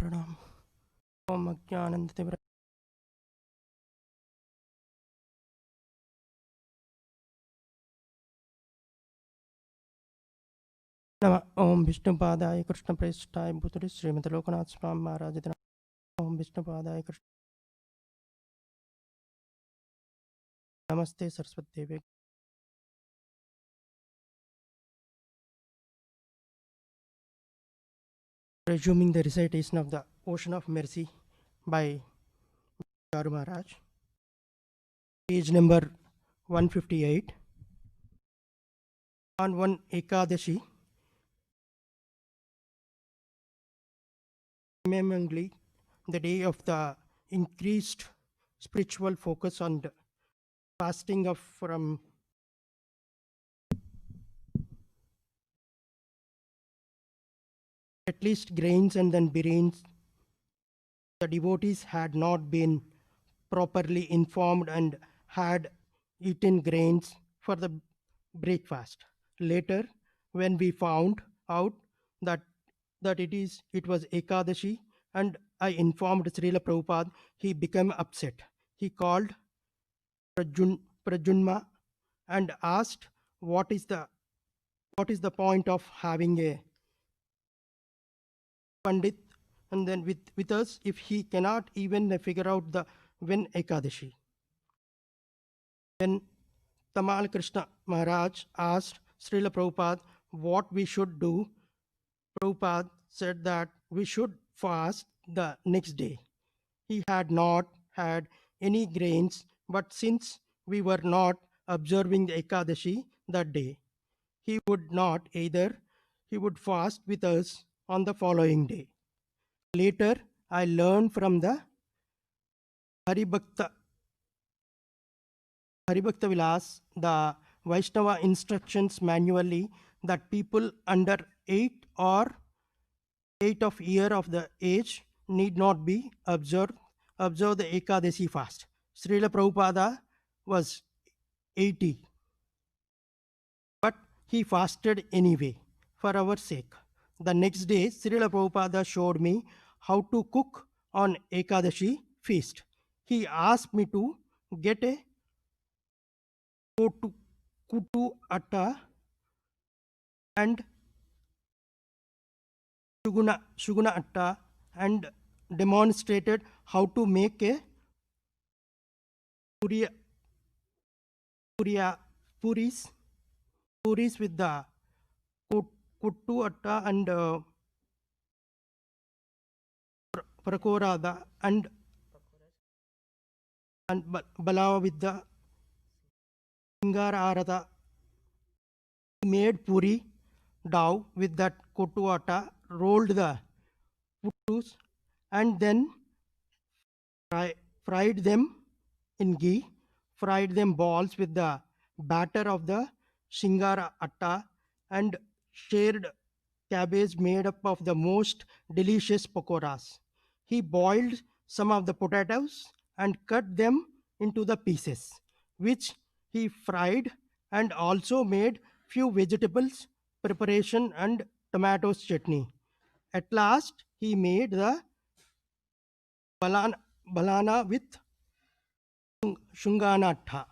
Pranam. Om Ajnananditibra. Nama Om Vishnu Padaya Krishna Preshthaya Bhutale Srimati Lokanath Swami maharaj. Om Vishnu Padaya Krishna. Namaste Saraswati Devi. Resuming the recitation of the Ocean of Mercy by Charu Maharaj. Page number 158. On one Ekadashi, seemingly the day of the increased spiritual focus on the fasting of from at least grains and then beans, the devotees had not been properly informed and had eaten grains for the breakfast. Later, when we found out that it was Ekadashi, and I informed Srila Prabhupada, he became upset. He called Prajunma and asked, what is the point of having a Pandit and then with us if he cannot even figure out the when Ekadashi? When Tamal Krishna Maharaj asked Srila Prabhupada what we should do, Prabhupada said that we should fast the next day. He had not had any grains, but since we were not observing the Ekadashi that day, he would not either. He would fast with us on the following day. Later, I learned from the Haribhakta Vilas, the Vaishnava instructions manually, that people under 8 of year of the age need not be observe the Ekadasi fast. Srila Prabhupada was 80, but he fasted anyway for our sake. The next day, Srila Prabhupada showed me how to cook on Ekadashi feast. He asked me to get a kutu atta and shuguna atta and demonstrated how to make a puria, puris with the kuttu atta and prakorada and balawa with the singara arada. He made puri dough with that kuttu atta, rolled the puttus, and then fried them in ghee, fried them balls with the batter of the shingara atta, and shared cabbage made up of the most delicious pakoras. He boiled some of the potatoes and cut them into the pieces, which he fried, and also made few vegetables preparation and tomatoes chutney. At last, he made the balana with shunganatta.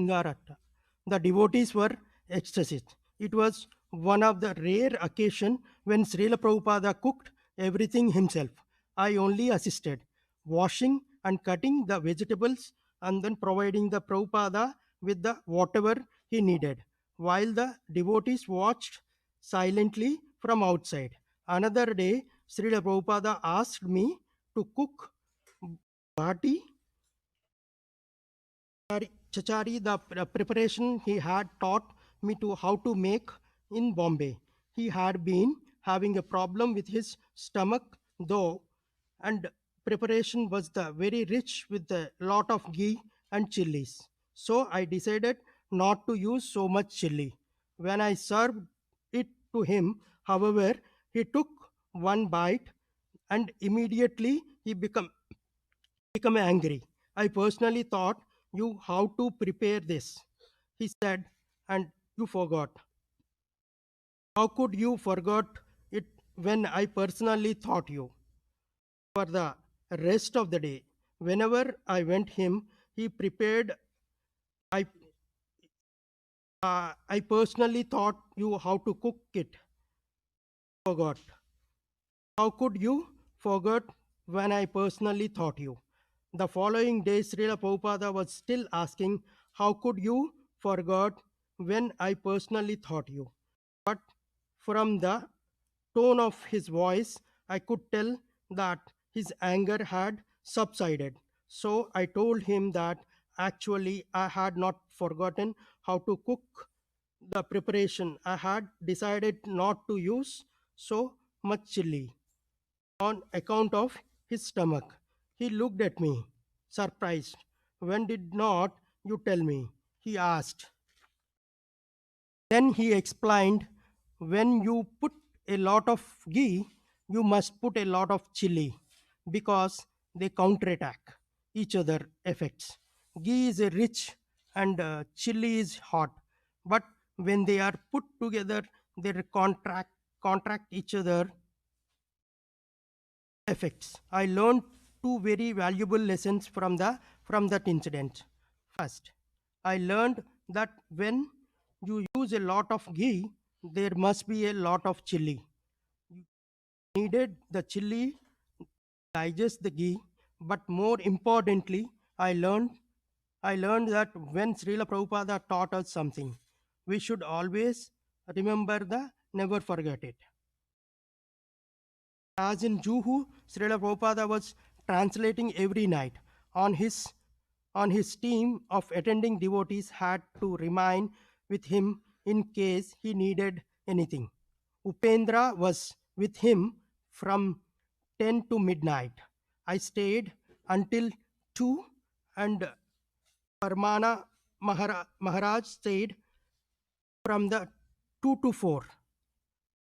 Singaratta. The devotees were ecstatic. It was one of the rare occasions when Srila Prabhupada cooked everything himself. I only assisted, washing and cutting the vegetables and then providing the Prabhupada with the whatever he needed, while the devotees watched silently from outside. Another day, Srila Prabhupada asked me to cook bhati Chachari, the preparation he had taught me to how to make in Bombay. He had been having a problem with his stomach, though, and preparation was the very rich with a lot of ghee and chilies. So I decided not to use so much chili. When I served it to him, however, he took one bite and immediately he become angry. I personally taught you how to prepare this, he said, and you forgot. How could you forget it? when I personally taught you. For the rest of the day, whenever I went him, he prepared. I I personally taught you how to cook it. Forgot. How could you forget when I personally taught you? The following day, Srila Prabhupada was still asking, how could you forget when I personally taught you? But from the tone of his voice, I could tell that his anger had subsided. So I told him that actually I had not forgotten how to cook the preparation. I had decided not to use so much chili on account of his stomach. He looked at me, surprised. When did not you tell me? He asked. Then he explained, when you put a lot of ghee, you must put a lot of chili because they counterattack each other effects. Ghee is a rich and chili is hot, but when they are put together, they contract each other effects. I learned two very valuable lessons from that incident. First, I learned that when you use a lot of ghee, there must be a lot of chili. You needed the chili digest the ghee, but more importantly, I learned I learned that when Srila Prabhupada taught us something, we should always remember the never forget it. As in Juhu, Srila Prabhupada was translating every night. On his on his team of attending devotees had to remain with him in case he needed anything. Upendra was with him from 10 to midnight. I stayed until 2 and Parmana Maharaj stayed from the 2 to 4.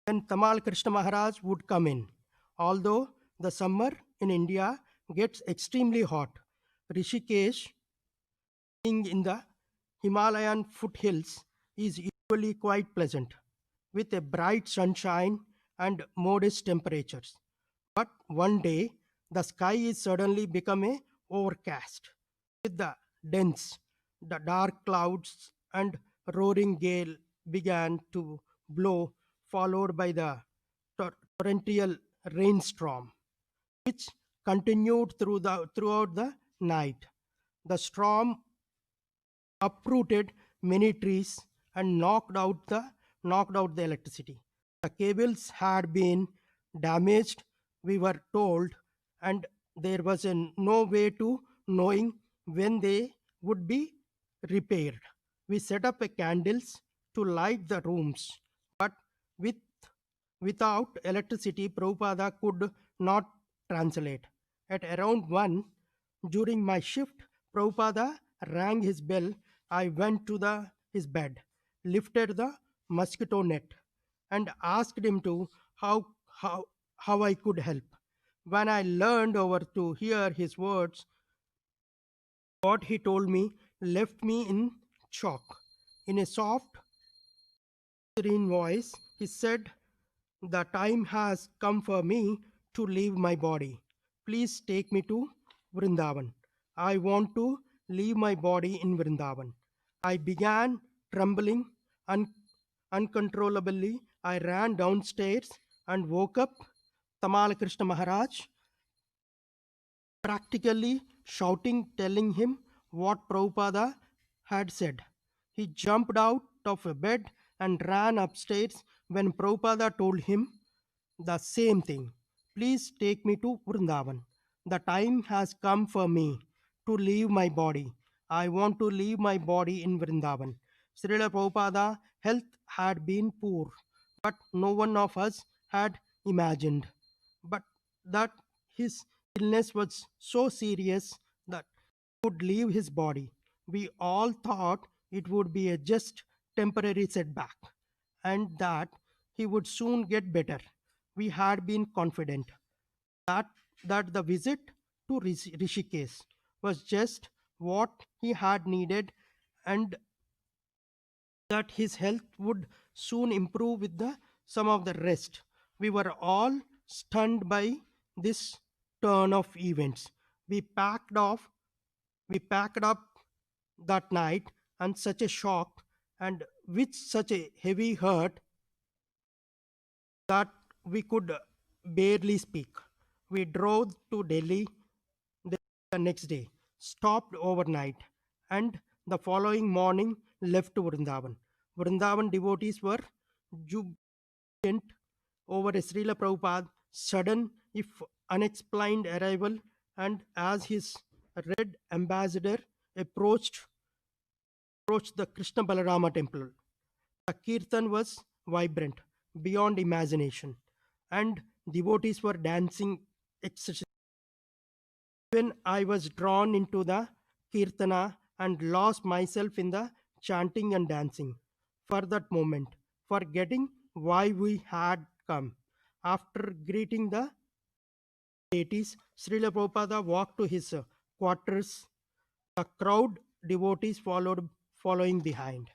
Then Tamal Krishna Maharaj would come in. Although the summer in India gets extremely hot, Rishikesh, being in the Himalayan foothills, is usually quite pleasant, with a bright sunshine and modest temperatures. But one day, the sky is suddenly become a overcast with the dark clouds and roaring gale began to blow, followed by the torrential rainstorm, which continued throughout the night. The storm uprooted many trees and knocked out the electricity. The cables had been damaged, we were told, and there was no way to knowing when they would be repaired. We set up a candles to light the rooms, but with without electricity, Prabhupada could not translate. At around 1 during my shift, Prabhupada rang his bell. I went to his bed, lifted the mosquito net, and asked him to how, how, how I could help. When I learned over to hear his words, what he told me left me in shock. In a soft, serene voice, he said, the time has come for me to leave my body. Please take me to Vrindavan. I want to leave my body in Vrindavan. I began trembling uncontrollably. I ran downstairs and woke up Tamal Krishna Maharaj, practically shouting, telling him what Prabhupada had said. He jumped out of a bed and ran upstairs when Prabhupada told him the same thing. Please take me to Vrindavan. The time has come for me to leave my body. I want to leave my body in Vrindavan. Srila Prabhupada health had been poor, but no one of us had imagined. But that his illness was so serious that he would leave his body. We all thought it would be a just temporary setback and that he would soon get better. We had been confident that the visit to Rishikesh was just what he had needed and that his health would soon improve with the some of the rest. We were all stunned by this turn of events. We packed off, we packed up that night, and such a shock and with such a heavy hurt that we could barely speak. We drove to Delhi the next day, stopped overnight, and the following morning left Vrindavan. Vrindavan devotees were jubilant over Srila Prabhupada's sudden, if unexplained arrival, and as his red ambassador approached, approached the Krishna Balarama temple. The kirtan was vibrant beyond imagination, and devotees were dancing excessively. When I was drawn into the kirtana and lost myself in the chanting and dancing for that moment, forgetting why we had come. After greeting the deities, Srila Prabhupada walked to his quarters. The crowd devotees following behind.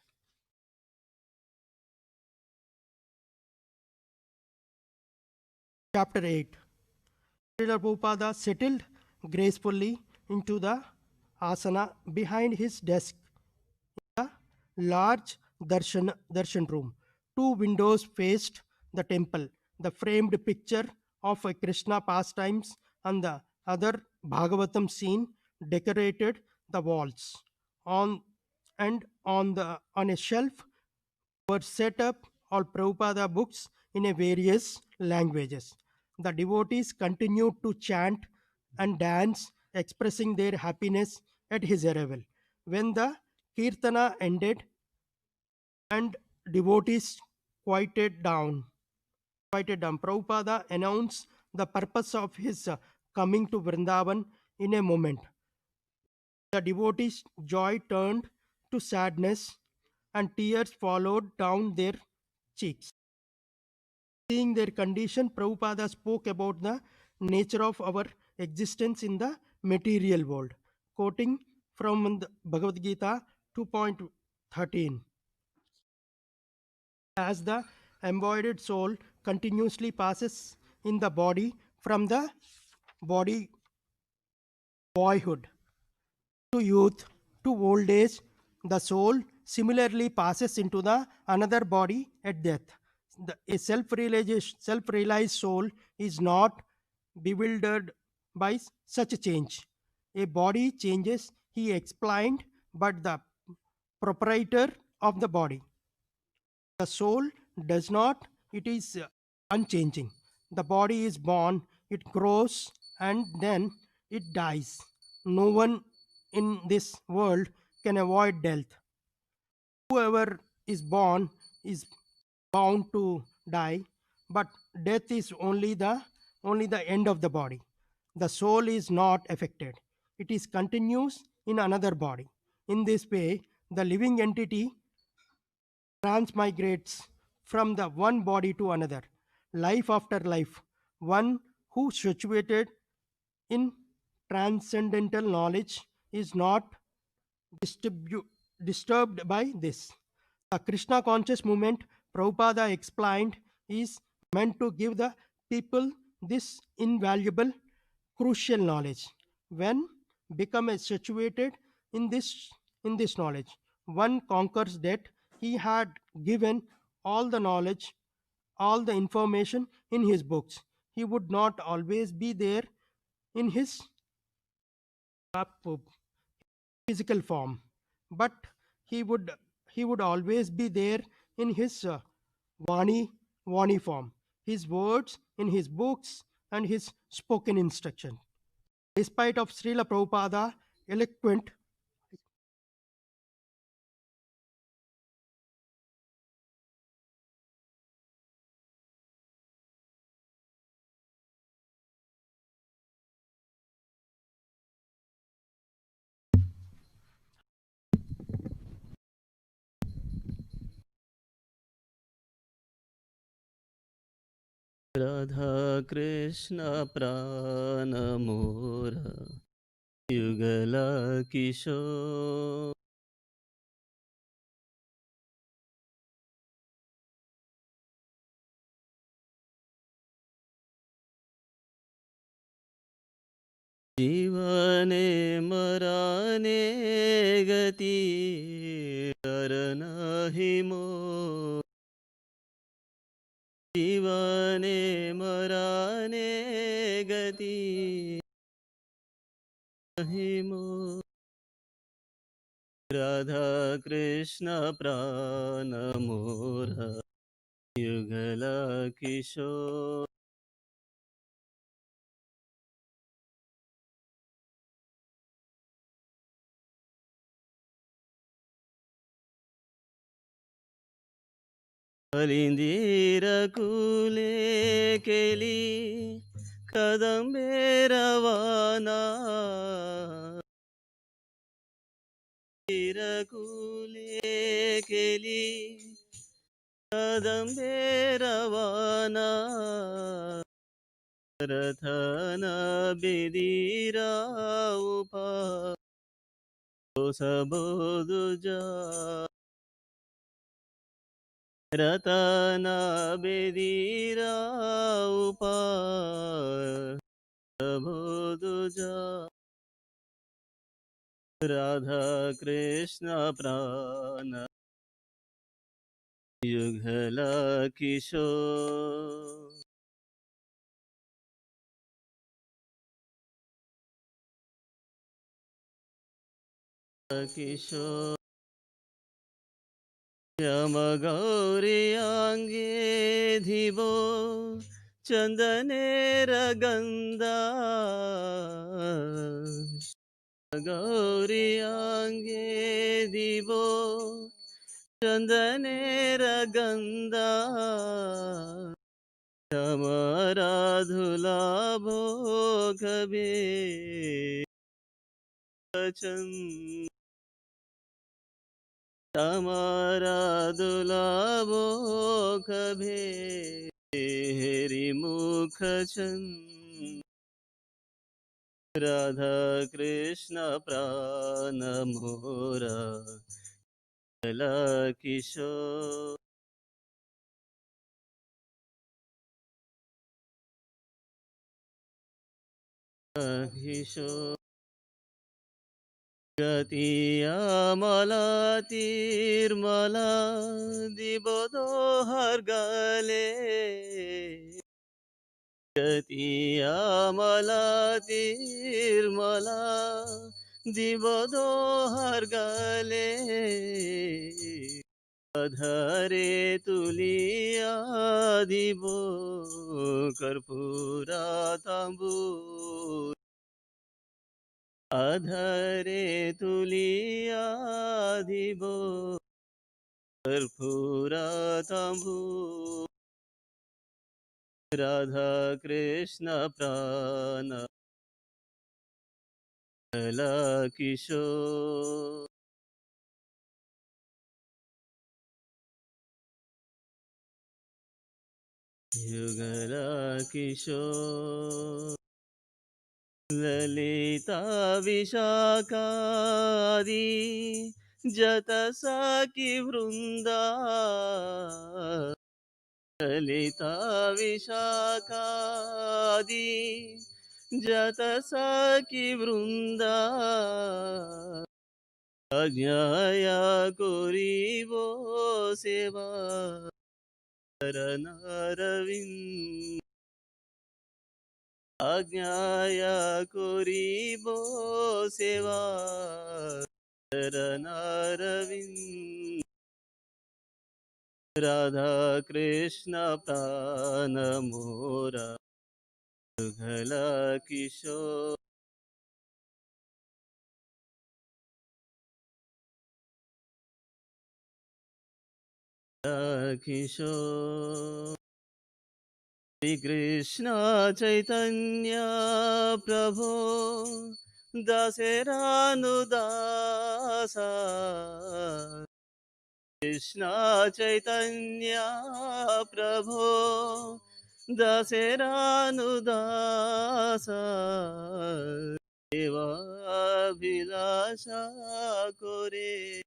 Chapter 8. Srila Prabhupada settled gracefully into the asana behind his desk, a large darshan room. Two windows faced the temple. The framed picture of a Krishna pastimes and the other Bhagavatam scene decorated the walls. On on a shelf were set up all Prabhupada books in a various languages. The devotees continued to chant and dance, expressing their happiness at his arrival. When the Kirtana ended and devotees quieted down, Prabhupada announced the purpose of his coming to Vrindavan in a moment. The devotees' joy turned to sadness and tears followed down their cheeks. Seeing their condition, Prabhupada spoke about the nature of our existence in the material world, quoting from the Bhagavad Gita 2.13. As the embodied soul continuously passes in the body from the body boyhood to youth to old age, the soul similarly passes into the another body at death. A self-realized soul is not bewildered by such a change. A body changes, he explained, but the proprietor of the body, the soul, does not. It is unchanging. The body is born, it grows, and then it dies. No one in this world can avoid death. Whoever is born is bound to die, but death is only the end of the body. The soul is not affected. It is continuous in another body. In this way, the living entity transmigrates from the one body to another, life after life. One who situated in transcendental knowledge is not distribu- disturbed by this. The Krishna conscious movement, Prabhupada explained, is meant to give the people this invaluable, crucial knowledge. When become a situated in this knowledge, one conquers that he had given all the knowledge, all the information in his books. He would not always be there in his physical form, but he would he would always be there in his vani vani form, his words in his books and his spoken instruction. Despite of Srila Prabhupada eloquent Radha Krishna प्राण मोर युगला किशोर जीवने मराने गति डर नाही मोर. जीवने मराने गति नाही मोर. राधा कृष्ण प्राण मोरा युगला किशोर. अलिंदीर कुले केली कदंबे रवाना. कुले केली कदंबे रवाना. रथन बेदीरा उपा सबोदुजा. रतन बेदीरा उपा सबोदुजा. राधा कृष्ण प्राण युगला किशोर. किशोर श्याम गौरी अंगे धिबो चंदनेर गंधा. गौरी अंगे धिबो चंदनेर गंधा. श्यामरा धुला भोगबे चंद. श्यामरा दुलाभो कभे हेरी मुख चंद. राधा कृष्ण प्राण मोरा कला किशोर. किशोर गतिया मला तीर्मला दिबोदो हर गले. गतिया मला तीर्मला दिबोदो हर गले. अधरे तुलिया दिबो कर्पूरा तांबू. अधरे तुलिया दिबो कर्पूरा तांबू. राधा कृष्ण प्राण कला किशोर. युगला किशोर. ललिता विशाखादि जत सखी वृंदा. ललिता विशाखादि जत सखी वृंदा. अज्ञाया कोरिबो सेवा चरणरविंद. आज्ञाया कोरिबो सेवा चरणरविंद. राधा कृष्ण प्राण मोरा युगला किशोर. किशोर श्री कृष्ण चैतन्य प्रभो दासेरानुदासा. कृष्ण चैतन्य प्रभो दासेरानुदासा. देवाभिलाषा कोरे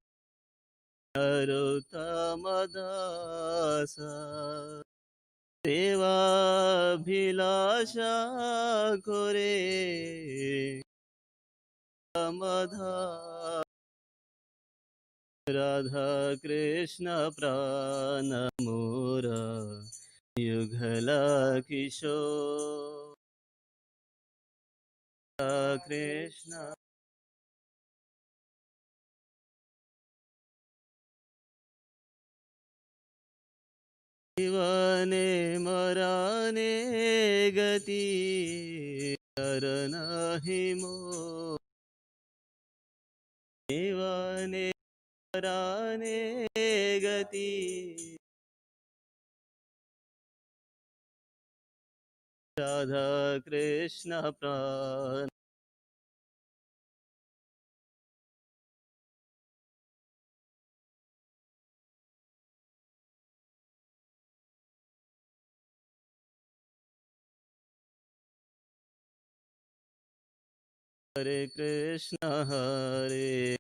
नरोत्तमदासा. सेवाभिलाषा करे मधा राधा कृष्ण प्राण मोरा युगला किशोर कृष्ण जीवने मराने गति करना ही मो जीवने मराने गति राधा कृष्ण प्राण हरे कृष्ण हरे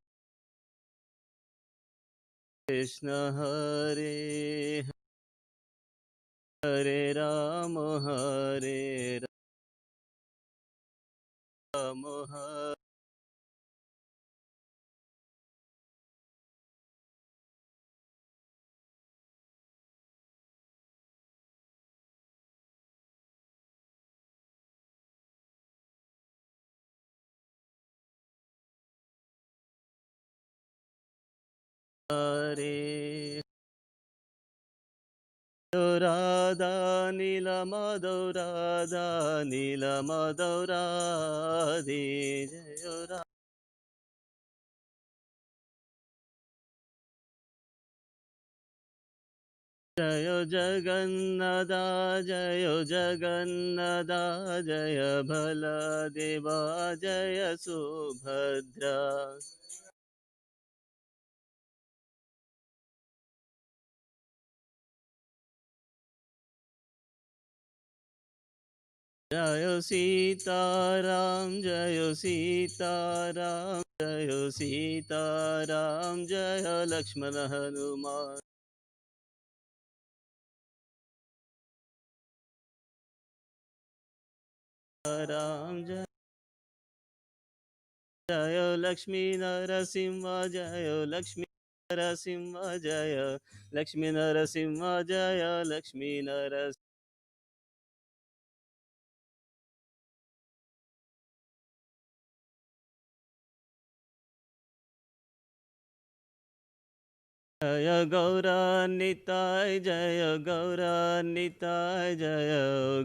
हरे हरे राम हरे राधा नील माधव राधा नील माधव राधे जय जय जगन्नाथ जय जगन्नाथ जय बलदेवा जय सुभद्रा जय सीताराम जय सीताराम जय सीताराम जय लक्ष्मण हनुमान राम जय जय लक्ष्मी नरसिंह जय लक्ष्मी नरसिंह जय लक्ष्मी नरसिंह जय लक्ष्मी नरसिंह जय गौरानिताय जय गौरानिताय जय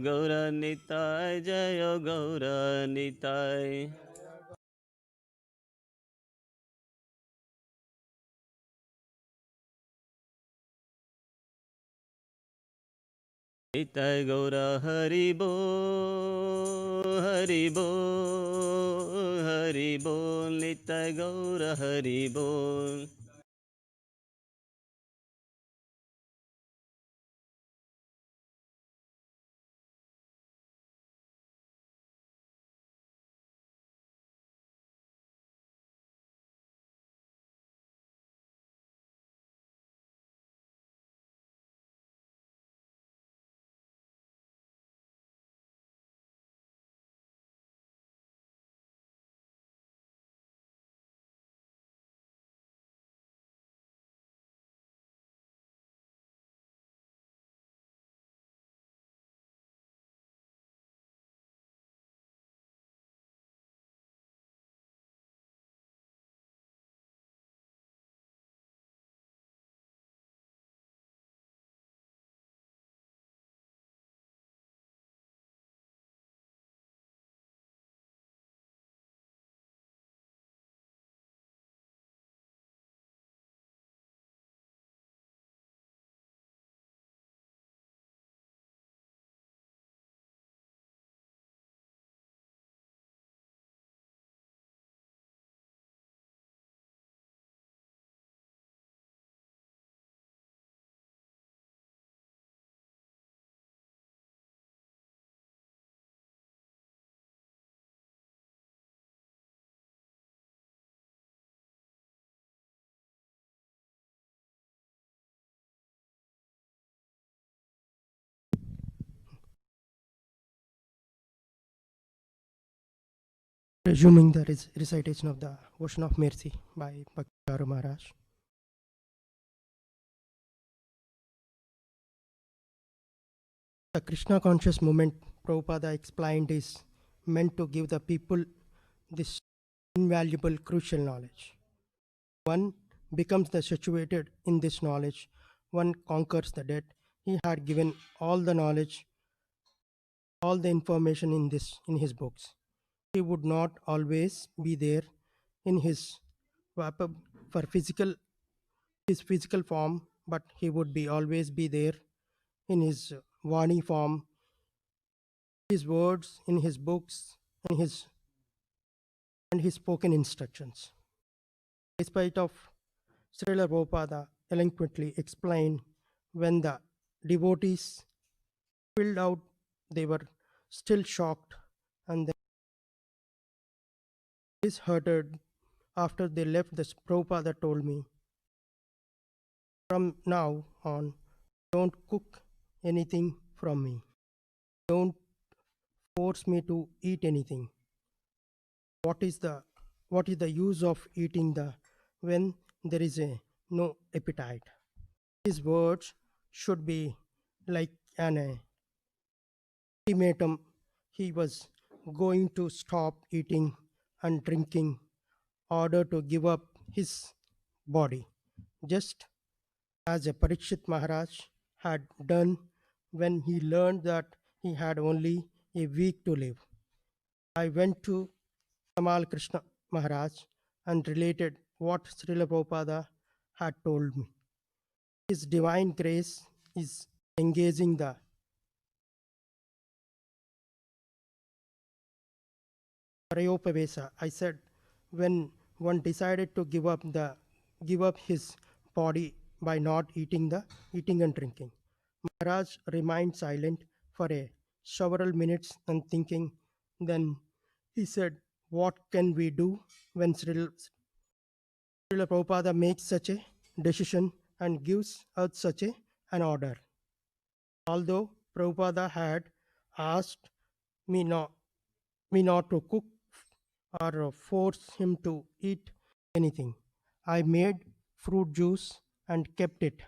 गौरानिताय जय गौरानिताय निताय गौर हरि बो हरि बो हरि बोल निताय गौर हरि बोल Resuming the recitation of the Ocean of Mercy by Bhakti Charu Maharaj. The Krishna conscious movement, Prabhupada explained, is meant to give the people this invaluable, crucial knowledge. One becomes the situated in this knowledge, one conquers the dead. He had given all the knowledge, all the information in his books. He would not always be there in his vapa for his physical form, but he would be always be there in his Vani form, his words, in his books, and his spoken instructions. Despite of Srila Prabhupada eloquently explained, when the devotees filled out, they were still shocked and disheartened after they left. The Prabhupada told me, from now on, don't cook anything from me. Don't force me to eat anything. What is the use of eating when there is no appetite? His words should be like an ultimatum. He was going to stop eating and drinking order to give up his body, just as a Parikshit Maharaj had done when he learned that he had only a week to live. I went to Tamal Krishna Maharaj and related what Srila Prabhupada had told me. His divine grace is engaging the Prayopavesa. I said, when one decided to give up his body by not eating and drinking. Maharaj remained silent for several minutes and thinking. Then he said, what can we do when Srila Prabhupada makes such a decision and gives us an order? Although Prabhupada had asked me not, me not to cook or force him to eat anything, I made fruit juice and kept it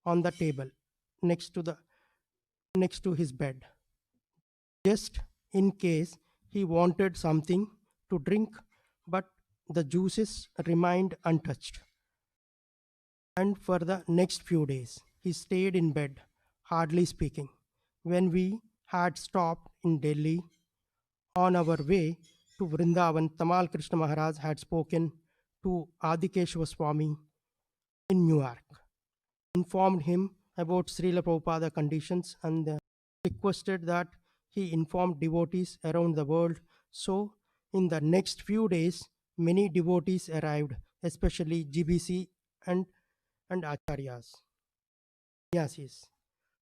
on the table next to the next to his bed, just in case he wanted something to drink, but the juices remained untouched. And for the next few days, he stayed in bed, hardly speaking. When we had stopped in Delhi on our way to Vrindavan, Tamal Krishna Maharaj had spoken to Adikeshwar Swami in Newark, informed him about Srila Prabhupada conditions, and requested that he inform devotees around the world. So, in the next few days, many devotees arrived, especially GBC and, and Acharyas. Sannyasis.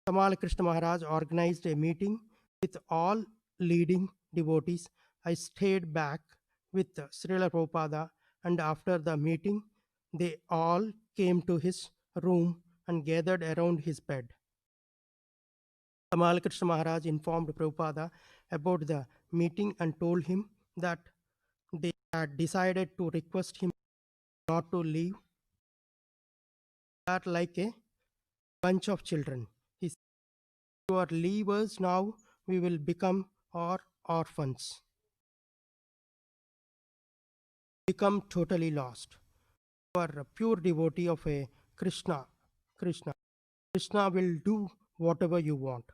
Tamal Krishna Maharaj organized a meeting with all leading devotees. I stayed back with Srila Prabhupada, and after the meeting, they all came to his room and gathered around his bed. Tamal Krishna Maharaj informed Prabhupada about the meeting and told him that they had decided to request him not to leave that like a bunch of children. He said, you are leavers now, we will become our orphans, become totally lost. You are a pure devotee of a Krishna. Krishna will do whatever you want.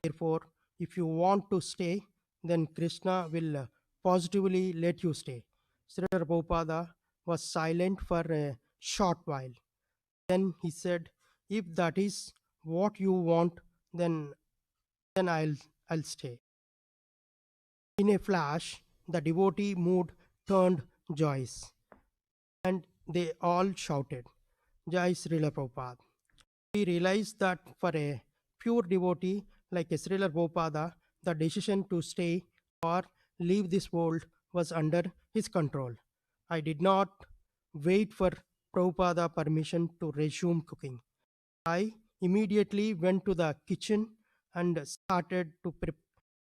Therefore, if you want to stay, then Krishna will positively let you stay. Srila Prabhupada was silent for a short while. Then he said, if that is what you want, then I'll stay. In a flash, the devotee mood turned joyous, and they all shouted, Jai Srila Prabhupada. We realized that for a pure devotee like a Srila Prabhupada, the decision to stay or leave this world was under his control. I did not wait for Prabhupada permission to resume cooking. I immediately went to the kitchen and started to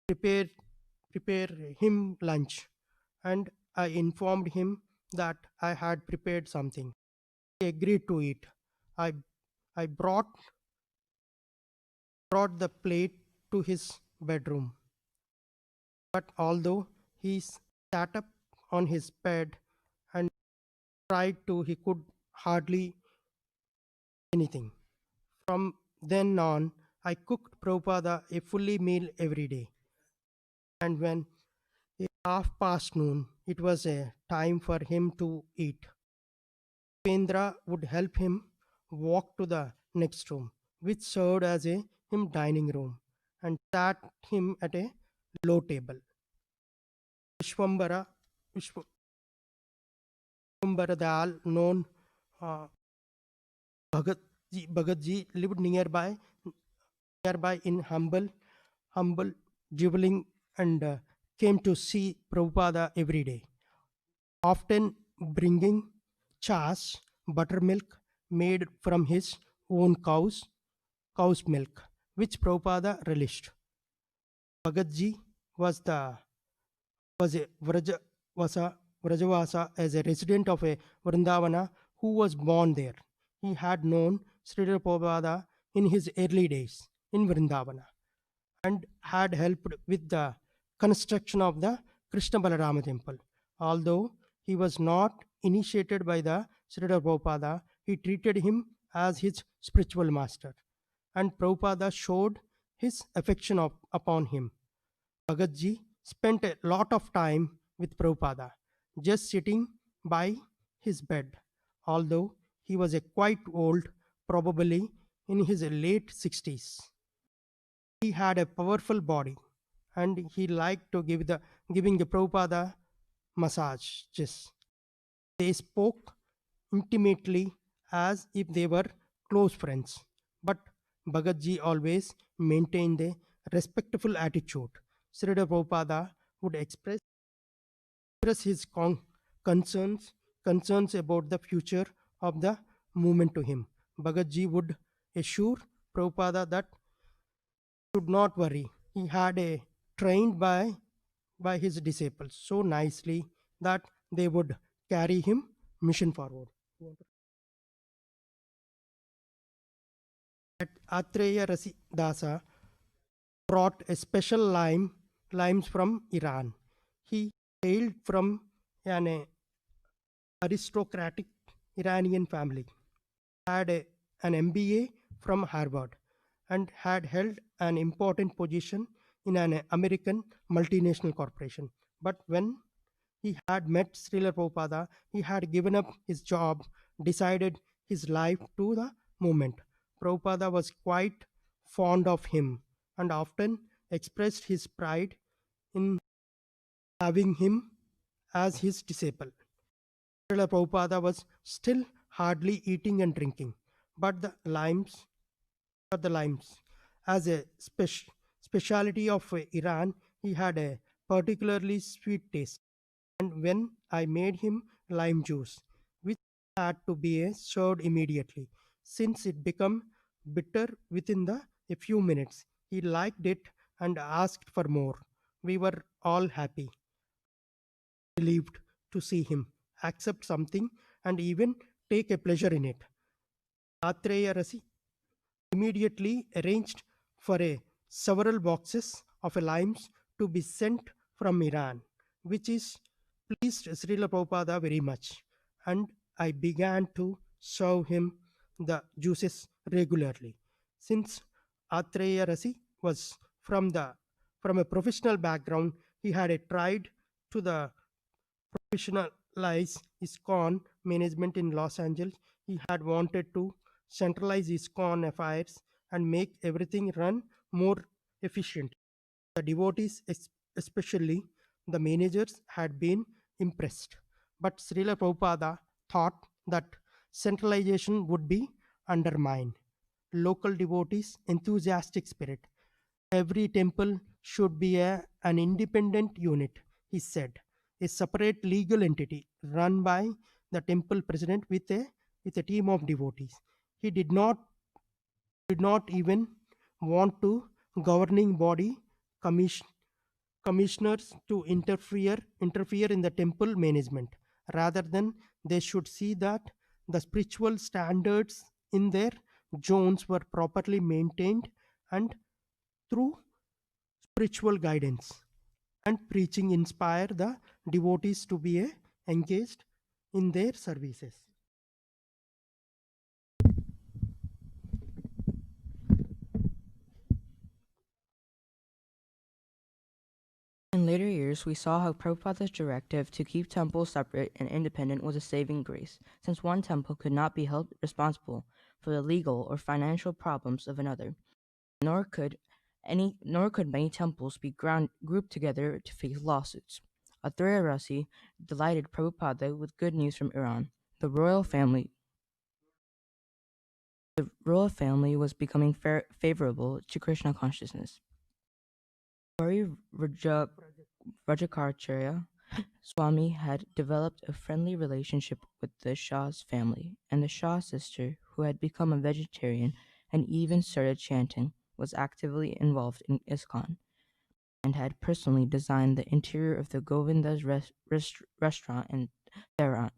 prepare him lunch. and I informed him that I had prepared something. He agreed to it. I, I brought the plate to his bedroom, but although he sat up on his bed and tried to, he could hardly anything. From then on, I cooked Prabhupada a fully meal every day, and when it half past noon, it was a time for him to eat. Pendra would help him walk to the next room, which served as a him dining room, and sat him at a low table. Vishwambara, Vishwambara Dal, known uh, Bhagatji, lived nearby in humble, dribbling, and came to see Prabhupada every day, often bringing chas, buttermilk made from his own cow's milk, which Prabhupada relished. Bhagatji was the was a Vrajavasa as a resident of a Vrindavana who was born there. He had known Srila Prabhupada in his early days in Vrindavana and had helped with the construction of the Krishna Balarama temple. Although he was not initiated by the Srila Prabhupada, he treated him as his spiritual master, and Prabhupada showed his affection upon him. Bhagatji spent a lot of time with Prabhupada, just sitting by his bed. Although he was a quite old, probably in his late 60s, he had a powerful body, and he liked to giving the Prabhupada massages. They spoke intimately as if they were close friends. But Bhagatji always maintained a respectful attitude. Srila Prabhupada would express his concerns about the future of the movement to him. Bhagatji would assure Prabhupada that should not worry. He had a trained by his disciples so nicely that they would carry him mission forward. At Atreya Dasa brought a special limes from Iran. He hailed from an aristocratic Iranian family, had an MBA from Harvard, and had held an important position in an American multinational corporation. But when he had met Srila Prabhupada, he had given up his job, decided his life to the movement. Prabhupada was quite fond of him and often expressed his pride in having him as his disciple. Srila Prabhupada was still hardly eating and drinking, but the limes. As a speciality of Iran, he had a particularly sweet taste. And when I made him lime juice, which had to be served immediately, since it became bitter within a few minutes, he liked it and asked for more. We were all happy, relieved to see him accept something and even take a pleasure in it. Atreya Rasi immediately arranged for several boxes of limes to be sent from Iran, which is pleased Srila Prabhupada very much, and I began to serve him the juices regularly. Since Atreya Rasi was from a professional background, he had tried to the professionalize ISKCON management in Los Angeles. He had wanted to centralize ISKCON affairs and make everything run more efficient. The devotees, especially the managers, had been impressed. But Srila Prabhupada thought that centralization would be undermined. Local devotees' enthusiastic spirit. Every temple should be an independent unit, he said, a separate legal entity run by the temple president with a team of devotees. He did not even want to governing body commission commissioners to interfere in the temple management. Rather than, they should see that the spiritual standards in their zones were properly maintained, and through spiritual guidance and preaching inspire the devotees to be engaged in their services. In later years, we saw how Prabhupada's directive to keep temples separate and independent was a saving grace, since one temple could not be held responsible for the legal or financial problems of another, nor could many temples be grouped together to face lawsuits. Athurya Rasi delighted Prabhupada with good news from Iran. The royal family was becoming favorable to Krishna consciousness. Gauri Rajakaracharya Swami had developed a friendly relationship with the Shah's family, and the Shah's sister, who had become a vegetarian and even started chanting, was actively involved in ISKCON and had personally designed the interior of the Govinda's restaurant in Tehran.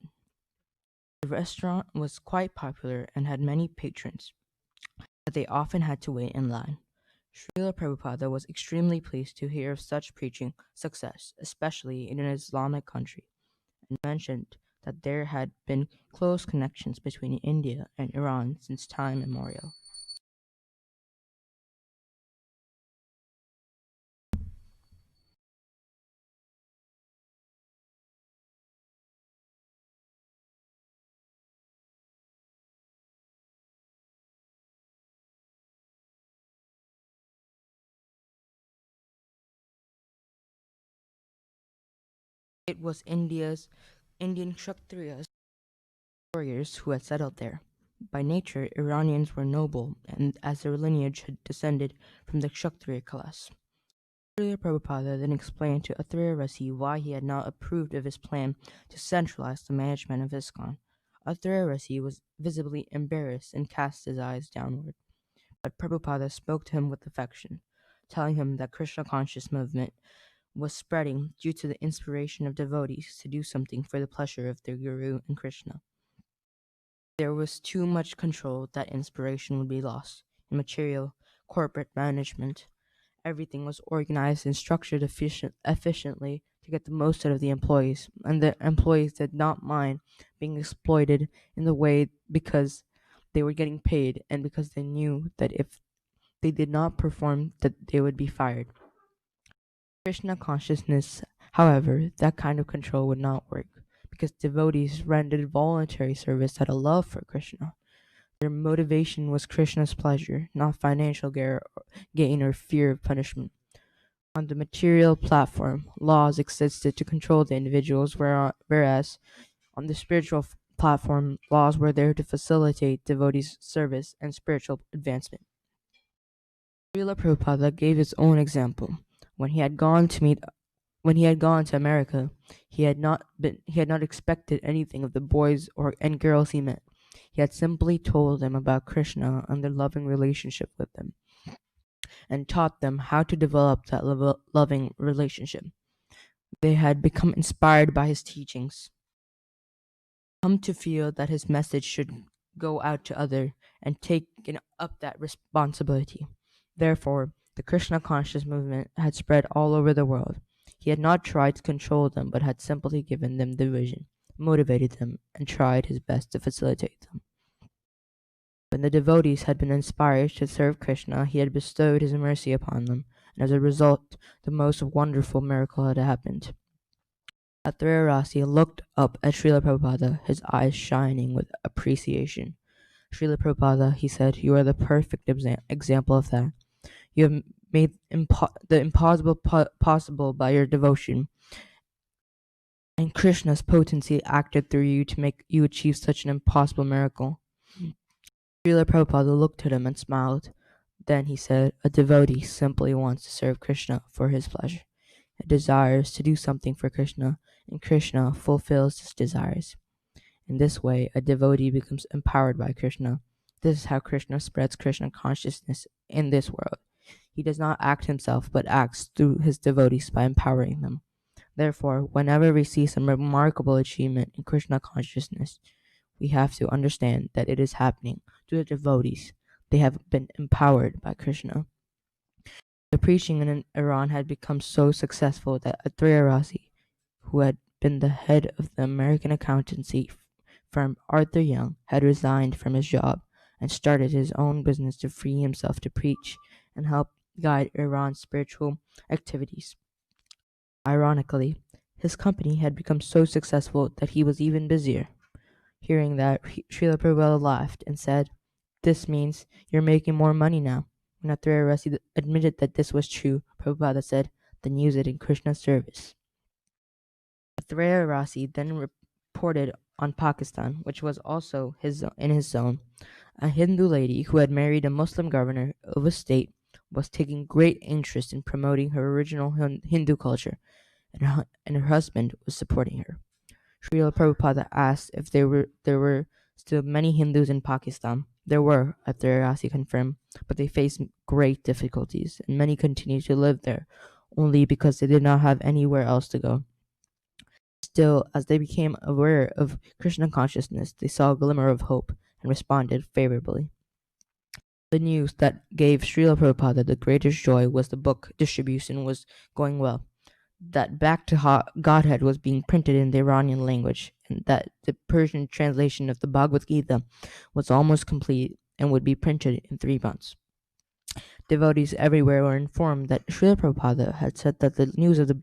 The restaurant was quite popular and had many patrons, but they often had to wait in line. Srila Prabhupada was extremely pleased to hear of such preaching success, especially in an Islamic country, and mentioned that there had been close connections between India and Iran since time immemorial. It was Indian Kshatriyas, warriors who had settled there. By nature, Iranians were noble, and as their lineage had descended from the Kshatriya class. Srila Prabhupada then explained to Athurya Rasi why he had not approved of his plan to centralize the management of ISKCON. Athurya Rasi was visibly embarrassed and cast his eyes downward, but Prabhupada spoke to him with affection, telling him that Krishna conscious movement was spreading due to the inspiration of devotees to do something for the pleasure of their Guru and Krishna. There was too much control that inspiration would be lost. In material, corporate management, everything was organized and structured efficiently to get the most out of the employees, and the employees did not mind being exploited in the way because they were getting paid and because they knew that if they did not perform that they would be fired. Krishna consciousness, however, that kind of control would not work, because devotees rendered voluntary service out of love for Krishna. Their motivation was Krishna's pleasure, not financial gain or fear of punishment. On the material platform, laws existed to control the individuals, whereas on the spiritual platform, laws were there to facilitate devotees' service and spiritual advancement. Srila Prabhupada gave his own example. When he had gone to America, he had not expected anything of the boys and girls he met. He had simply told them about Krishna and their loving relationship with them, and taught them how to develop that loving relationship. They had become inspired by his teachings, come to feel that his message should go out to others and taken up that responsibility. Therefore, the Krishna conscious movement had spread all over the world. He had not tried to control them, but had simply given them the vision, motivated them, and tried his best to facilitate them. When the devotees had been inspired to serve Krishna, he had bestowed his mercy upon them, and as a result, the most wonderful miracle had happened. Athurya Rasi looked up at Srila Prabhupada, his eyes shining with appreciation. Srila Prabhupada, he said, you are the perfect example of that. You have made the impossible possible by your devotion, and Krishna's potency acted through you to make you achieve such an impossible miracle. Srila Prabhupada looked at him and smiled. Then he said, a devotee simply wants to serve Krishna for his pleasure. It desires to do something for Krishna, and Krishna fulfills his desires. In this way, a devotee becomes empowered by Krishna. This is how Krishna spreads Krishna consciousness in this world. He does not act himself, but acts through his devotees by empowering them. Therefore, whenever we see some remarkable achievement in Krishna consciousness, we have to understand that it is happening to the devotees. They have been empowered by Krishna. The preaching in Iran had become so successful that Atriya Rasi, who had been the head of the American accountancy firm Arthur Young, had resigned from his job and started his own business to free himself to preach and help guide Iran's spiritual activities. Ironically, his company had become so successful that he was even busier. Hearing that, Srila Prabhupada laughed and said, "This means you're making more money now." When Atriya Rasi admitted that this was true, Prabhupada said, "Then use it in Krishna's service." Atriya Rasi then reported on Pakistan, which was also in his zone. A Hindu lady who had married a Muslim governor of a state was taking great interest in promoting her original Hindu culture, and her husband was supporting her. Srila Prabhupada asked if there were still many Hindus in Pakistan. There were, Atriya Rasi confirmed, but they faced great difficulties, and many continued to live there only because they did not have anywhere else to go. Still, as they became aware of Krishna consciousness, they saw a glimmer of hope and responded favorably. The news that gave Srila Prabhupada the greatest joy was the book distribution was going well, that Back to Godhead was being printed in the Iranian language, and that the Persian translation of the Bhagavad Gita was almost complete and would be printed in 3 months. Devotees everywhere were informed that Srila Prabhupada had said that the news of the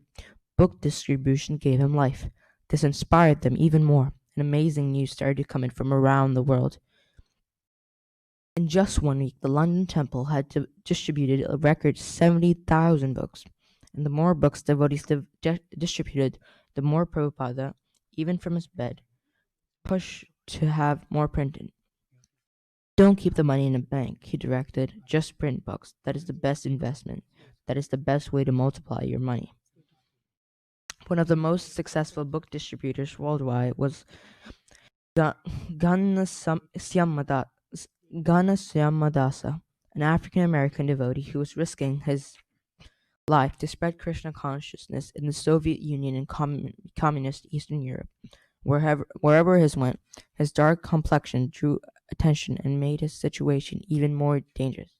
book distribution gave him life. This inspired them even more, and amazing news started coming from around the world. In just 1 week, the London Temple had distributed a record 70,000 books, and the more books devotees distributed, the more Prabhupada, even from his bed, pushed to have more printed. "Don't keep the money in a bank," he directed. "Just print books. That is the best investment. That is the best way to multiply your money." One of the most successful book distributors worldwide was Ganasyammadasa, an African American devotee who was risking his life to spread Krishna consciousness in the Soviet Union and communist Eastern Europe. Wherever he went, his dark complexion drew attention and made his situation even more dangerous.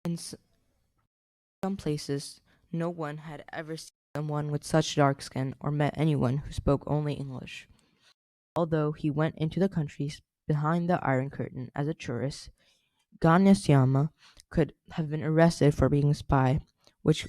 In some places, no one had ever seen someone with such dark skin or met anyone who spoke only English. Although he went into the countries behind the Iron Curtain as a tourist, Ganyasyama could have been arrested for being a spy, which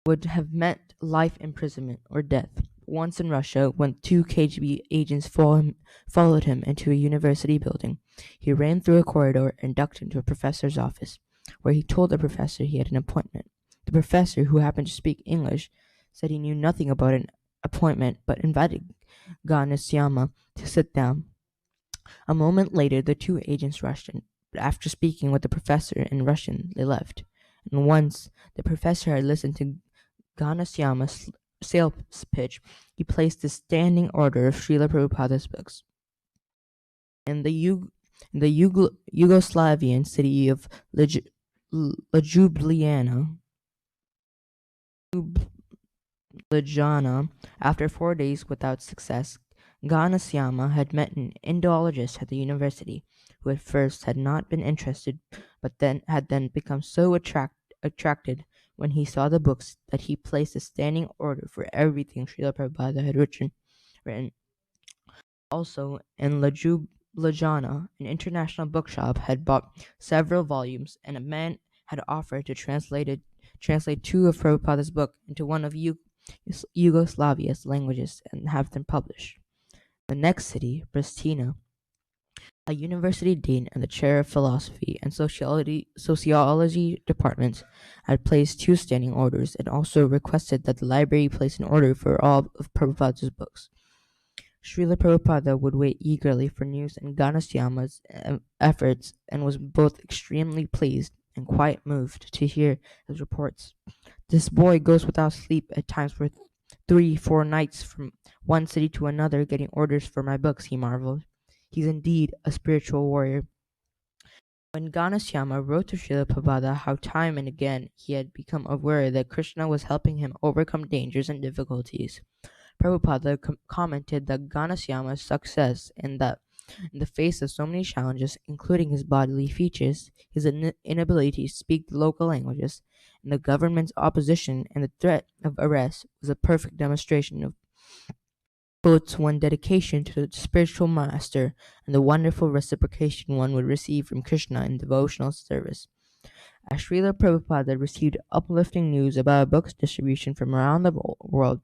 would have meant life imprisonment or death. Once in Russia, when 2 KGB agents followed him into a university building, he ran through a corridor and ducked into a professor's office, where he told the professor he had an appointment. The professor, who happened to speak English, said he knew nothing about an appointment but invited Ganasyama to sit down. A moment later, the 2 agents rushed in, but after speaking with the professor in Russian, they left. And once the professor had listened to Ganasyama's sales pitch, he placed a standing order of Srila Prabhupada's books. In the Yugoslavian city of Ljubljana, after 4 days without success, Ganasyama had met an Indologist at the university, who at first had not been interested, but had then become so attracted when he saw the books that he placed a standing order for everything Srila Prabhupada had written. Also, in Ljubljana, an international bookshop had bought several volumes, and a man had offered to translate 2 of Prabhupada's books into one of Yugoslavia's languages and have them published. The next city, Pristina, a university dean and the chair of philosophy and sociology departments, had placed 2 standing orders and also requested that the library place an order for all of Prabhupada's books. Srila Prabhupada would wait eagerly for news and Ganasyama's efforts and was both extremely pleased and quite moved to hear his reports. "This boy goes without sleep at times for 3-4 nights from one city to another getting orders for my books, he marveled. He's indeed a spiritual warrior. When Ganasyama wrote to Srila Prabhupada how time and again he had become aware that Krishna was helping him overcome dangers and difficulties, Prabhupada commented that Ganasyama's success in the face of so many challenges, including his bodily features, his inability to speak the local languages, and the government's opposition and the threat of arrest, was a perfect demonstration of both one's dedication to the spiritual master and the wonderful reciprocation one would receive from Krishna in devotional service. As Srila Prabhupada received uplifting news about books distribution from around the world,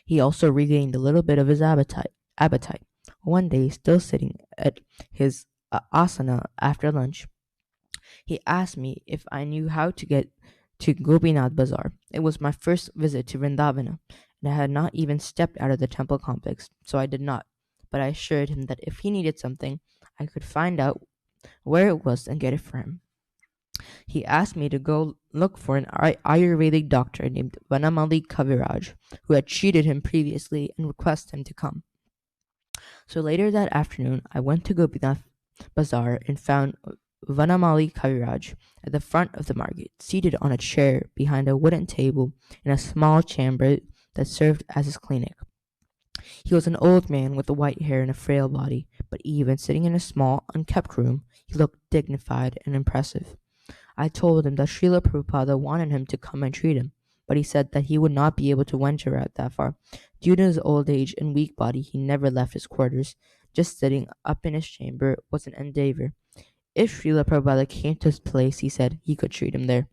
he also regained a little bit of his appetite. One day, still sitting at his asana after lunch, he asked me if I knew how to get to Gopinath Bazaar. It was my first visit to Vrindavana, and I had not even stepped out of the temple complex, so I did not. But I assured him that if he needed something, I could find out where it was and get it for him. He asked me to go look for an Ayurvedic doctor named Vanamali Kaviraj, who had treated him previously, and request him to come. So later that afternoon, I went to Gopinath Bazaar and found Vanamali Kaviraj at the front of the market, seated on a chair behind a wooden table in a small chamber that served as his clinic. He was an old man with white hair and a frail body, but even sitting in a small, unkept room, he looked dignified and impressive. I told him that Srila Prabhupada wanted him to come and treat him, but he said that he would not be able to venture out that far. Due to his old age and weak body, he never left his quarters. Just sitting up in his chamber was an endeavor. If Srila Prabhupada came to his place, he said, he could treat him there.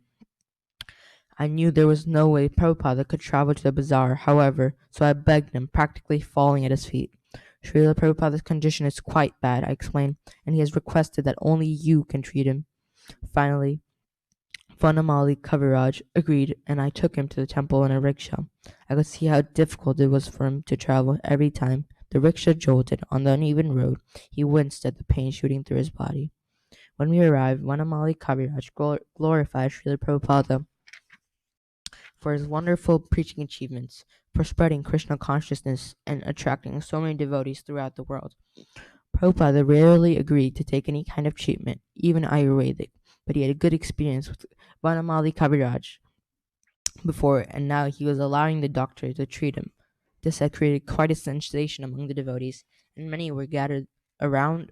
I knew there was no way Prabhupada could travel to the bazaar, however, so I begged him, practically falling at his feet. Srila Prabhupada's condition is quite bad, I explained, and he has requested that only you can treat him. Finally, Vanamali Kaviraj agreed, and I took him to the temple in a rickshaw. I could see how difficult it was for him to travel. Every time the rickshaw jolted on the uneven road, he winced at the pain shooting through his body. When we arrived, Vanamali Kaviraj glorified Srila Prabhupada for his wonderful preaching achievements, for spreading Krishna consciousness and attracting so many devotees throughout the world. Prabhupada rarely agreed to take any kind of treatment, even Ayurvedic, but he had a good experience with Vanamali Kaviraj before, and now he was allowing the doctor to treat him. This had created quite a sensation among the devotees, and many were gathered around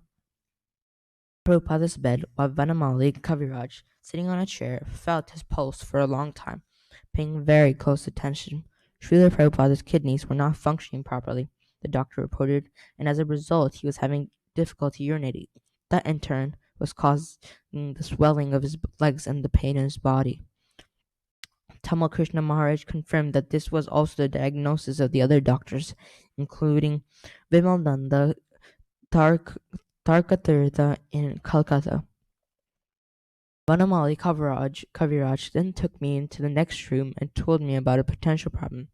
Prabhupada's bed while Vanamali Kaviraj, sitting on a chair, felt his pulse for a long time, paying very close attention. Srila Prabhupada's kidneys were not functioning properly, the doctor reported, and as a result he was having difficulty urinating. That in turn was causing the swelling of his legs and the pain in his body. Tamal Krishna Maharaj confirmed that this was also the diagnosis of the other doctors, including Vimalnanda Tarkatirtha in Calcutta. Vanamali Kaviraj then took me into the next room and told me about a potential problem.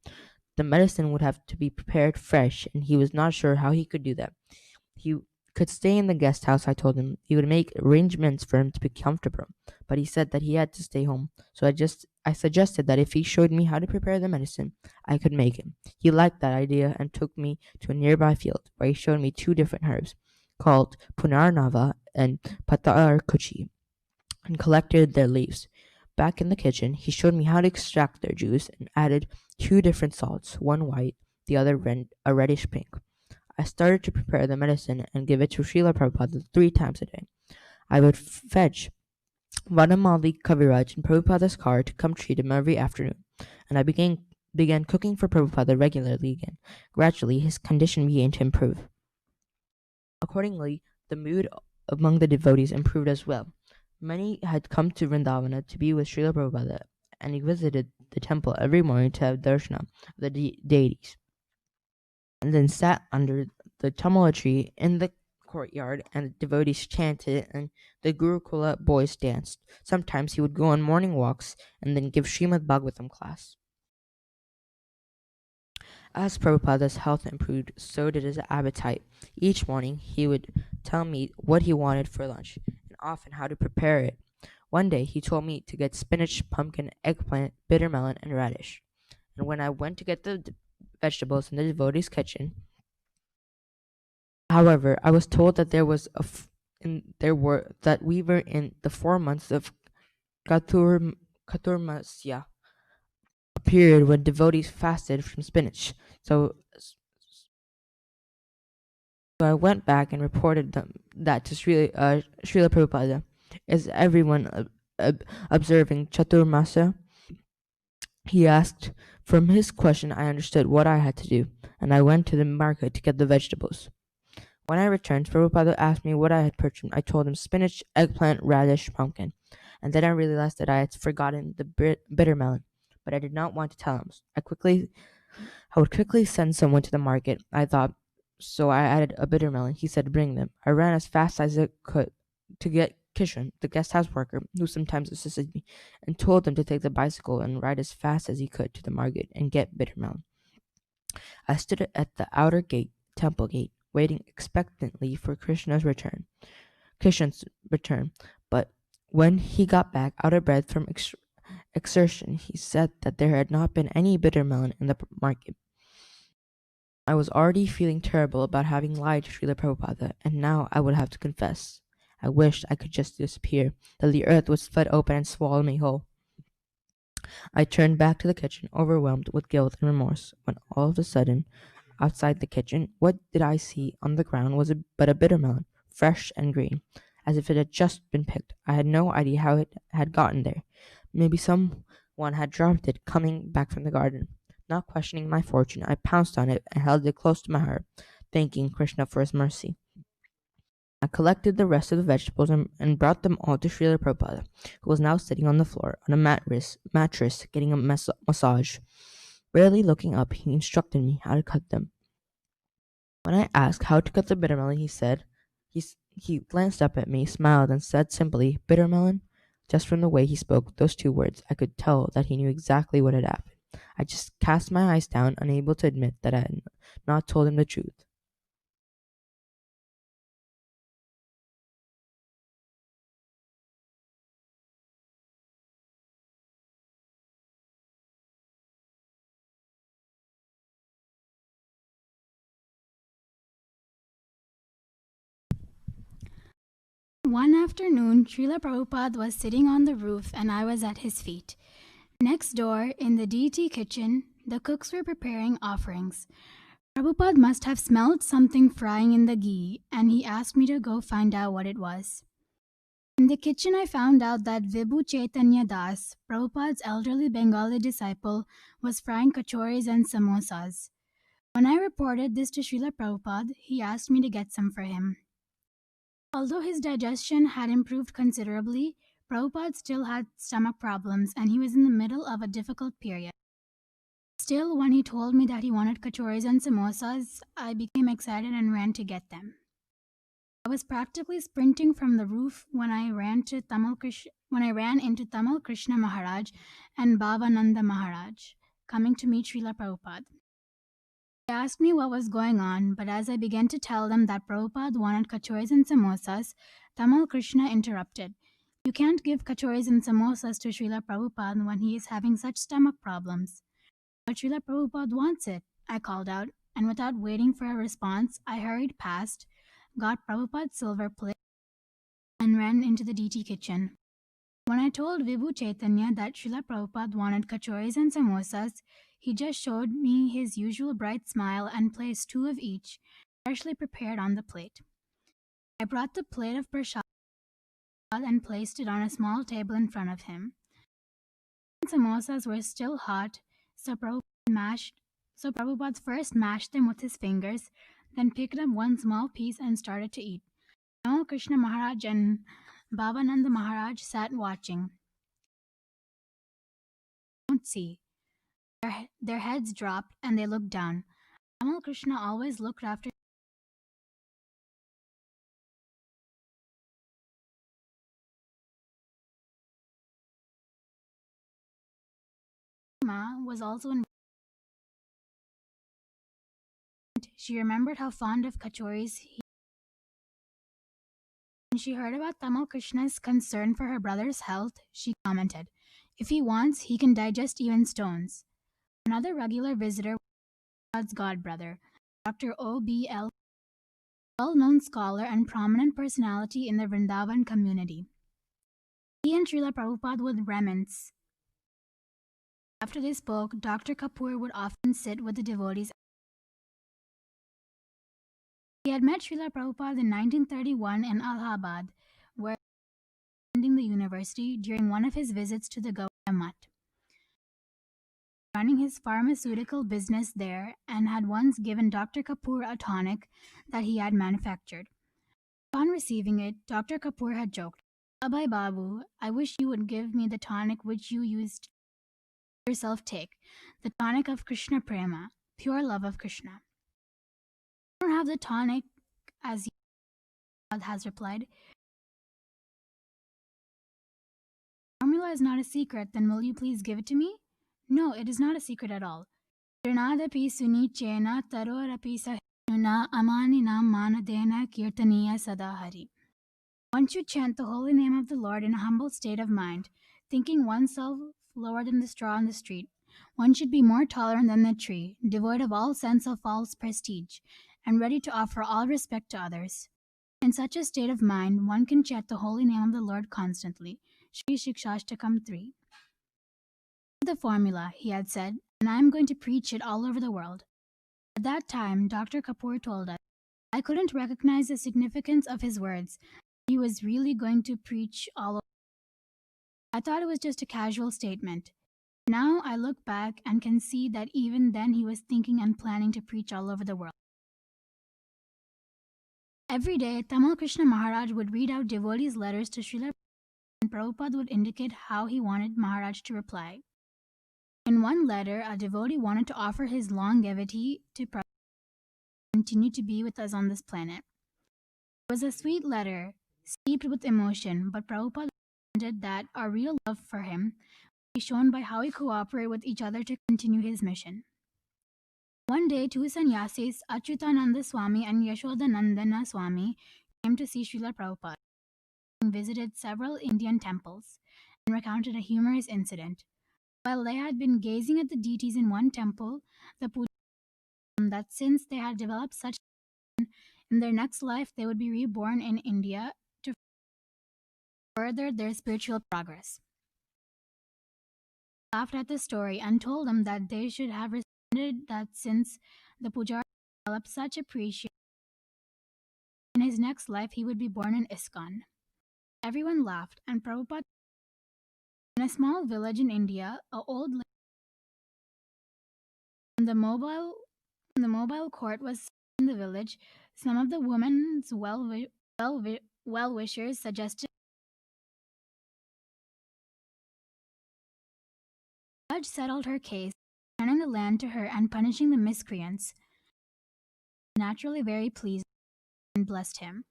The medicine would have to be prepared fresh, and he was not sure how he could do that. He could stay in the guest house, I told him. He would make arrangements for him to be comfortable, but he said that he had to stay home. So I suggested that if he showed me how to prepare the medicine, I could make him. He liked that idea and took me to a nearby field where he showed me 2 different herbs called Punarnava and Patarkuchi and collected their leaves. Back in the kitchen, he showed me how to extract their juice and added 2 different salts, one white, the other a reddish pink. I started to prepare the medicine and give it to Srila Prabhupada 3 times a day. I would fetch Vanamali Kaviraj in Prabhupada's car to come treat him every afternoon, and I began cooking for Prabhupada regularly again. Gradually, his condition began to improve. Accordingly, the mood among the devotees improved as well. Many had come to Vrindavana to be with Srila Prabhupada, and he visited the temple every morning to have darshana of the deities, and then sat under the tamala tree in the courtyard, and the devotees chanted and the Gurukula boys danced. Sometimes he would go on morning walks and then give Srimad Bhagavatam class. As Prabhupada's health improved, so did his appetite. Each morning he would tell me what he wanted for lunch, and often how to prepare it. One day he told me to get spinach, pumpkin, eggplant, bitter melon, and radish. And when I went to get the vegetables in the devotee's kitchen, however, I was told that we were in the 4 months of Katurmasya, a period when devotees fasted from spinach. So I went back and reported that to Srila Prabhupada. Is everyone observing Chaturmasya? He asked. From his question, I understood what I had to do, and I went to the market to get the vegetables. When I returned, Prabhupada asked me what I had purchased. I told him spinach, eggplant, radish, pumpkin, and then I realized that I had forgotten the bitter melon. But I did not want to tell him. I would quickly send someone to the market, I thought, so I added a bitter melon. He said, bring them. I ran as fast as I could to get Kishan, the guest house worker, who sometimes assisted me, and told him to take the bicycle and ride as fast as he could to the market and get bitter melon. I stood at the outer gate, temple gate, waiting expectantly for Kishan's return. But when he got back, out of breath from exertion, he said that there had not been any bitter melon in the market. I was already feeling terrible about having lied to Srila Prabhupada, and now I would have to confess. I wished I could just disappear, that the earth would split open and swallow me whole. I turned back to the kitchen, overwhelmed with guilt and remorse, when all of a sudden, outside the kitchen, what did I see on the ground was but a bitter melon, fresh and green, as if it had just been picked. I had no idea how it had gotten there. Maybe someone had dropped it coming back from the garden. Not questioning my fortune, I pounced on it and held it close to my heart, thanking Krishna for his mercy. I collected the rest of the vegetables and brought them all to Srila Prabhupada, who was now sitting on the floor on a mattress getting a massage. Barely looking up, he instructed me how to cut them. When I asked how to cut the bitter melon, he glanced up at me, smiled, and said simply, bitter melon? Just from the way he spoke those two words, I could tell that he knew exactly what had happened. I just cast my eyes down, unable to admit that I had not told him the truth. One afternoon, Srila Prabhupada was sitting on the roof and I was at his feet. Next door, in the deity kitchen, the cooks were preparing offerings. Prabhupada must have smelled something frying in the ghee, and he asked me to go find out what it was. In the kitchen, I found out that Vibhu Chaitanya Das, Prabhupada's elderly Bengali disciple, was frying kachoris and samosas. When I reported this to Srila Prabhupada, he asked me to get some for him. Although his digestion had improved considerably, Prabhupada still had stomach problems and he was in the middle of a difficult period. Still, when he told me that he wanted kachoris and samosas, I became excited and ran to get them. I was practically sprinting from the roof when I ran into Tamal Krishna Maharaj and Bhavananda Maharaj, coming to meet Srila Prabhupada. They asked me what was going on, but as I began to tell them that Prabhupada wanted kachoris and samosas, Tamal Krishna interrupted. You can't give kachoris and samosas to Srila Prabhupada when he is having such stomach problems. But Srila Prabhupada wants it, I called out, and without waiting for a response, I hurried past, got Prabhupada's silver plate, and ran into the deity kitchen. When I told Vibhu Chaitanya that Srila Prabhupada wanted kachoris and samosas, he just showed me his usual bright smile and placed two of each, freshly prepared on the plate. I brought the plate of prasad and placed it on a small table in front of him. The samosas were still hot, so Prabhupada first mashed them with his fingers, then picked up one small piece and started to eat. Tamal Krishna Maharaj and Bhavananda Maharaj sat watching. Don't see. Their heads dropped and they looked down. Tamal Krishna always looked after Ma was also in. She remembered how fond of kachoris he. When she heard about Tamal Krishna's concern for her brother's health, she commented, if he wants, he can digest even stones. Another regular visitor was Prabhupada's godbrother, Dr. O.B.L., a well-known scholar and prominent personality in the Vrindavan community. He and Srila Prabhupada would reminisce. After they spoke, Dr. Kapoor would often sit with the devotees. He had met Srila Prabhupada in 1931 in Allahabad, where he was attending the university during one of his visits to the Gaudiya Mutt, running his pharmaceutical business there, and had once given Dr. Kapoor a tonic that he had manufactured. Upon receiving it, Dr. Kapoor had joked, "Abhay Babu, I wish you would give me the tonic which you used yourself take, the tonic of Krishna Prema, pure love of Krishna." "I don't have the tonic, as God has replied. "Formula is not a secret, then will you please give it to me?" "No, it is not a secret at all. Trinadapi sunichena tarorapi sahinuna amaninam manadena kirtaniya sadahari." One should chant the holy name of the Lord in a humble state of mind, thinking oneself lower than the straw on the street. One should be more tolerant than the tree, devoid of all sense of false prestige, and ready to offer all respect to others. In such a state of mind, one can chant the holy name of the Lord constantly. Shri Shikshashtakam 3. "The formula," he had said, "and I am going to preach it all over the world." At that time, Dr. Kapoor told us, I couldn't recognize the significance of his words. He was really going to preach all over. I thought it was just a casual statement. Now I look back and can see that even then he was thinking and planning to preach all over the world. Every day, Tamal Krishna Maharaj would read out devotees' letters to Srila Prabhupada, and Prabhupada would indicate how he wanted Maharaj to reply. In one letter, a devotee wanted to offer his longevity to Prabhupada to continue to be with us on this planet. It was a sweet letter, steeped with emotion, but Prabhupada wanted that our real love for him would be shown by how we cooperate with each other to continue his mission. One day, two sannyasis, Achyutananda Swami and Yashodanandana Swami, came to see Srila Prabhupada and visited several Indian temples and recounted a humorous incident. While they had been gazing at the deities in one temple, the puja told them that since they had developed such in their next life they would be reborn in India to further their spiritual progress. They laughed at the story and told them that they should have responded that since the pujari developed such appreciation, in his next life he would be born in ISKCON. Everyone laughed, and Prabhupada. In a small village in India, an old lady in the mobile court was in the village. Some of the women's well-wishers suggested the judge settled her case, turning the land to her and punishing the miscreants. Naturally very pleased and blessed him.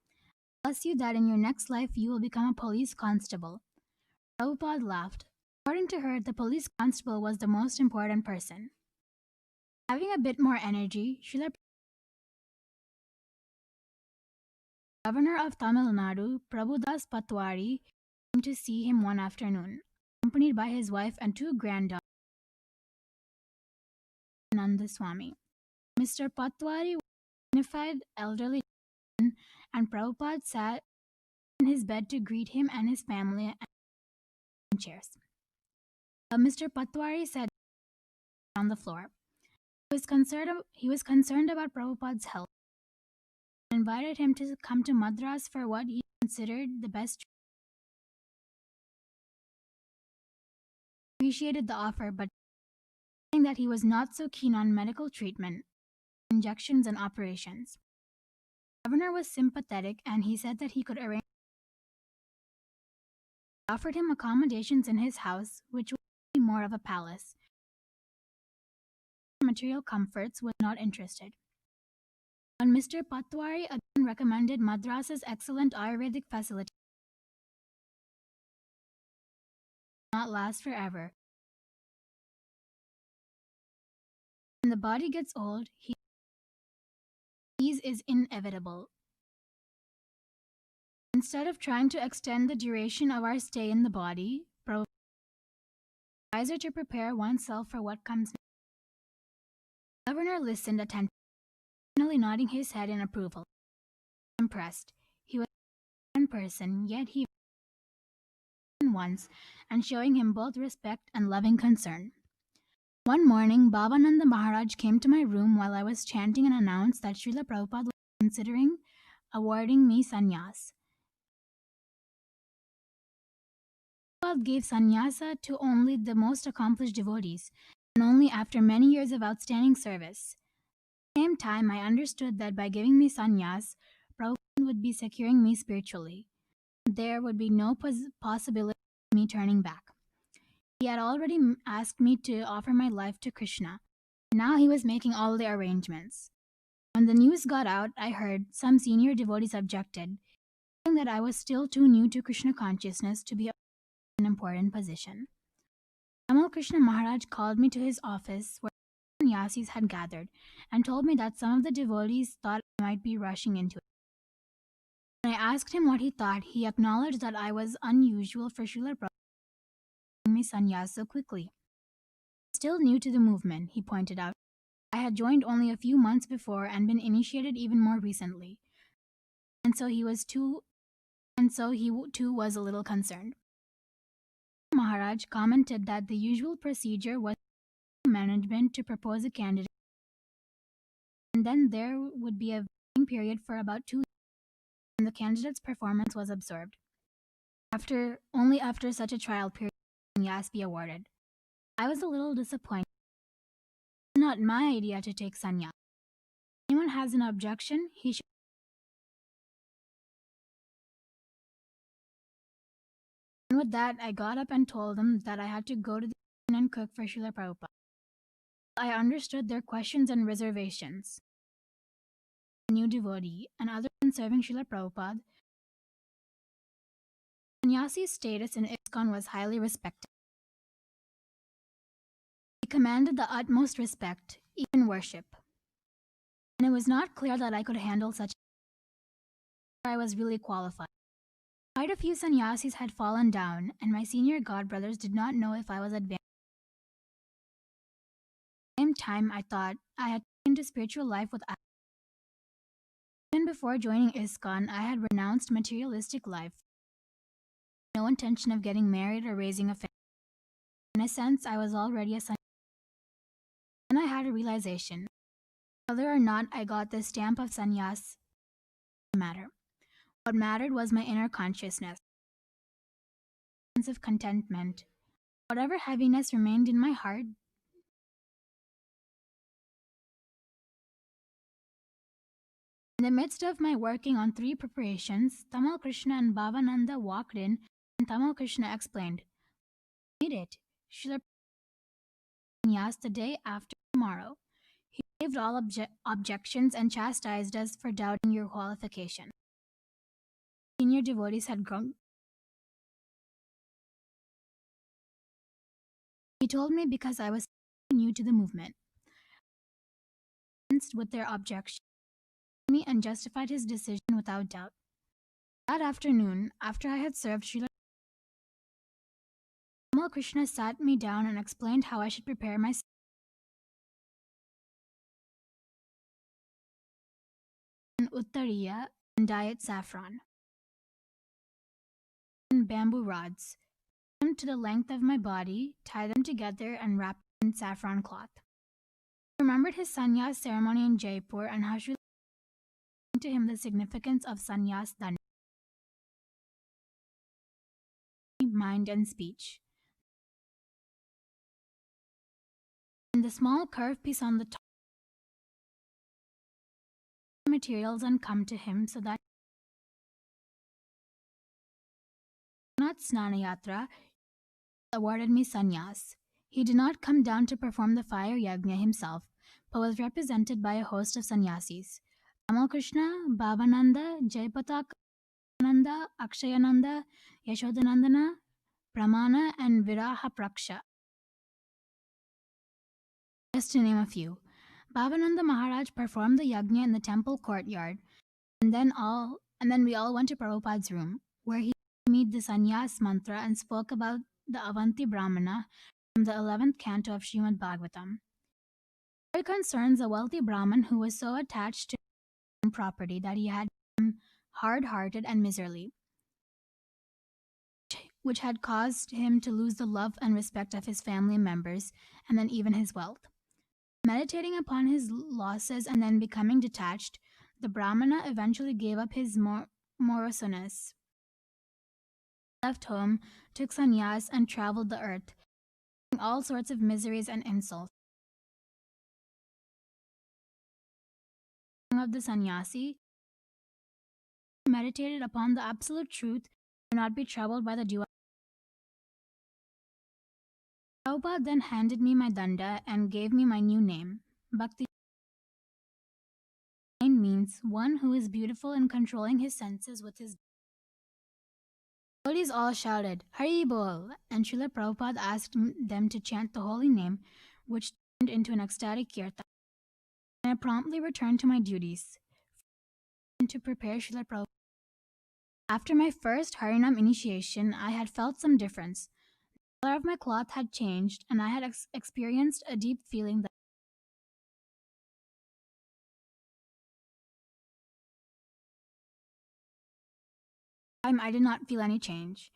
"Bless you that in your next life you will become a police constable." Prabhupada laughed. According to her, the police constable was the most important person. Having a bit more energy, Srila Governor of Tamil Nadu, Prabhudas Patwari, came to see him one afternoon, accompanied by his wife and two granddaughters, Nanda Swami. Mr. Patwari was a dignified elderly gentleman, and Prabhupada sat in his bed to greet him and his family in chairs. Mr. Patwari sat on the floor. He was concerned about Prabhupada's health and invited him to come to Madras for what he considered the best. He appreciated the offer, but saying that he was not so keen on medical treatment, injections and operations. The governor was sympathetic, and he said that he could arrange. He offered him accommodations in his house, which would be more of a palace. Material comforts, was not interested. When Mr. Patwari again recommended Madras's excellent Ayurvedic facility, it did not last forever. When the body gets old, disease is inevitable. Instead of trying to extend the duration of our stay in the body, it's wiser to prepare oneself for what comes next. The governor listened attentively, finally nodding his head in approval. Impressed. He was in person, yet he once, and showing him both respect and loving concern. One morning, Bhavananda Maharaj came to my room while I was chanting and announced that Srila Prabhupada was considering awarding me sannyas. Prabhupada gave sannyasa to only the most accomplished devotees, and only after many years of outstanding service. At the same time, I understood that by giving me sannyas, Prabhupada would be securing me spiritually. There would be no possibility of me turning back. He had already asked me to offer my life to Krishna. Now he was making all the arrangements. When the news got out, I heard some senior devotees objected, saying that I was still too new to Krishna consciousness to be in an important position. Krishna Maharaj called me to his office where sannyasis had gathered and told me that some of the devotees thought I might be rushing into it. When I asked him what he thought, he acknowledged that I was unusual for Srila Prabhupada giving me sannyas so quickly. Still new to the movement, he pointed out. I had joined only a few months before and been initiated even more recently. And so he too was a little concerned. Maharaj commented that the usual procedure was for management to propose a candidate, and then there would be a waiting period for about 2 years when the candidate's performance was observed. Only after such a trial period would sannyas be awarded. I was a little disappointed. It's not my idea to take sannyas. If anyone has an objection, he should. And with that, I got up and told them that I had to go to the kitchen and cook for Srila Prabhupada. I understood their questions and reservations. A new devotee, and other than serving Srila Prabhupada, sannyasi's status in ISKCON was highly respected. He commanded the utmost respect, even worship. And it was not clear that I could handle such I was really qualified. Quite a few sannyasis had fallen down, and my senior godbrothers did not know if I was advanced. At the same time, I thought I had taken to spiritual life with even before joining ISKCON, I had renounced materialistic life. No intention of getting married or raising a family. In a sense, I was already a sannyasi. Then I had a realization. Whether or not I got the stamp of sannyas didn't matter. What mattered was my inner consciousness, sense of contentment. Whatever heaviness remained in my heart. In the midst of my working on 3 preparations, Tamal Krishna and Bhavananda walked in, and Tamal Krishna explained, "We made it. Srila sannyas the day after tomorrow." He waived all objections and chastised us for doubting your qualification. Senior devotees had grown. He told me because I was new to the movement. With their objections, me and justified his decision without doubt. That afternoon, after I had served Srila Krishna sat me down and explained how I should prepare myself in uttariya and dyed saffron. And bamboo rods, them to the length of my body, tie them together and wrap them in saffron cloth. I remembered his sannyas ceremony in Jaipur and how Srila explained to him the significance of sannyas danda, mind and speech. And the small curved piece on the top materials and come to him so that not Snanayatra awarded me sannyas. He did not come down to perform the fire yajna himself, but was represented by a host of sannyasis. Ramakrishna, Bhavananda, Jayapatananda, Akshayananda, Yashodanandana, Pramana, and Viraha Praksha, just to name a few. Bhavananda Maharaj performed the yajna in the temple courtyard, and then we all went to Prabhupada's room, where he made the sannyas mantra and spoke about the Avanti Brahmana from the 11th canto of Srimad Bhagavatam. It concerns a wealthy Brahmin who was so attached to his own property that he had become hard-hearted and miserly, which had caused him to lose the love and respect of his family members and then even his wealth. Meditating upon his losses and then becoming detached, the Brahmana eventually gave up his moroseness, left home, took sannyas, and traveled the earth, facing all sorts of miseries and insults. Of the sannyasi meditated upon the absolute truth, do not be troubled by the duality. Prabhupada then handed me my danda and gave me my new name. Bhakti means one who is beautiful in controlling his senses with his. Devotees all shouted, Hari Bol, and Srila Prabhupada asked them to chant the holy name, which turned into an ecstatic kirtan. And I promptly returned to my duties to prepare Srila Prabhupada. After my first Harinam initiation, I had felt some difference. The color of my cloth had changed, and I had experienced a deep feeling that I did not feel any change.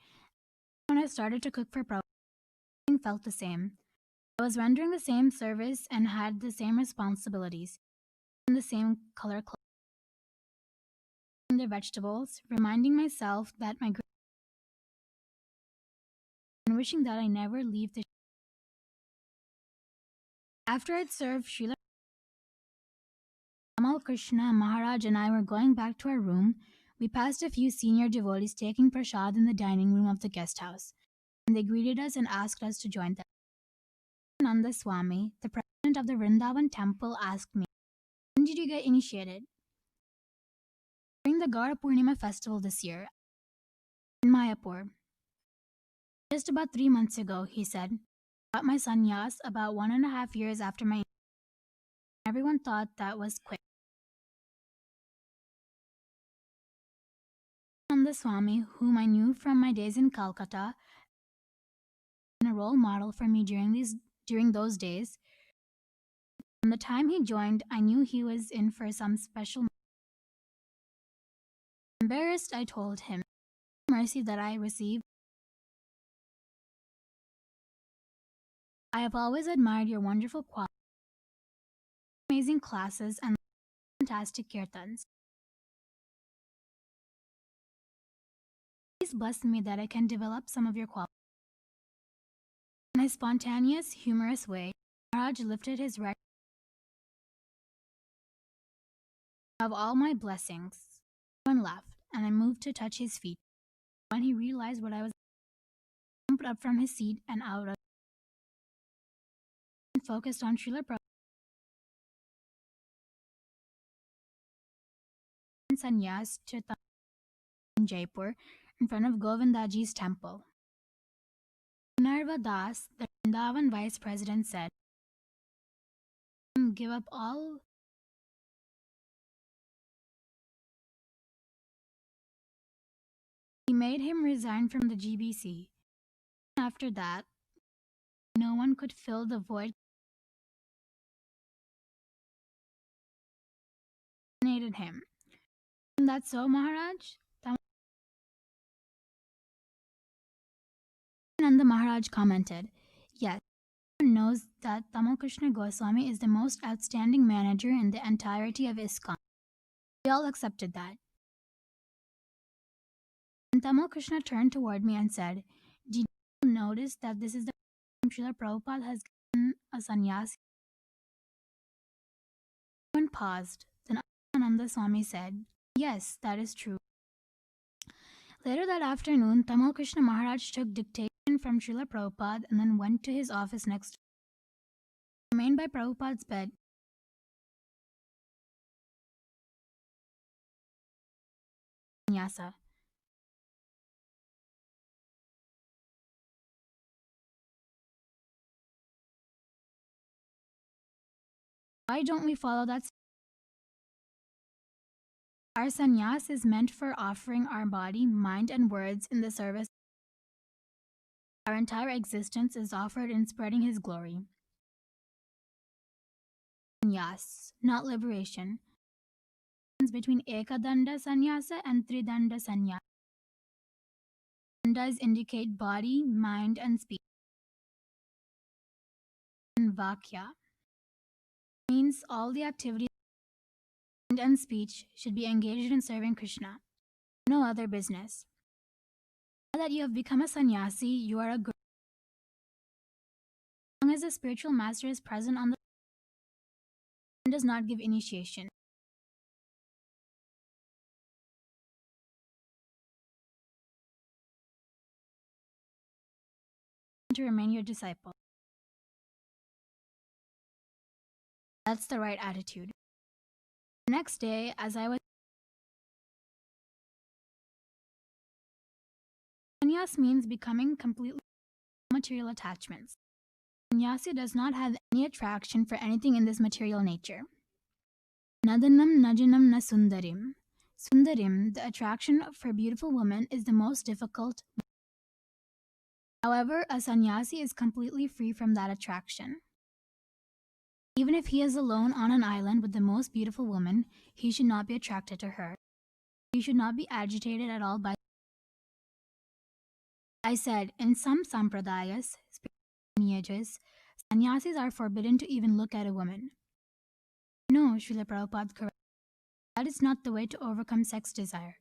When I started to cook for Prabhupada, everything felt the same. I was rendering the same service and had the same responsibilities, in the same color cloth, the vegetables, reminding myself that my and wishing that I never leave the. After I'd served Srila Krishna Maharaj and I were going back to our room, we passed a few senior devotees taking prasad in the dining room of the guest house, and they greeted us and asked us to join them. Nanda Swami, the president of the Vrindavan temple, asked me, when did you get initiated? During the Gaura Purnima festival this year, in Mayapur. Just about 3 months ago, he said. I got my sannyas about 1.5 years after my. Everyone thought that was quick. Nanda Swami, whom I knew from my days in Calcutta, and a role model for me during those days. From the time he joined, I knew he was in for some special. Embarrassed, I told him, mercy that I received. I have always admired your wonderful quality, amazing classes, and fantastic kirtans. Please bless me that I can develop some of your qualities. In a spontaneous, humorous way, Maharaj lifted his right of all my blessings. Everyone laughed, and I moved to touch his feet. When he realized what I was, he jumped up from his seat and out of and focused on Srila Prabhupada and sannyas to in Jaipur in front of Govindaji's temple. Narva Das, the Vrindavan vice president, said, give up all. He made him resign from the GBC. After that, no one could fill the void. Nominated him. Isn't that so, Maharaj? Nanda Maharaj commented, yes, everyone knows that Tamal Krishna Goswami is the most outstanding manager in the entirety of ISKCON. We all accepted that. And Tamal Krishna turned toward me and said, did you notice that this is the first time Srila Prabhupada has given a sannyasi? Everyone paused. Then Nanda Swami said, yes, that is true. Later that afternoon, Tamal Krishna Maharaj took dictation from Srila Prabhupada and then went to his office next door. He remained by Prabhupada's bed. Sannyasa. Why don't we follow that? Our sannyas is meant for offering our body, mind, and words in the service. Our entire existence is offered in spreading His glory. sannyas, not liberation. Between Ekadanda sannyasa and Tridanda sannyasa. Dandas indicate body, mind, and speech. And Vakya means all the activities of mind and speech should be engaged in serving Krishna. No other business. Now that you have become a sannyasi, you are a guru. As long as the spiritual master is present on the and does not give initiation. To remain your disciple. That's the right attitude. The next day, as I was sannyas means becoming completely material attachments. Sannyasi does not have any attraction for anything in this material nature. Nadanam najanam na sundarim. Sundarim, the attraction for a beautiful woman, is the most difficult. However, a sannyasi is completely free from that attraction. Even if he is alone on an island with the most beautiful woman, he should not be attracted to her. He should not be agitated at all by. I said, in some sampradayas, lineages, sannyasis are forbidden to even look at a woman. No, Srila Prabhupada correct. That is not the way to overcome sex desire.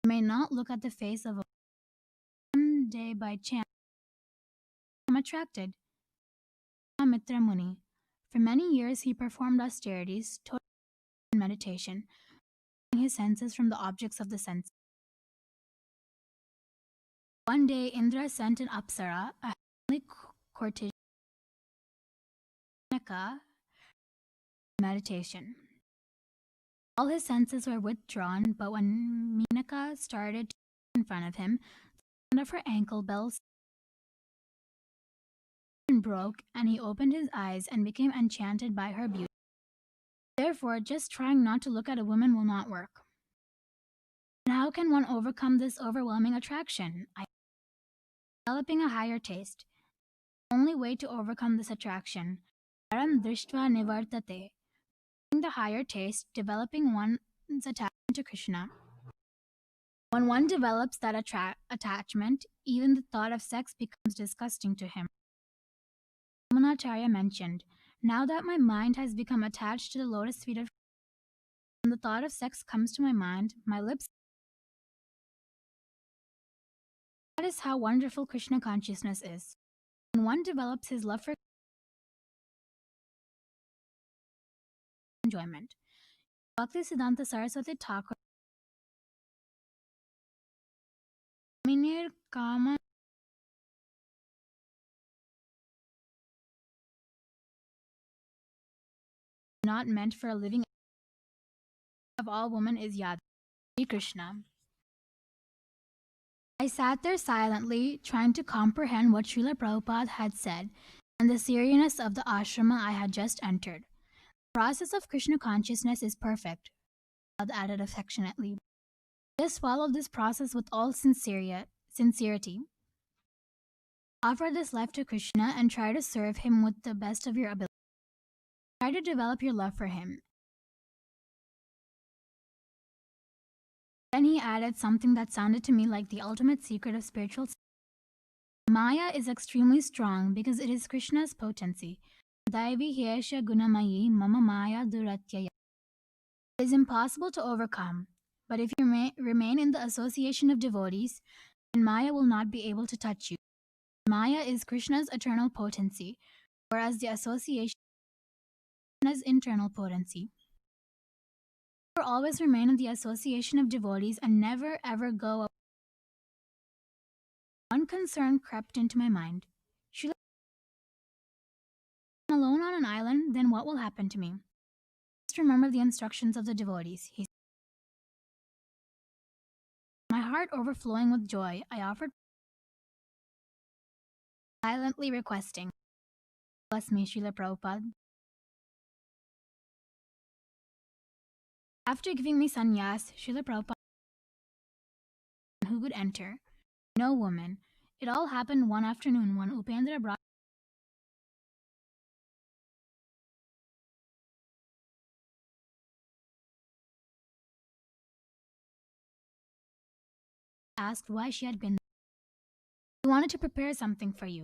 You may not look at the face of a woman. One day by chance, I am attracted. Mitra Muni. For many years he performed austerities, total meditation, his senses from the objects of the senses. One day Indra sent an apsara, a heavenly courtesan, meditation. All his senses were withdrawn, but when Menaka started in front of him, the sound of her ankle bells broke, and he opened his eyes and became enchanted by her beauty. Therefore, just trying not to look at a woman will not work. And how can one overcome this overwhelming attraction? Developing a higher taste. The only way to overcome this attraction, param drishtva nivartate, the higher taste, developing one's attachment to Krishna. When one develops that attachment, even the thought of sex becomes disgusting to him. Ramanacharya mentioned, now that my mind has become attached to the lotus feet of Krishna, when the thought of sex comes to my mind, my lips. That is how wonderful Krishna consciousness is. When one develops his love for enjoyment. Bhakti Siddhanta Saraswati Thakur Minir Kama not meant for a living of all woman is Yad Sri Krishna. I sat there silently, trying to comprehend what Srila Prabhupada had said and the seriousness of the ashrama I had just entered. The process of Krishna consciousness is perfect, Prabhupada added affectionately. Just follow this process with all sincerity. Offer this life to Krishna and try to serve him with the best of your ability. Try to develop your love for him. Then he added something that sounded to me like the ultimate secret of spiritual. Maya is extremely strong because it is Krishna's potency. Daivi Hesha Gunamayi Mama Maya Duratyaya. It is impossible to overcome, but if you remain in the association of devotees, then Maya will not be able to touch you. Maya is Krishna's eternal potency, whereas the association is Krishna's internal potency. Always remain in the association of devotees and never ever go away. One concern crept into my mind. Should I be alone on an island, then what will happen to me? Just remember the instructions of the devotees. He said. My heart overflowing with joy, I offered, silently requesting, bless me, Srila Prabhupada. After giving me sannyas, Srila Prabhupada, who could enter? No woman. It all happened one afternoon when Upendra brought asked why she had been there. He wanted to prepare something for you,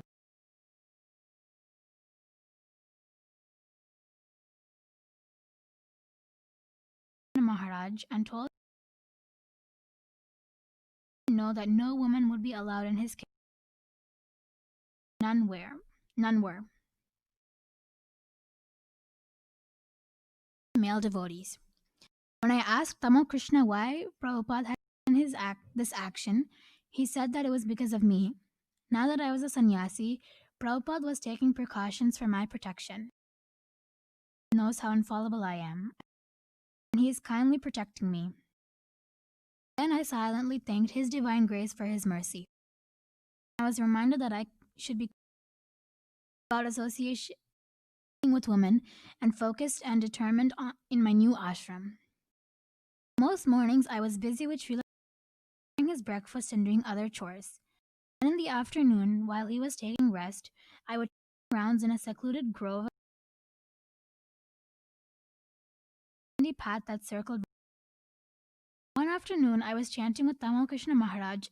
Maharaj, and told him to know that no woman would be allowed in his cave. None were. None were. Male devotees. When I asked Tamal Krishna why Prabhupada had taken this action, he said that it was because of me. Now that I was a sannyasi, Prabhupada was taking precautions for my protection. He knows how infallible I am, and he is kindly protecting me. Then I silently thanked His divine grace for His mercy. I was reminded that I should be about association with women and focused and determined in my new ashram. Most mornings I was busy with Srila preparing his breakfast and doing other chores. And in the afternoon, while he was taking rest, I would take rounds in a secluded grove on the path that circled. One afternoon, I was chanting with Tamal Krishna Maharaj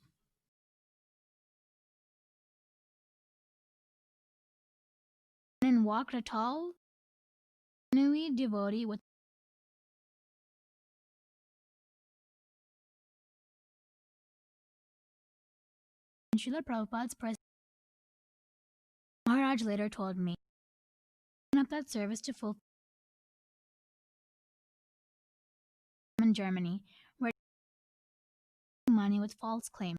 and in walked a tall Nui devotee with Srila Prabhupada's presence. Maharaj later told me, up that service to fulfill in Germany, where money with false claims.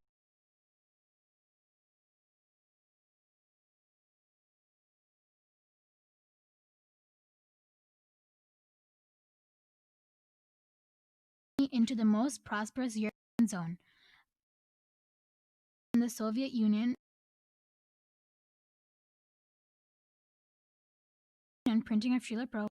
Into the most prosperous European zone in the Soviet Union and printing of Srila Prabhupada.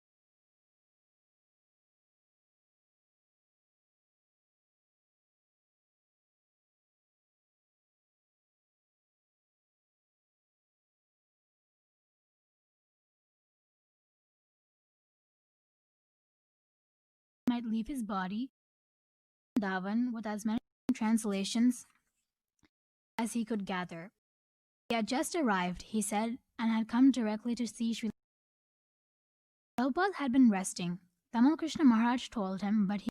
Might leave his body in Davan with as many translations as he could gather. He had just arrived, he said, and had come directly to see Srila Prabhupada had been resting. Tamal Krishna Maharaj told him, but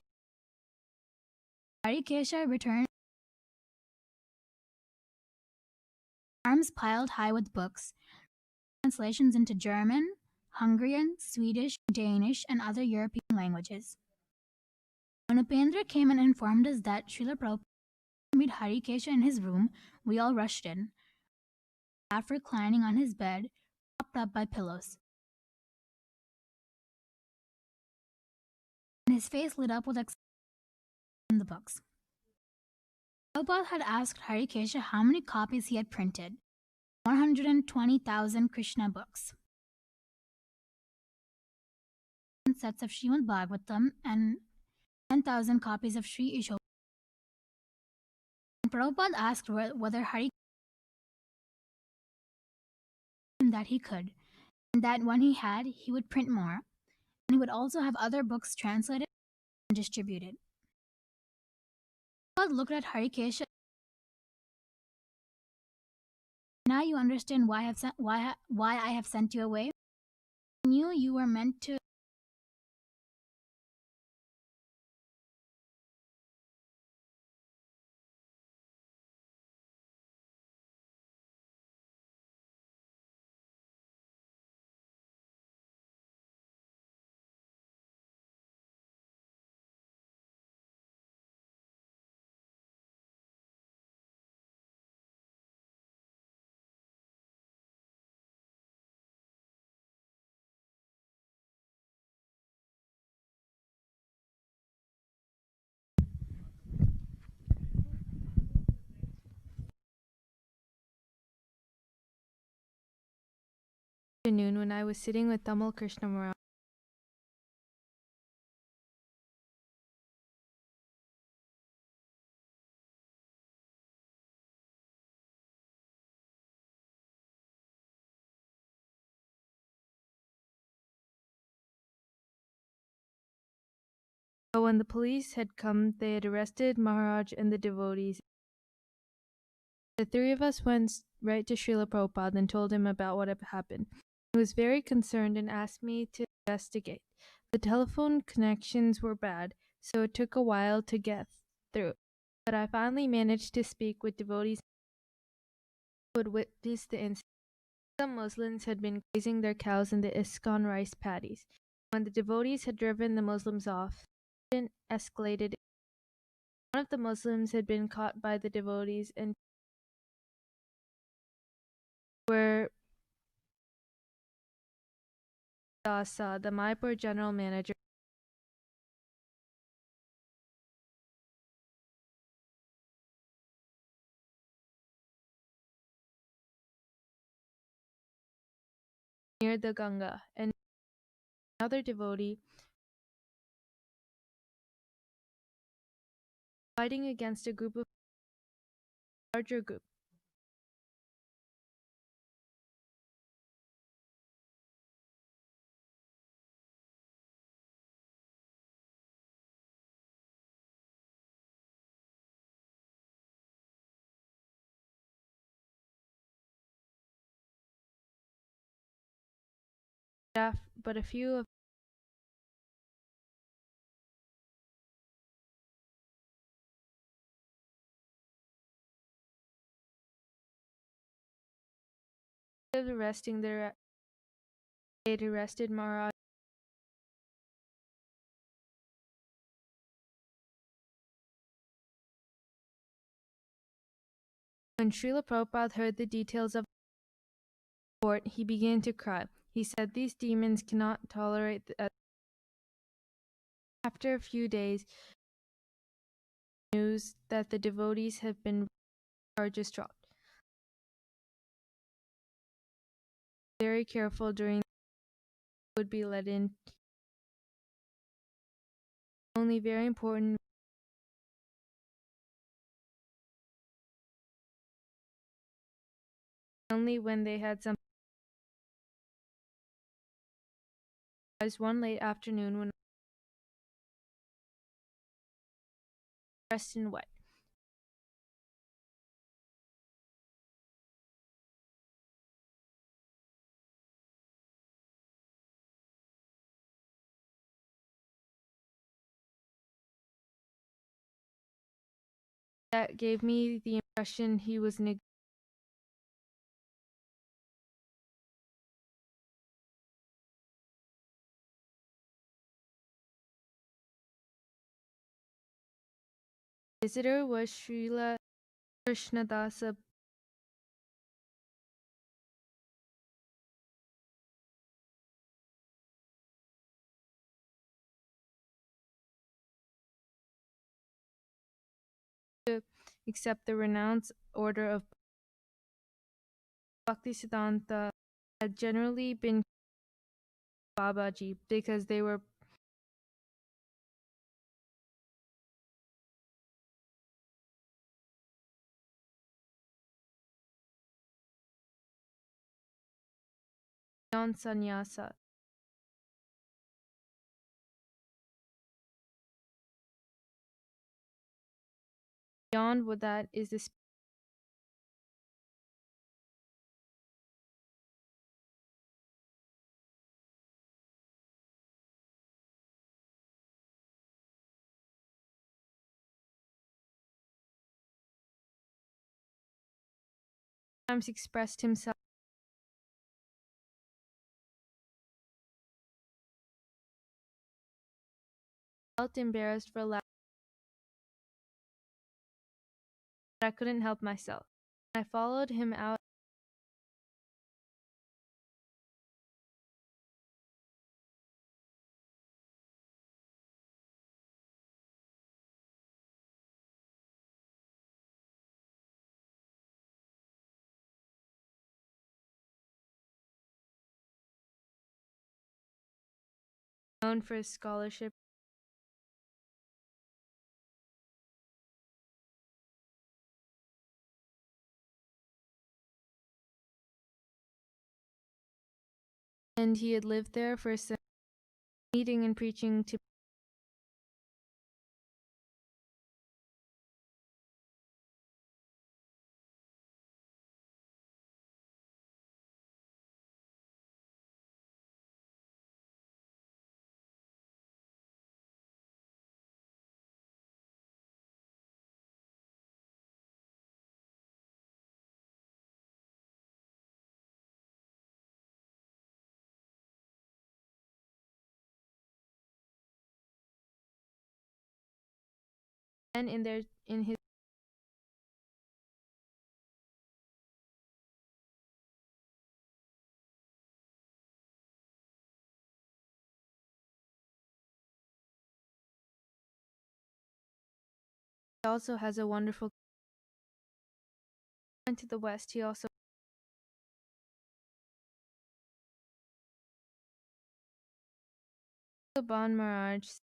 Harikesha returned, arms piled high with books, translations into German, Hungarian, Swedish, Danish, and other European languages. When Upendra came and informed us that Srila Prabhupada meet Harikesha in his room, we all rushed in. After reclining on his bed, propped up by pillows, and his face lit up with excitement in the books. Prabhupada had asked Harikesha how many copies he had printed. 120,000 Krishna books, sets of Srimad Bhagavatam, and 10,000 copies of Sri Isho. Prabhupada asked whether Harikesha that he could, and that when he had, he would print more, and he would also have other books translated and distributed. Prabhupada looked at Harikesha. Now you understand why I have sent you away. I knew you were meant to. Afternoon when I was sitting with Tamal Krishna Maharaj. When the police had come, they had arrested Maharaj and the devotees The three of us went right to Srila Prabhupada and told him about what had happened. He was very concerned and asked me to investigate. The telephone connections were bad, so it took a while to get through. But I finally managed to speak with devotees who had witnessed the incident. Some Muslims had been grazing their cows in the ISKCON rice paddies. When the devotees had driven the Muslims off, the incident escalated. One of the Muslims had been caught by the devotees and were Dasa, the Mayapur general manager, near the Ganga, and another devotee fighting against a larger group. But a few of arresting their they had arrested Maharaj. When Srila Prabhupada heard the details of the court, he began to cry. He said these demons cannot tolerate After a few days, news that the devotees have been charges dropped. Very careful during would be let in. Only very important only when they had some. One late afternoon when dressed in white. That gave me the impression he was visitor was Srila Krishnadasa. To accept the renounced order of Bhakti Siddhanta had generally been Babaji because they were beyond sannyasa. Beyond what that is the sometimes expressed himself felt embarrassed for laughing. I couldn't help myself. I followed him out known for his scholarship and he had lived there for some meeting and preaching to and in his he also has a wonderful went to the west. He also Ban Maharaj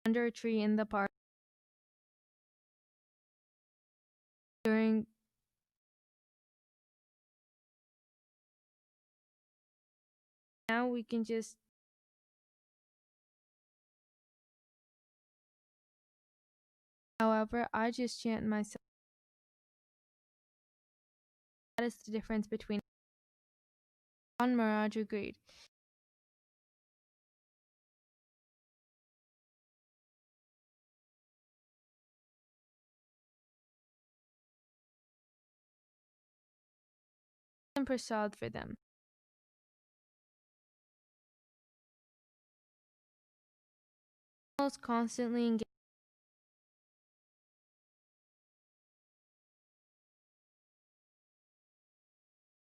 under a tree in the park during now we can just however I just chant myself. That is the difference between Ban Maharaj agreed. And prasad for them. Almost constantly engaged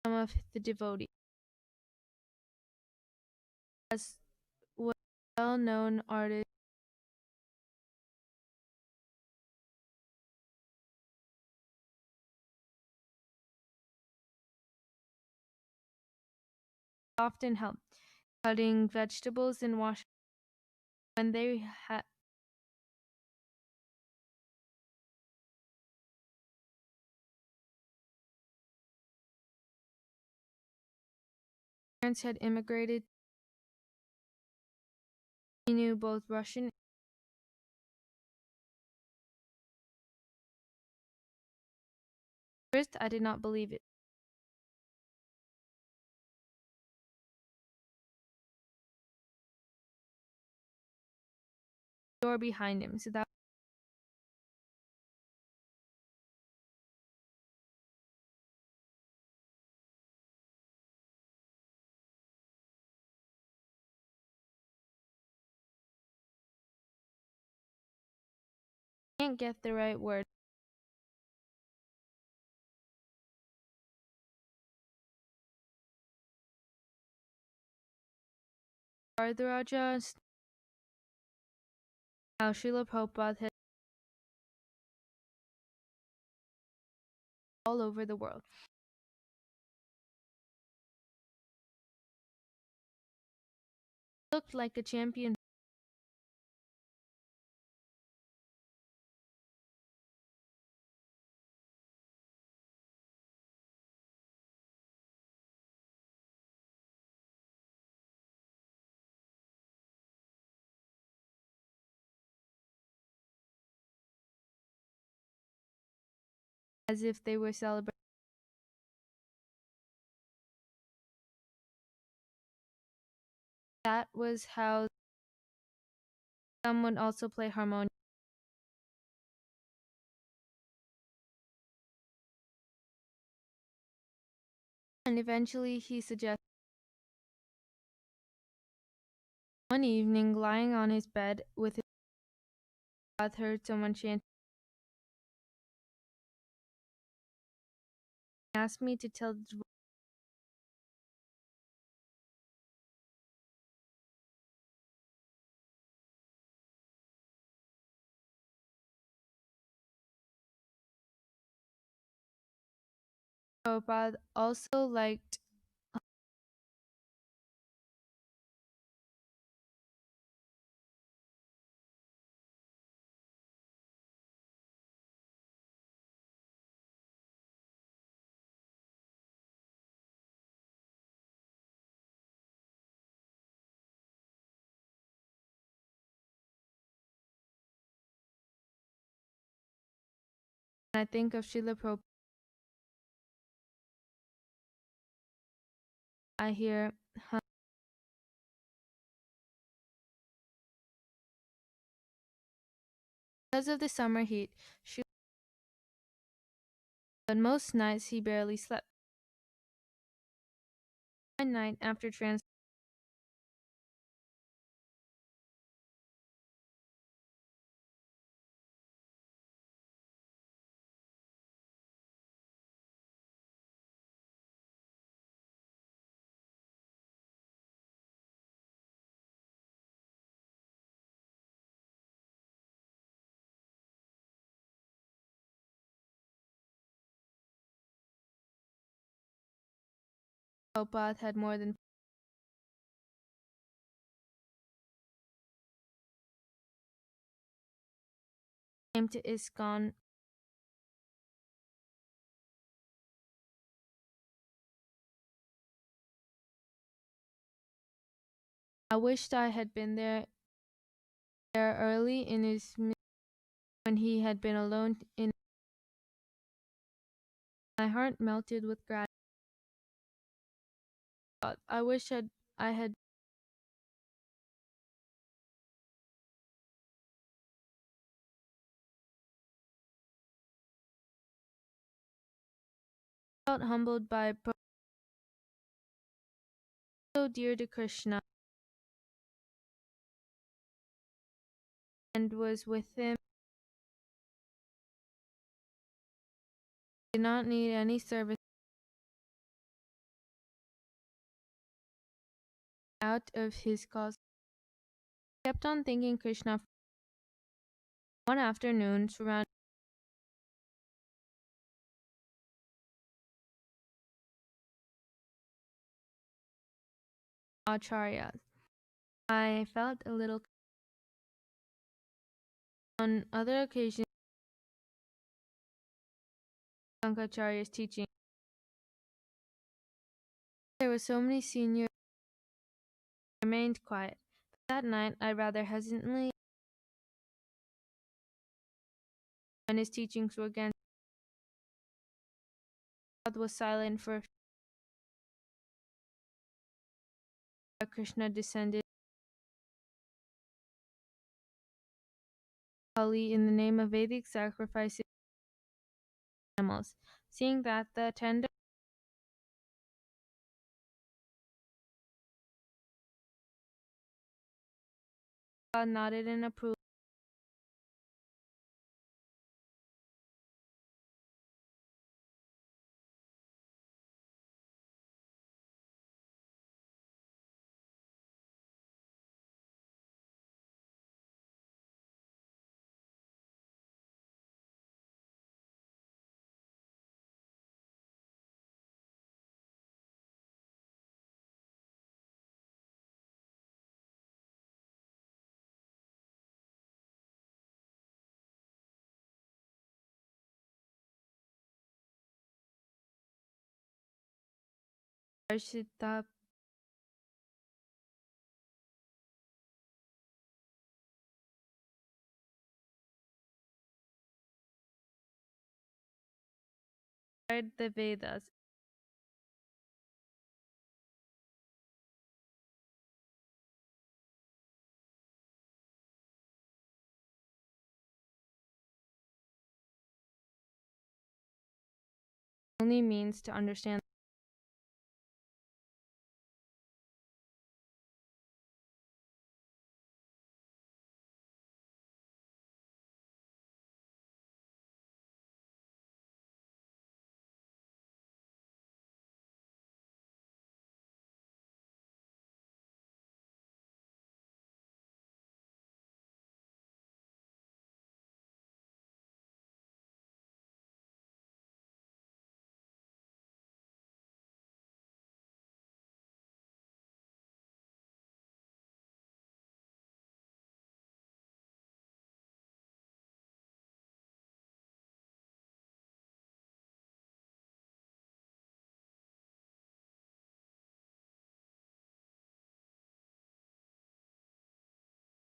some of the devotees. As well-known artist often help cutting vegetables and washing when they parents had immigrated. He knew both Russian. First, I did not believe it. Door behind him, so that I can't get the right word. Ardharaja, how Srila Prabhupada had all over the world. Looked like a champion. As if they were celebrating. That was how someone also play harmonium. And eventually he suggested one evening lying on his bed with his father heard someone chant. He asked me to tell the Prabhupada also liked I think of Srila Prabhupada, I hear because of the summer heat, but most nights he barely slept. One night after Prabhupada had more than came to ISKCON. I wished I had been there early in his when he had been alone in. My heart melted with gratitude. I wish I had felt humbled by so dear to Krishna and was with him. Did not need any service out of his cause. Kept on thinking Krishna. One afternoon, surrounded acharyas, I felt a little. On other occasions, Shankacharya's teaching, there were so many seniors. I remained quiet. That night, I rather hesitantly, when his teachings were against. God was silent for Krishna descended Kali in the name of Vedic sacrifices of animals. Seeing that the tender God nodded in approval. Arshita read the Vedas. Only means to understand.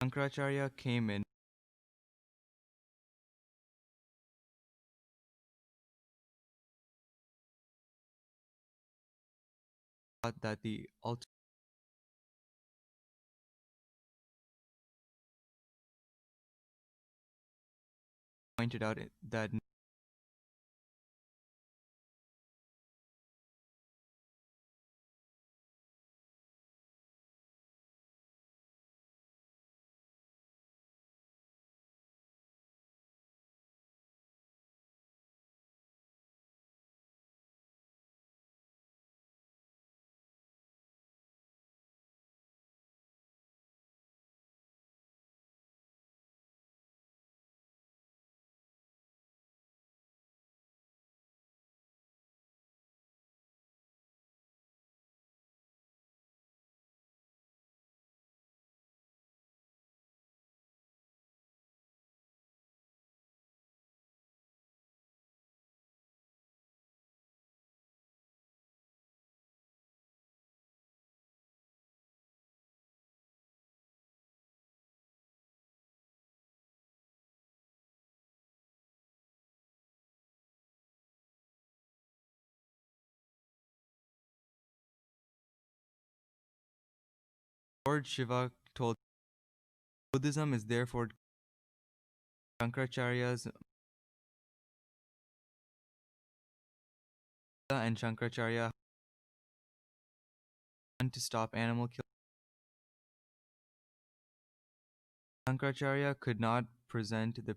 Shankaracharya came in that the ultimate pointed out that Lord Shiva told Buddhism is therefore Shankaracharya's and Shankaracharya to stop animal killing. Shankaracharya could not present the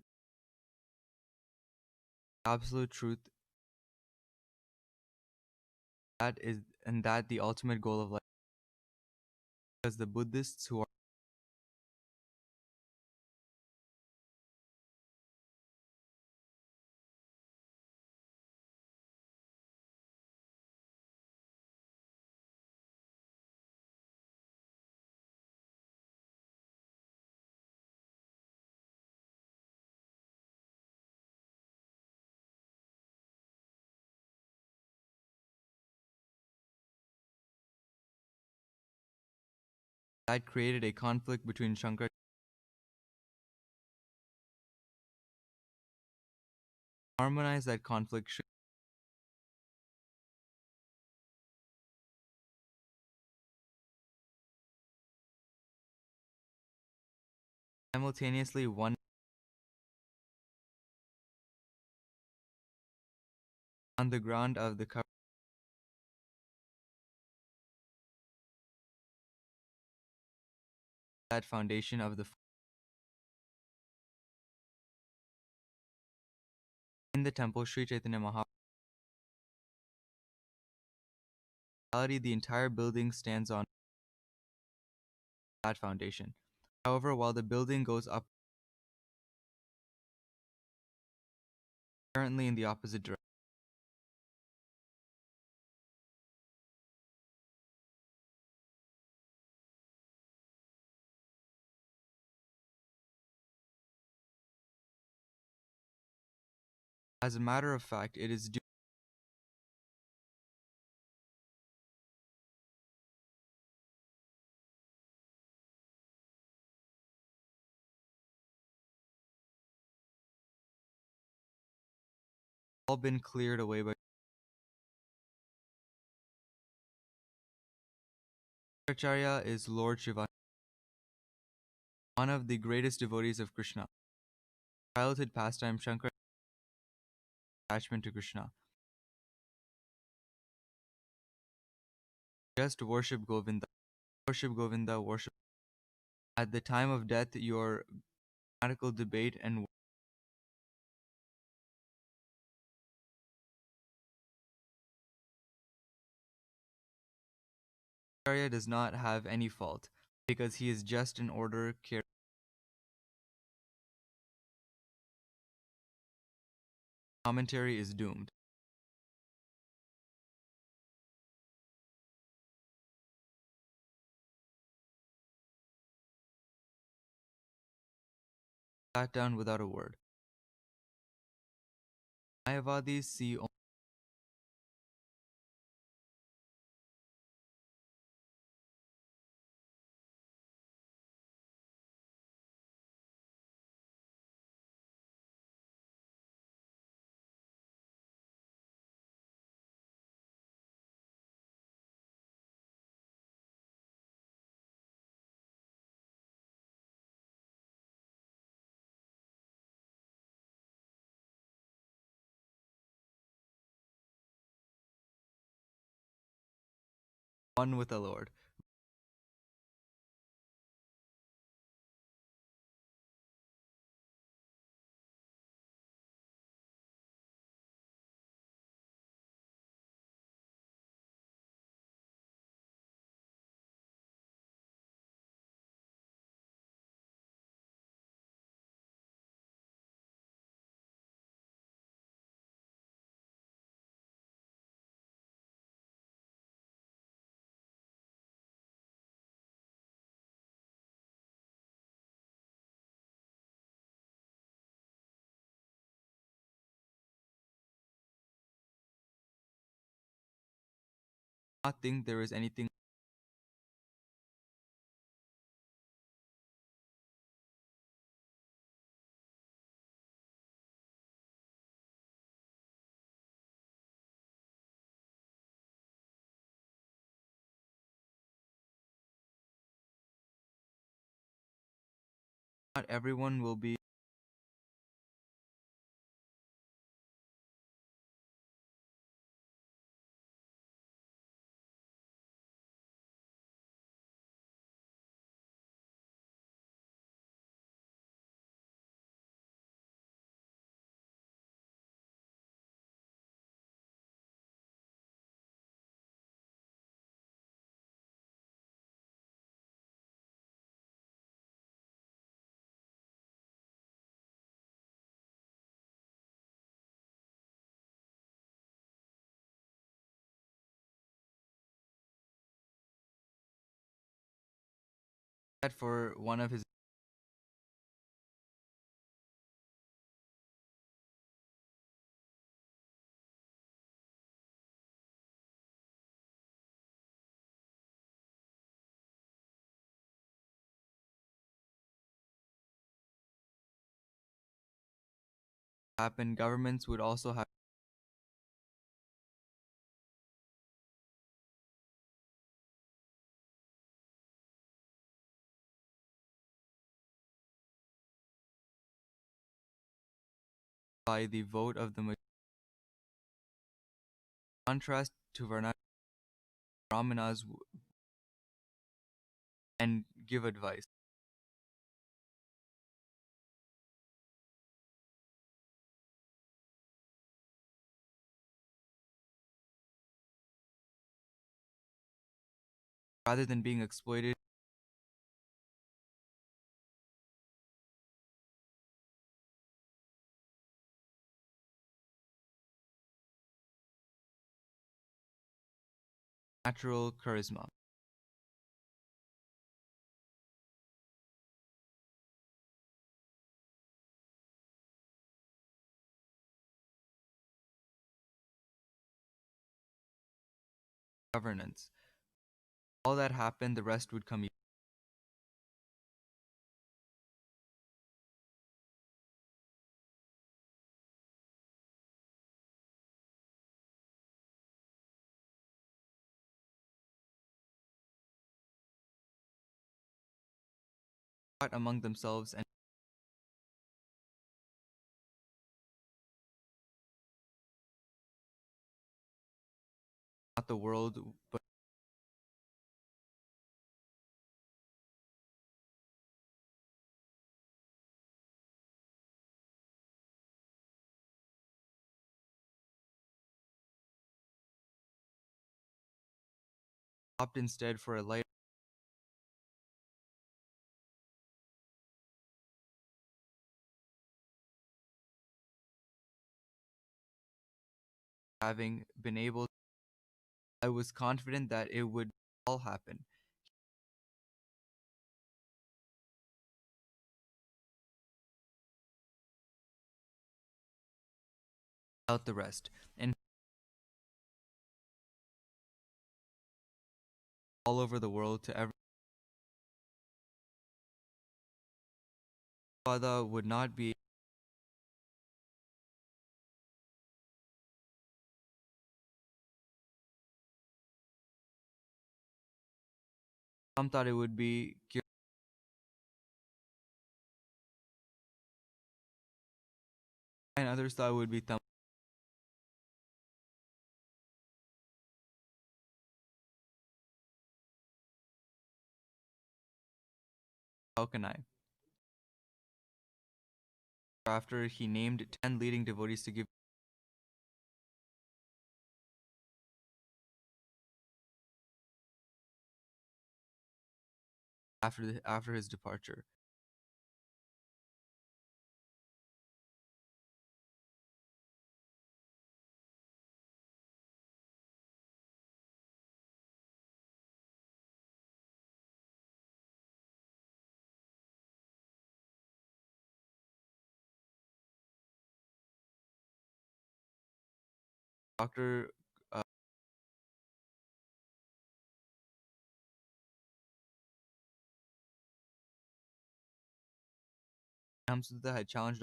absolute truth that is and that the ultimate goal of life, because the Buddhists who are that created a conflict between Shankar harmonize that conflict simultaneously one on the ground of the cover that foundation of the in the temple Sri Chaitanya Maharaj. The entire building stands on that foundation. However, while the building goes up currently in the opposite direction, as a matter of fact, it is due all been cleared away by Shankaracharya is Lord Shiva, one of the greatest devotees of Krishna. Childhood pastime Shankar attachment to Krishna. Just worship Govinda. Worship Govinda, worship. At the time of death, your grammatical debate and Acharya does not have any fault, because he is just an order carrier. Commentary is doomed. Sat down without a word. Mayavadis see only one with the Lord. I do not think there is anything. Not everyone will be. That for one of his happen, governments would also have by the vote of the contrast to Varna Brahmanas and give advice. Rather than being exploited natural charisma. Governance. All that happened, the rest would come. Among themselves and not the world, but opt instead for a light having been able. I was confident that it would all happen. Out the rest. And all over the world to every father would not be. Some thought it would be and others thought it would be How can I? After he named 10 leading devotees to give after his departure. Dr. Hamsuddha had challenged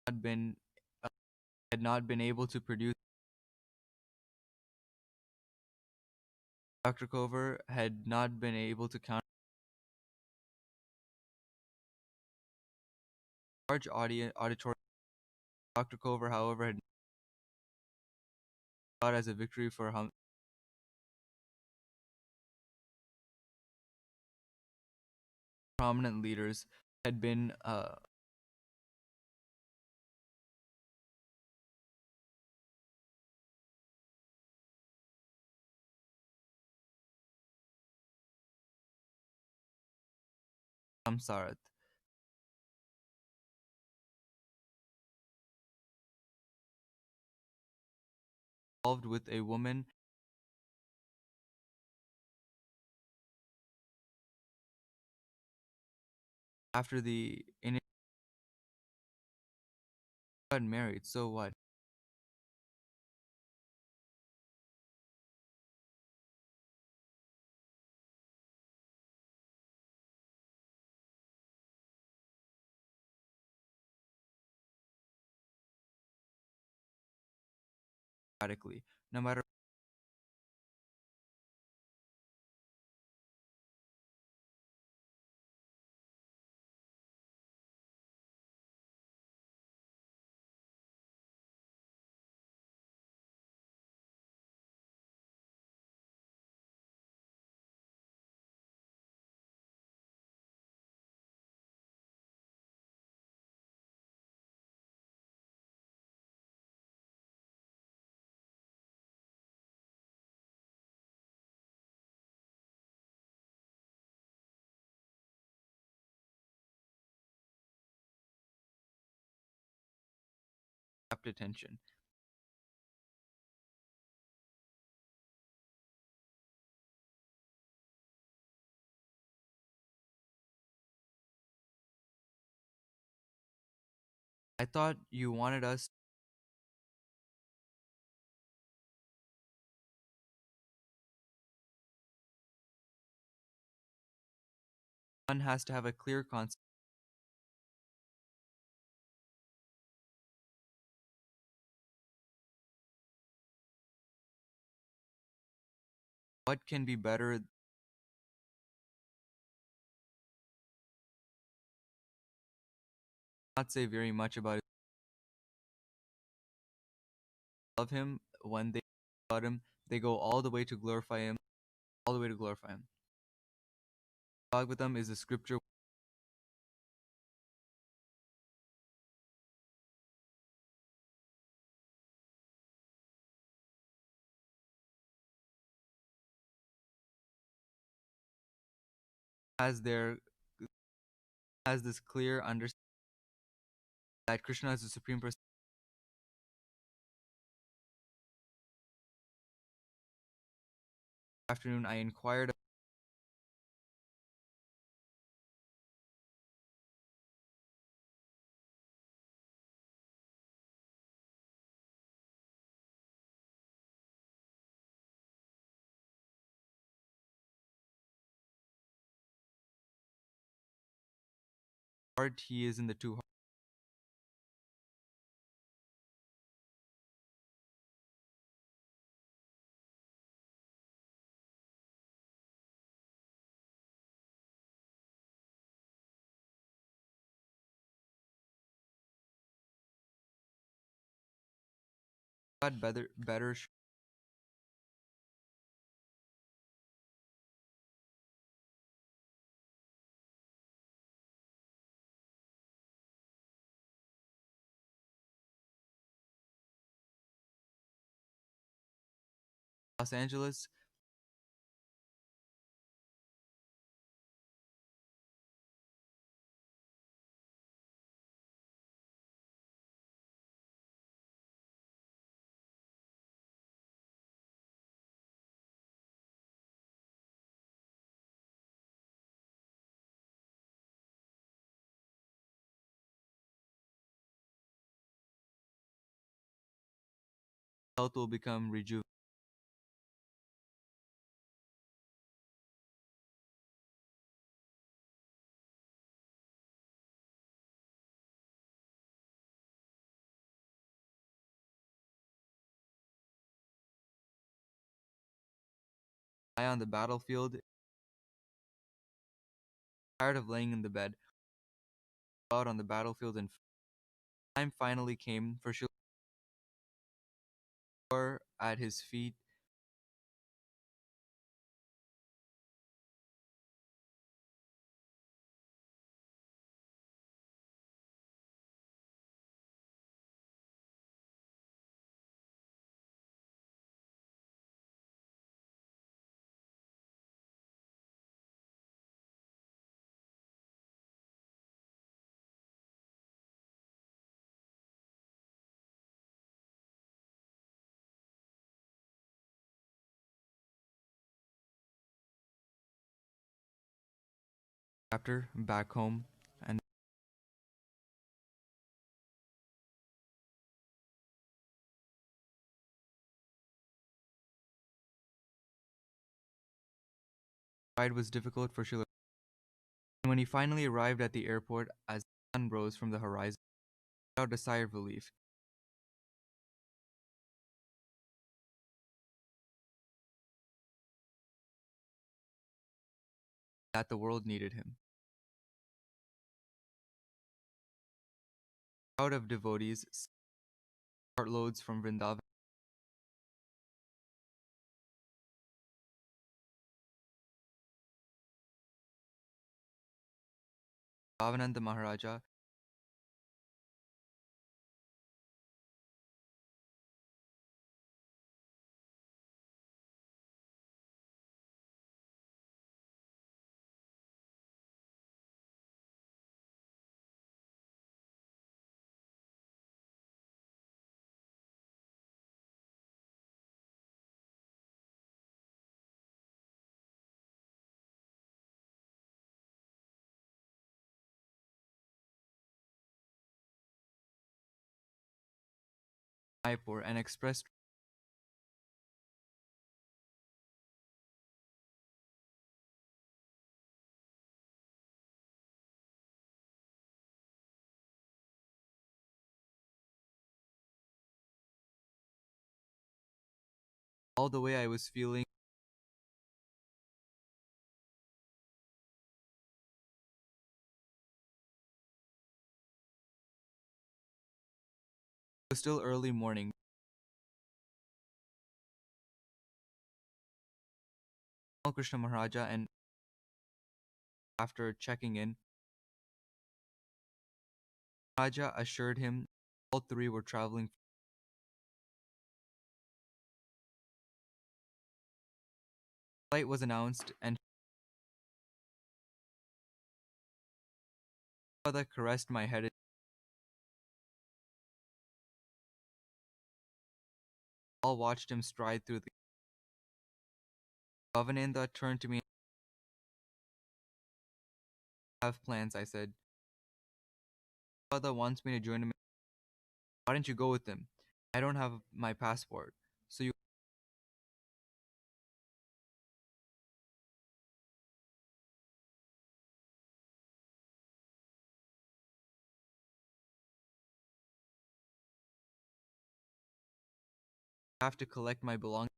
had been uh, had not been able to produce. Dr. Cover had not been able to count large auditorium. Dr. Cover, however, had thought as a victory for prominent leaders had been Samsarat. Involved with a woman after the got married, so what? Radically, no matter kept attention. I thought you wanted us. One has to have a clear concept. What can be better? Not say very much about it. Love him when they about him, they go all the way to glorify him, all the way to glorify him. Bhagavatam is a scripture has their has this clear understanding that Krishna is the supreme person. Afternoon, I inquired heart he is in the two hearts. got better. Los Angeles. Health will become rejuvenated. On the battlefield, tired of laying in the bed, out on the battlefield, and time finally came for Shilpa at his feet. Chapter back home, and the ride was difficult for Shilpa. And when he finally arrived at the airport, as the sun rose from the horizon, he let out a sigh of relief that the world needed him. A crowd of devotees, cartloads from Vrindavan, Bhavananda Maharaja, Mayapur, and expressed all the way I was feeling. It was still early morning. Krishna Maharaja, and after checking in, Raja assured him all three were traveling. Flight was announced, and father caressed my head. All watched him stride through the. Bhavananda turned to me. I have plans, I said. Father wants me to join him. Why don't you go with him? I don't have my passport, so you have to collect my belongings.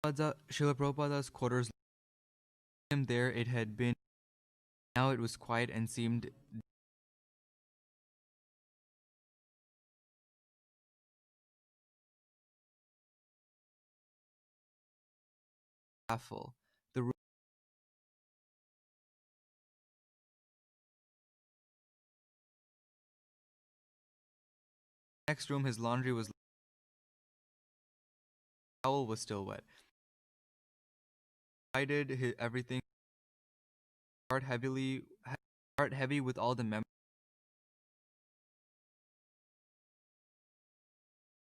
Srila Prabhupada's quarters him there it had been. Now it was quiet and seemed full. The next room, his laundry was towel was still wet. I did everything. Heart heavily, heart heavy with all the memories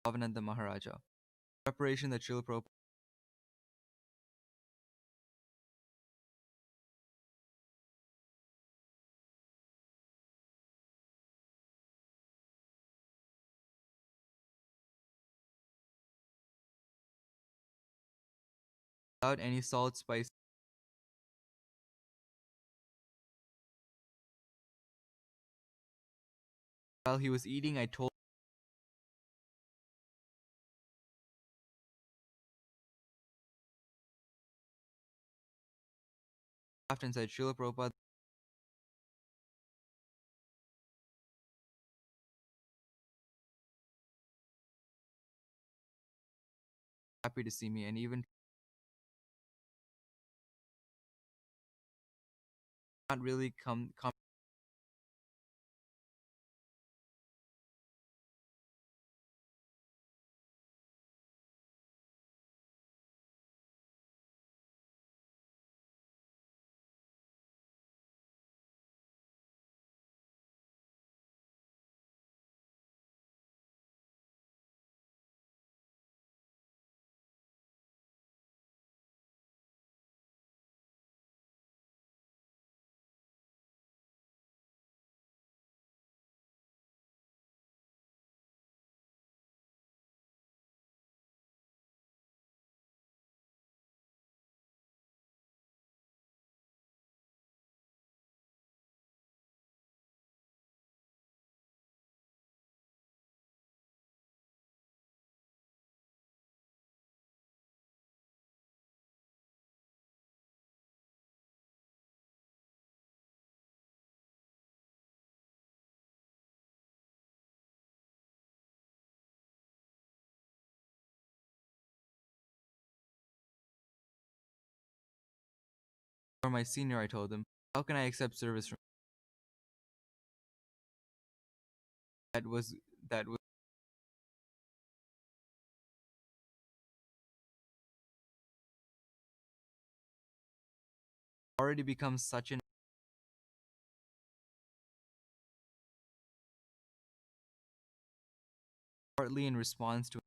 of Bhavananda Maharaja. Preparation that Srila Prabhupada without any salt, spice. While he was eating, I told laughed and said, Srila Prabhupada, happy to see me, and even not really come for my senior, I told him, how can I accept service from that was that was already become such an partly in response to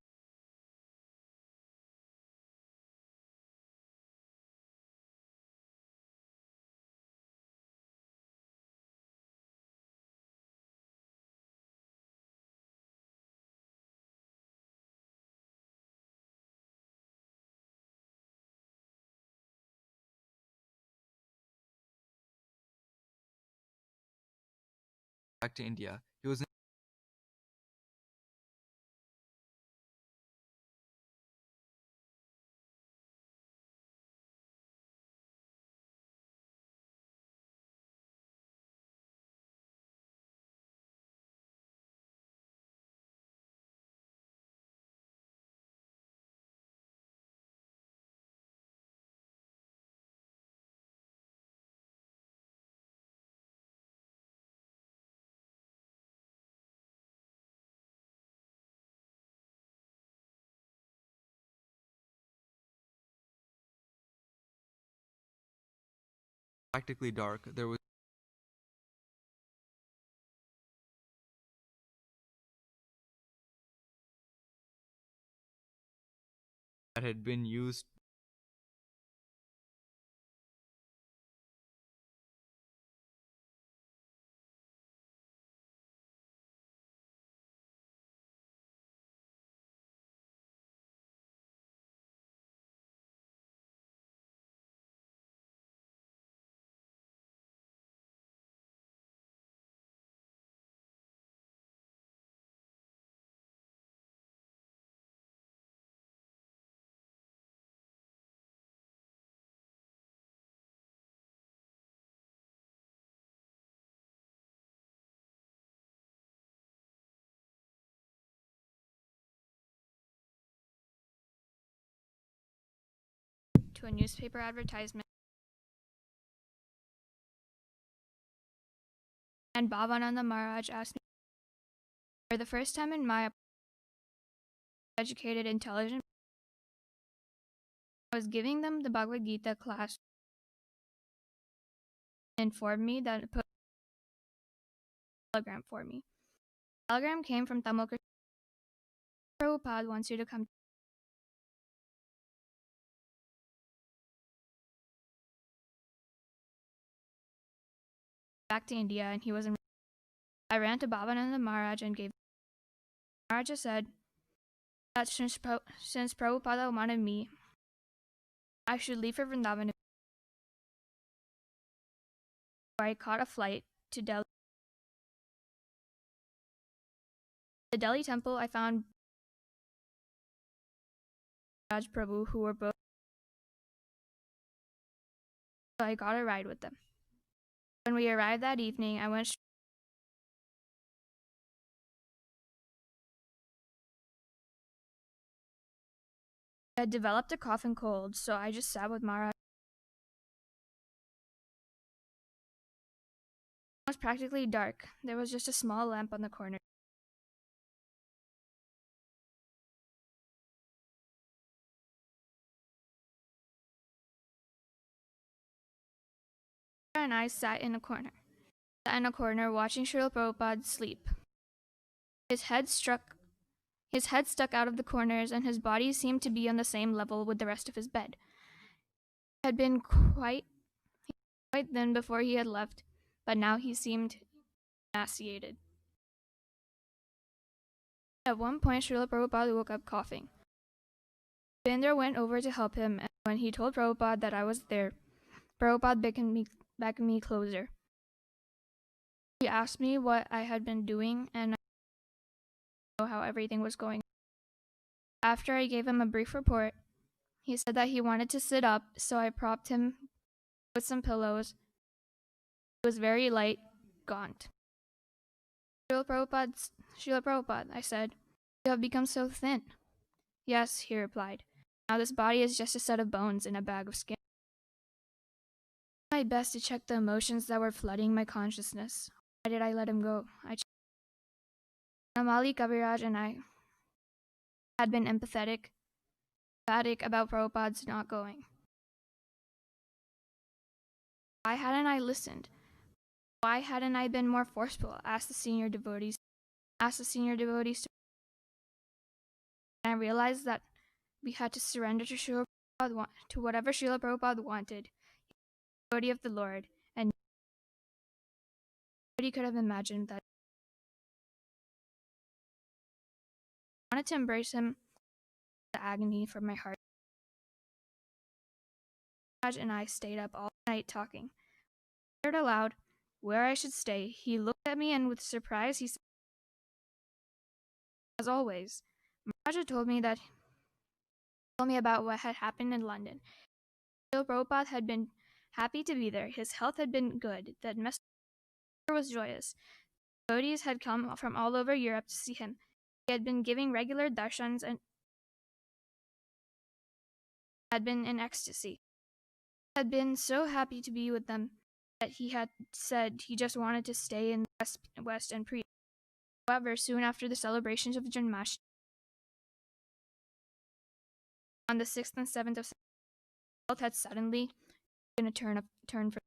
back to India. He was practically dark. There was that had been used to a newspaper advertisement, and Bhavananda Maharaj asked me for the first time in my educated, intelligent. I was giving them the Bhagavad Gita class and informed me that it put a telegram for me. The telegram came from Tamil Krishna. Prabhupada wants you to come back to India, and he wasn't. I ran to Bhavananda Maharaj and gave. Maharaj said that since Prabhupada wanted me, I should leave for Vrindavan. I caught a flight to Delhi. The Delhi temple, I found Raj Prabhu, who were both. So I got a ride with them. When we arrived that evening, I went. I had developed a cough and cold, so I just sat with Maharaj. It was practically dark. There was just a small lamp on the corner. And I sat in a corner. Watching Srila Prabhupada sleep. His head stuck out of the corners, and his body seemed to be on the same level with the rest of his bed. He had been quite thin before he had left, but now he seemed emaciated. At one point, Srila Prabhupada woke up coughing. Bindra went over to help him, and when he told Prabhupada that I was there, Prabhupada beckoned me closer. He asked me what I had been doing, and I didn't know how everything was going. After I gave him a brief report, he said that he wanted to sit up, so I propped him with some pillows. He was very light, gaunt. Srila Prabhupada, I said, you have become so thin. Yes, he replied. Now this body is just a set of bones in a bag of skin. I did my best to check the emotions that were flooding my consciousness. Why did I let him go? Namali Kaviraj and I had been emphatic about Prabhupada's not going. Why hadn't I listened? Why hadn't I been more forceful? Asked the senior devotees. And I realized that we had to surrender to whatever Srila Prabhupada wanted. The devotee of the Lord, and nobody could have imagined that. I wanted to embrace him, the agony from my heart. Raj and I stayed up all night talking. I heard aloud where I should stay. He looked at me and with surprise he said, as always, Maharaj told me about what had happened in London. Srila Prabhupada had been happy to be there. His health had been good. The messenger was joyous. Devotees had come from all over Europe to see him. He had been giving regular darshans and had been in ecstasy. He had been so happy to be with them that he had said he just wanted to stay in the West and preach. However, soon after the celebrations of Janmashtami, on the 6th and 7th of September, his health had suddenly taken a turn for.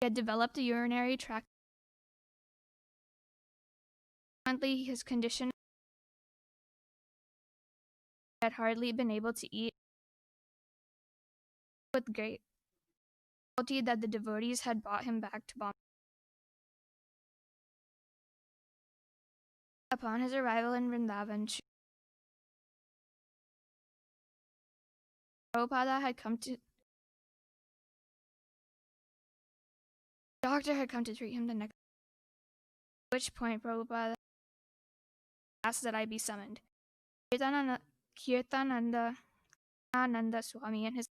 He had developed a urinary tract. Currently, his condition had hardly been able to eat with great difficulty that the devotees had brought him back to Bombay. Upon his arrival in Vrindavan, Prabhupada had come to. The doctor had come to treat him the next. At which point, Prabhupada asked that I be summoned. Kirtananda Swami and his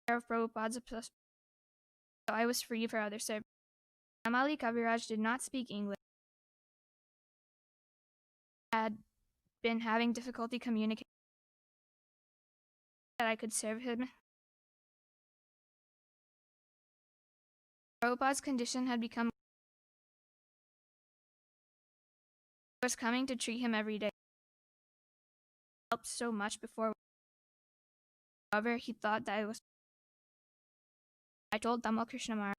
care of Prabhupada's so I was free for other service. Namali Kaviraj did not speak English. Had been having difficulty communicating. that I could serve him. Prabhupada's condition had become was coming to treat him every day. He helped so much before. However, he thought that it was. I told Tamal Krishna Maharaj.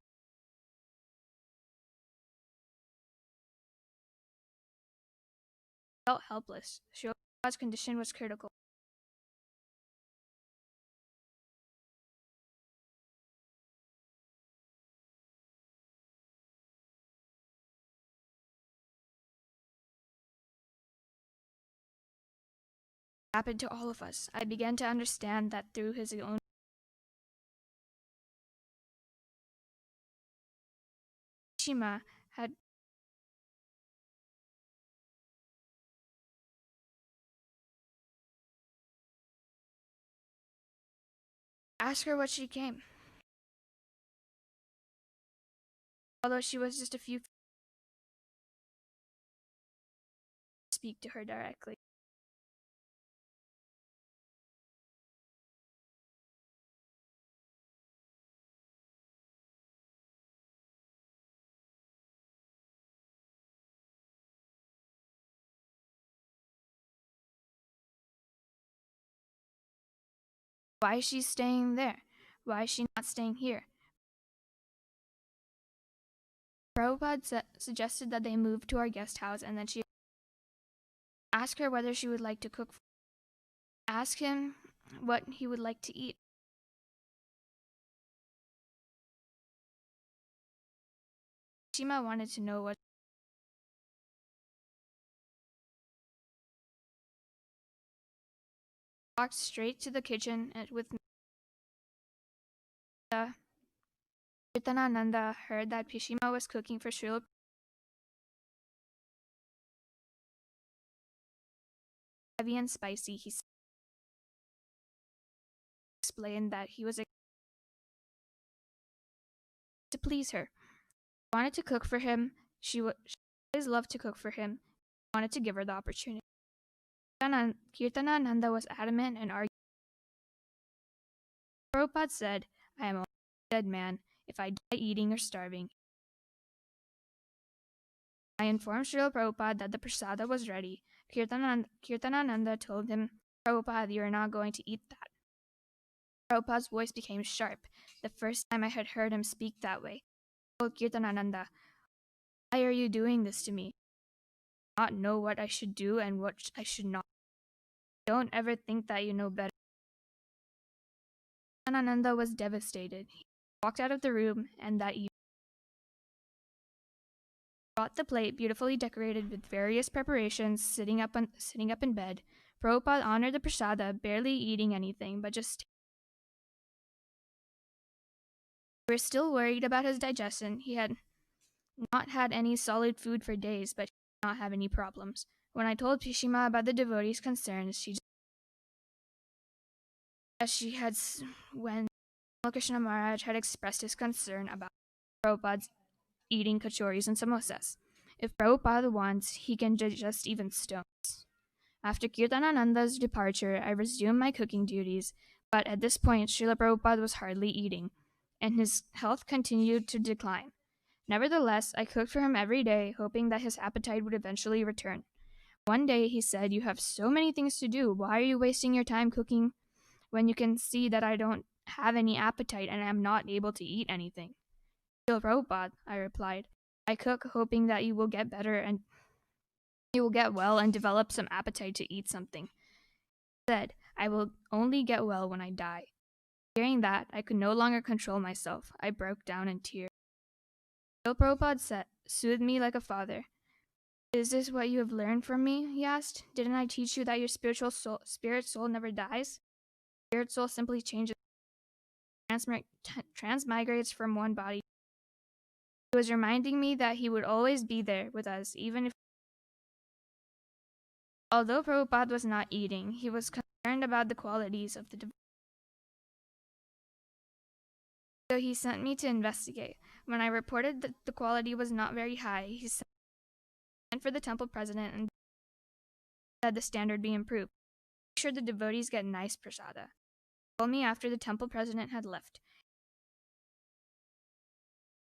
I felt helpless. Srila Prabhupada's condition was critical. Happened to all of us. I began to understand that through his own Shima had asked her what she came. Although she was just a few speak to her directly. Why is she staying there? Why is she not staying here? Prabhupada suggested that they move to our guest house, and then she asked her whether she would like to cook. Ask him what he would like to eat. Shima wanted to know what. Walked straight to the kitchen and with Kirtanananda heard that Pishima was cooking for Srila. Heavy and spicy, he explained that he was to please her. He wanted to cook for him. She always loved to cook for him. He wanted to give her the opportunity. Kirtanananda was adamant and argued. Prabhupada said, I am only a dead man if I die eating or starving. I informed Srila Prabhupada that the prasada was ready. Kirtanananda told him, Prabhupada, you are not going to eat that. Prabhupada's voice became sharp, the first time I had heard him speak that way. I told Kirtanananda, why are you doing this to me? I do not know what I should do and what I should not. Don't ever think that you know better. Kirtanananda was devastated. He walked out of the room, and that evening brought the plate beautifully decorated with various preparations. Sitting up in bed, Prabhupada honored the prasada, barely eating anything, but just. We were still worried about his digestion. He had not had any solid food for days, but he did not have any problems. When I told Pishima about the devotee's concerns, when Krishna Maharaj had expressed his concern about Prabhupada's eating kachoris and samosas. If Prabhupada wants, he can digest even stones. After Kirtanananda's departure, I resumed my cooking duties, but at this point, Srila Prabhupada was hardly eating, and his health continued to decline. Nevertheless, I cooked for him every day, hoping that his appetite would eventually return. One day he said, you have so many things to do. Why are you wasting your time cooking when you can see that I don't have any appetite and am not able to eat anything? Srila Prabhupada, I replied, I cook hoping that you will get better and you will get well and develop some appetite to eat something. He said, I will only get well when I die. Hearing that, I could no longer control myself. I broke down in tears. Srila Prabhupada soothed me like a father. Is this what you have learned from me? He asked. Didn't I teach you that your spirit soul never dies? Spirit soul simply changes, transmigrates from one body. He was reminding me that he would always be there with us, even if. Although Prabhupada was not eating, he was concerned about the qualities of the devotee. So he sent me to investigate. When I reported that the quality was not very high, he sent for the temple president and said the standard be improved. Make sure the devotees get nice prasada. told me after the temple president had left.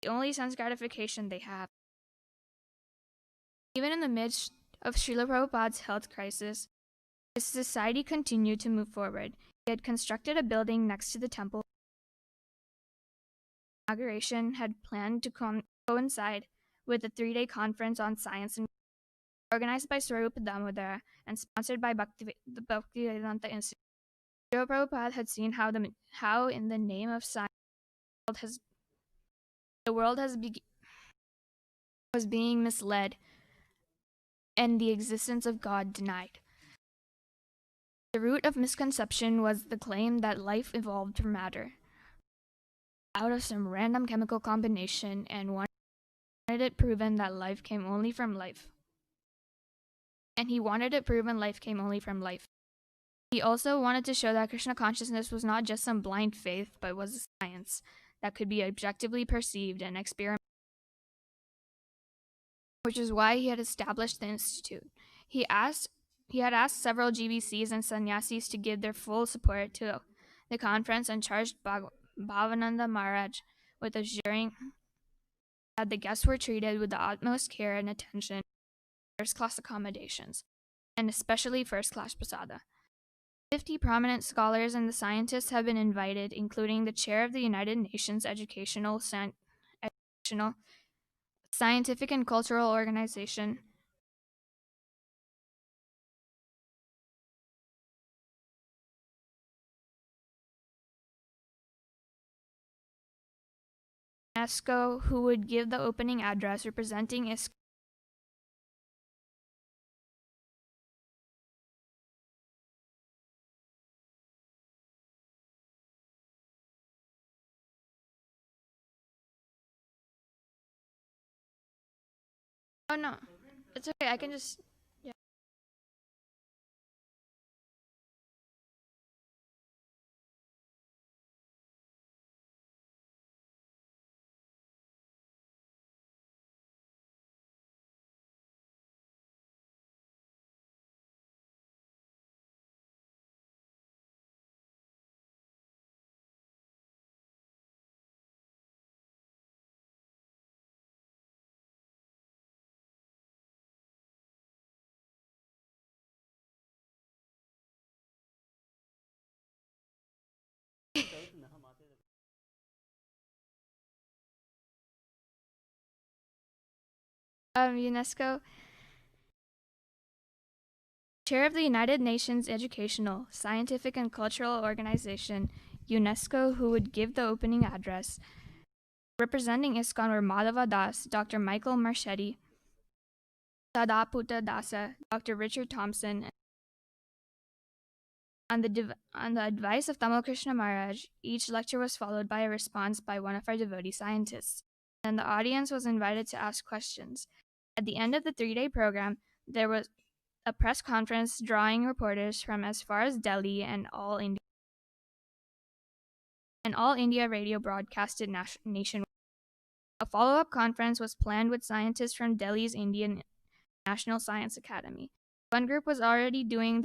The only sense gratification they have. Even in the midst of Srila Prabhupada's health crisis, his society continued to move forward. He had constructed a building next to the temple. Inauguration had planned to coincide with a 3-day conference on science and organized by Swarupa Damodara and sponsored by the Bhaktivedanta Institute. Srila Prabhupada had seen how in the name of science the world was being misled and the existence of God denied. The root of misconception was the claim that life evolved from matter out of some random chemical combination, and wanted it proven that life came only from life. And he wanted it proven life came only from life. He also wanted to show that Krishna consciousness was not just some blind faith, but was a science that could be objectively perceived and experimented, which is why he had established the institute. He had asked several GBCs and sannyasis to give their full support to the conference and charged Bhavananda Maharaj with assuring that the guests were treated with the utmost care and attention, first-class accommodations, and especially first-class prasada. 50 prominent scholars and the scientists have been invited, including the chair of the United Nations Educational, Scientific and Cultural Organization, UNESCO, who would give the opening address representing ISKCON. Oh no, it's okay. I can just. Yeah. UNESCO, chair of the United Nations Educational, Scientific and Cultural Organization, UNESCO, who would give the opening address. Representing ISKCON were Madhava Das, Dr. Michael Marchetti, Sadaputa Dasa, Dr. Richard Thompson. On the advice of Tamal Krishna Maharaj, each lecture was followed by a response by one of our devotee scientists, and the audience was invited to ask questions. At the end of the 3-day program, there was a press conference drawing reporters from as far as Delhi, and All India radio broadcasted nationwide. A follow-up conference was planned with scientists from Delhi's Indian National Science Academy. One group was already doing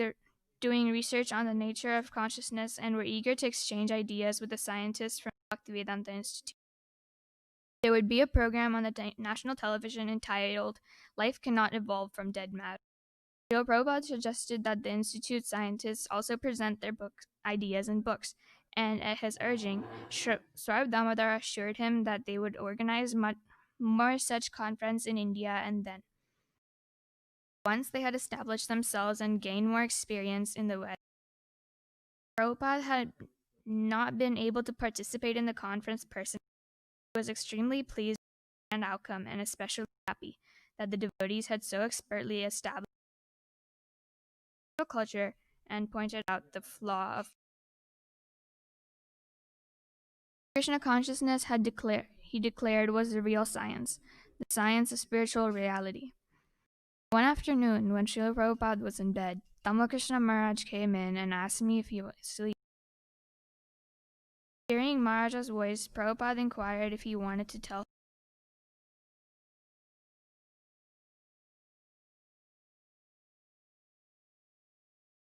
research on the nature of consciousness and were eager to exchange ideas with the scientists from Bhaktivedanta Institute. There would be a program on the national television entitled Life Cannot Evolve from Dead Matter. Srila Prabhupada suggested that the Institute scientists also present their ideas in books, and at his urging, Swarupa Damodar assured him that they would organize more such conferences in India, and then, once they had established themselves and gained more experience in the West, Prabhupada had not been able to participate in the conference personally. He was extremely pleased with the outcome and especially happy that the devotees had so expertly established culture and pointed out the flaw of Krishna consciousness he declared was the real science, the science of spiritual reality. One afternoon, when Srila Prabhupada was in bed, Tamal Krishna Maharaj came in and asked me if he was asleep. Hearing Maharaj's voice, Prabhupada inquired if he wanted to tell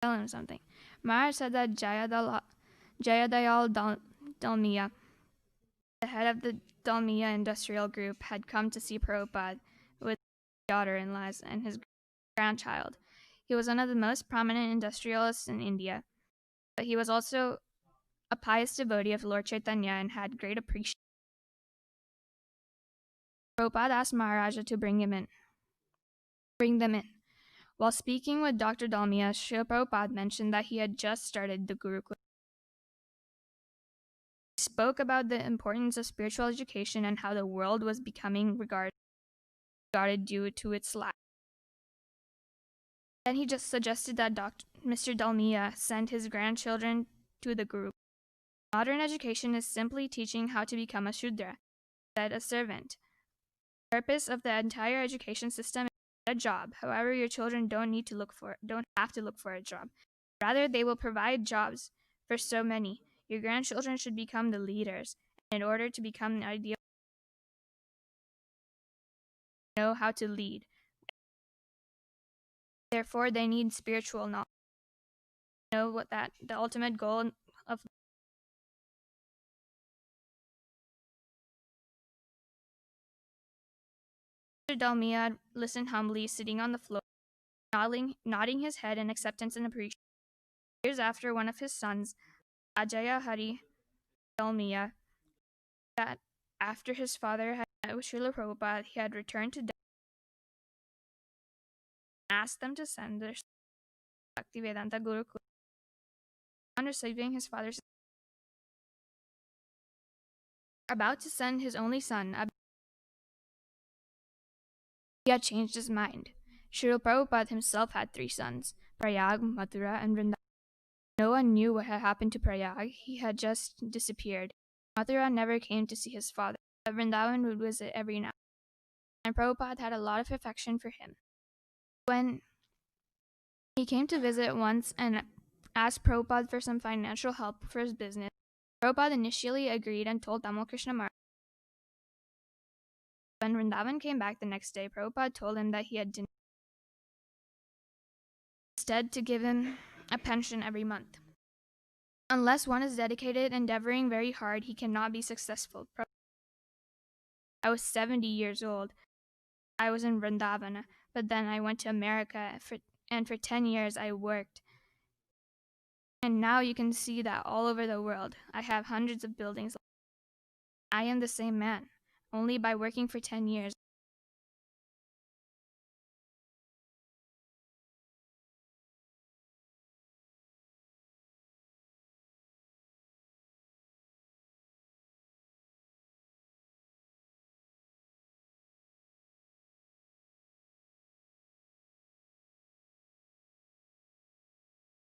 him something. Maharaj said that Jayadayal Dalmia, the head of the Dalmia Industrial Group, had come to see Prabhupada with his daughter-in-laws and his grandchild. He was one of the most prominent industrialists in India, but he was also a pious devotee of Lord Chaitanya and had great appreciation. Prabhupada asked Maharaja to bring them in. While speaking with Dr. Dalmia, Srila Prabhupada mentioned that he had just started the Gurukul. He spoke about the importance of spiritual education and how the world was becoming regarded due to its lack. Then he just suggested that Mr. Dalmia send his grandchildren to the Guru. Modern education is simply teaching how to become a Shudra, said a servant. The purpose of the entire education system is a job. However, your children don't have to look for a job. Rather, they will provide jobs for so many. Your grandchildren should become the leaders. And in order to become an ideal, know how to lead. Therefore, they need spiritual knowledge. Know what the ultimate goal of Mr. Dalmia listened humbly, sitting on the floor, nodding his head in acceptance and appreciation. Years after, one of his sons, Ajaya Hari Dalmia, that after his father had met with Srila Prabhupada, he had returned to Delhi and asked them to send their Bhaktivedanta Gurukul. On receiving his father's about to send his only son, he had changed his mind. Srila Prabhupada himself had 3 sons, Prayag, Mathura, and Vrindavan. No one knew what had happened to Prayag. He had just disappeared. Mathura never came to see his father, but Vrindavan would visit every now and then, and Prabhupada had a lot of affection for him. When he came to visit once and asked Prabhupada for some financial help for his business, Prabhupada initially agreed and told Tamal Krishna Maharaj. When Vrindavan came back the next day, Prabhupada told him that he had instead to give him a pension every month. Unless one is dedicated, endeavoring very hard, he cannot be successful. I was 70 years old. I was in Vrindavan, but then I went to America, and for 10 years I worked. And now you can see that all over the world, I have hundreds of buildings. I am the same man, only by working for 10 years.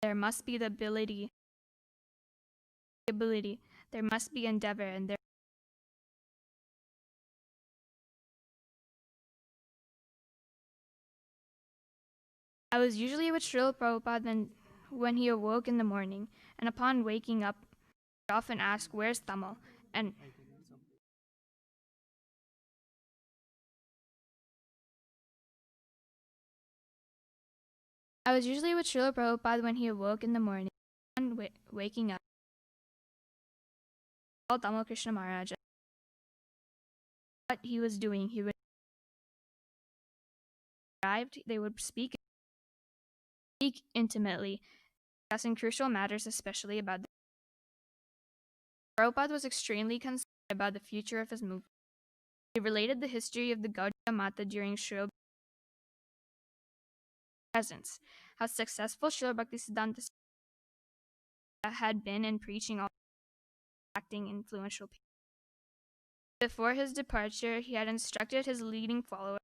There must be the ability, there must be endeavor, and there I was usually with Srila Prabhupada when he awoke in the morning, and upon waking up, he often asked, "Where's Tamal?" And I was usually with Srila Prabhupada when he awoke in the morning, upon waking up, called Tamal Krishna Maharaj. What he was doing, he would arrived, they would speak intimately, discussing crucial matters, especially about Prabhupada was extremely concerned about the future of his movement. He related the history of the Gaudiya Mata during Srila presence, how successful Srila Bhaktisiddhanta had been in preaching all acting influential people. Before his departure, he had instructed his leading followers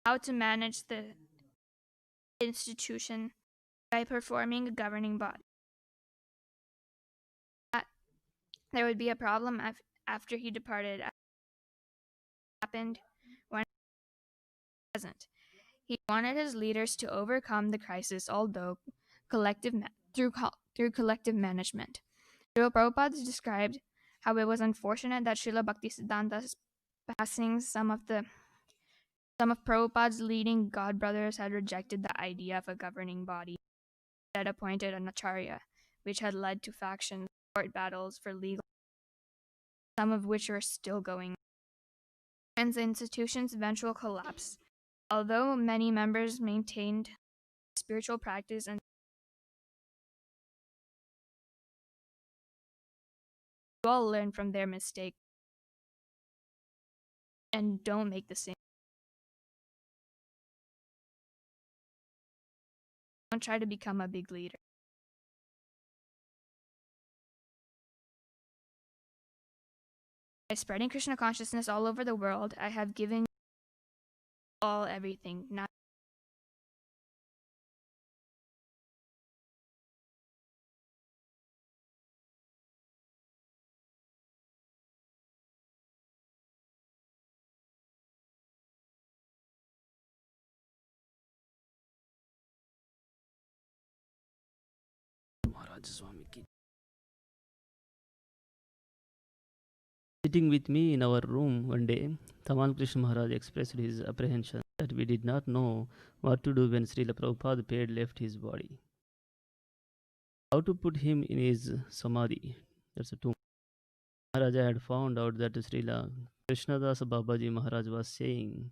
how to manage the institution by performing a governing body. There would be a problem after he departed. Happened when present. He wanted his leaders to overcome the crisis, although through collective management. Srila Prabhupada described how it was unfortunate that Srila Bhaktisiddhanta's passing, some of Prabhupada's leading god brothers had rejected the idea of a governing body that appointed an acharya, which had led to factions, court battles for legal, some of which are still going on, and the institution's eventual collapse. Although many members maintained spiritual practice and all learn from their mistake and don't make the same. Don't try to become a big leader. By spreading Krishna consciousness all over the world, I have given all everything. Not Maharaj Swami ki. Sitting with me in our room one day, Tamal Krishna Maharaj expressed his apprehension that we did not know what to do when Srila Prabhupada Paid left his body. How to put him in his samadhi, that's a tomb. Maharaja had found out that Srila Krishnadas Babaji Maharaj was staying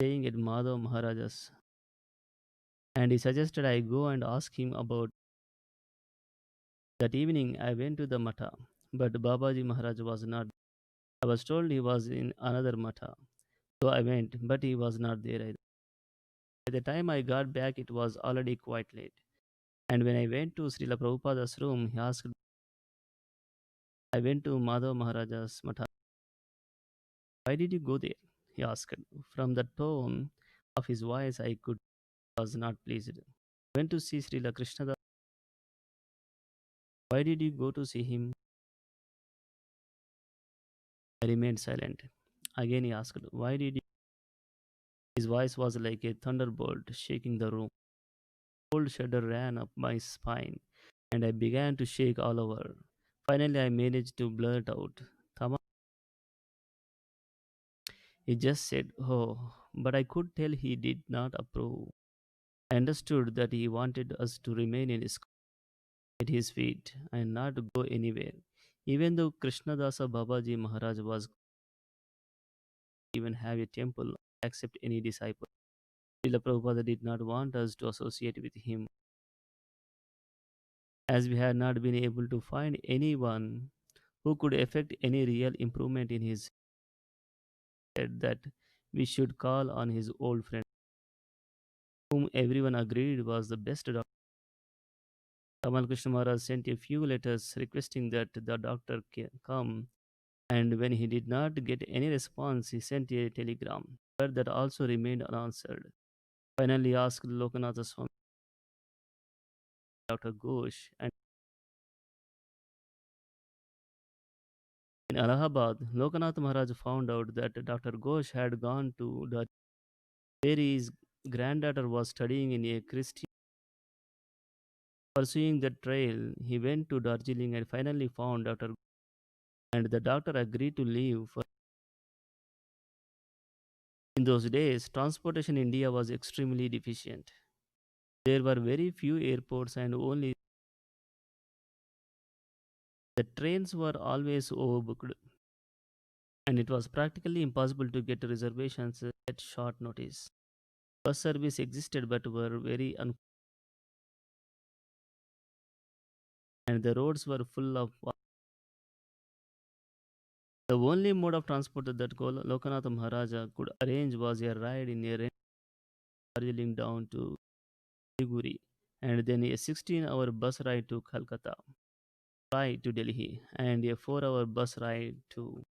at Madhav Maharaja's, and he suggested I go and ask him about. That evening I went to the matha, but Babaji Maharaj was not. I was told he was in another matha. So I went, but he was not there either. By the time I got back, it was already quite late. And when I went to Srila Prabhupada's room, he asked, I went to Madhav Maharaja's matha. Why did you go there? He asked. From the tone of his voice, I could was not pleased. Went to see Srila Krishna. Why did you go to see him? I remained silent. Again he asked, why did you? His voice was like a thunderbolt shaking the room. A cold shudder ran up my spine, and I began to shake all over. Finally, I managed to blurt out, Tama. He just said, oh, but I could tell he did not approve. I understood that he wanted us to remain at his feet and not go anywhere. Even though Krishnadasa Babaji Maharaj was even have a temple, accept any disciple. Srila Prabhupada did not want us to associate with him, as we had not been able to find anyone who could effect any real improvement in his head, that we should call on his old friend, whom everyone agreed was the best doctor. Tamal Krishna Maharaj sent a few letters requesting that the doctor come, and when he did not get any response, he sent a telegram, but that also remained unanswered. Finally, he asked Lokanath Swami, Dr. Ghosh, and in Allahabad, Lokanath Maharaj found out that Dr. Ghosh had gone to the where his granddaughter was studying in a Christian. Pursuing the trail, he went to Darjeeling and finally found Dr. And the doctor agreed to leave. In those days, transportation in India was extremely deficient. There were very few airports and only the trains were always overbooked, and it was practically impossible to get reservations at short notice. Bus service existed but were very and the roads were full of the only mode of transport that Lokanath Maharaja could arrange was a ride in a Darjeeling down to Siliguri, and then a 16-hour bus ride to Calcutta, ride to Delhi, and a 4-hour bus ride to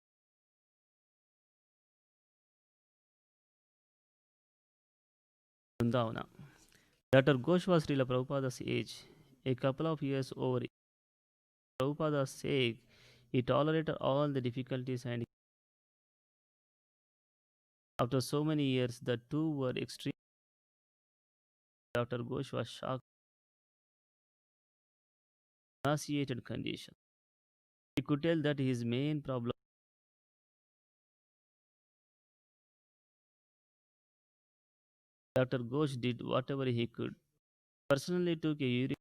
Vrindavana. Dr. Ghosh was Srila Prabhupada's age, a couple of years over. Prabhupada's sake, he tolerated all the difficulties, and after so many years, the two were extreme. Dr. Ghosh was shocked, emaciated condition. He could tell that his main problem. Dr. Ghosh did whatever he could. Personally took a urine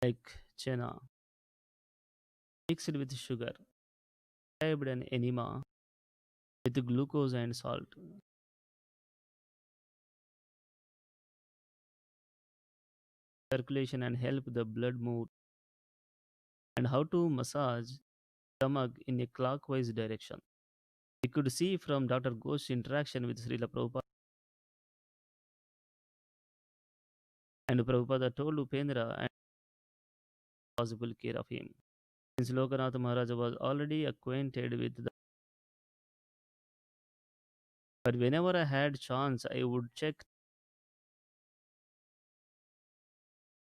like chena, mixed with sugar, prescribed an enema with glucose and salt, circulation and help the blood move, and how to massage stomach in a clockwise direction. We could see from Dr. Ghosh's interaction with Srila Prabhupada, and Prabhupada told Upendra and possible care of him. Since Lokanath Maharaj was already acquainted with the, but whenever I had chance, I would check.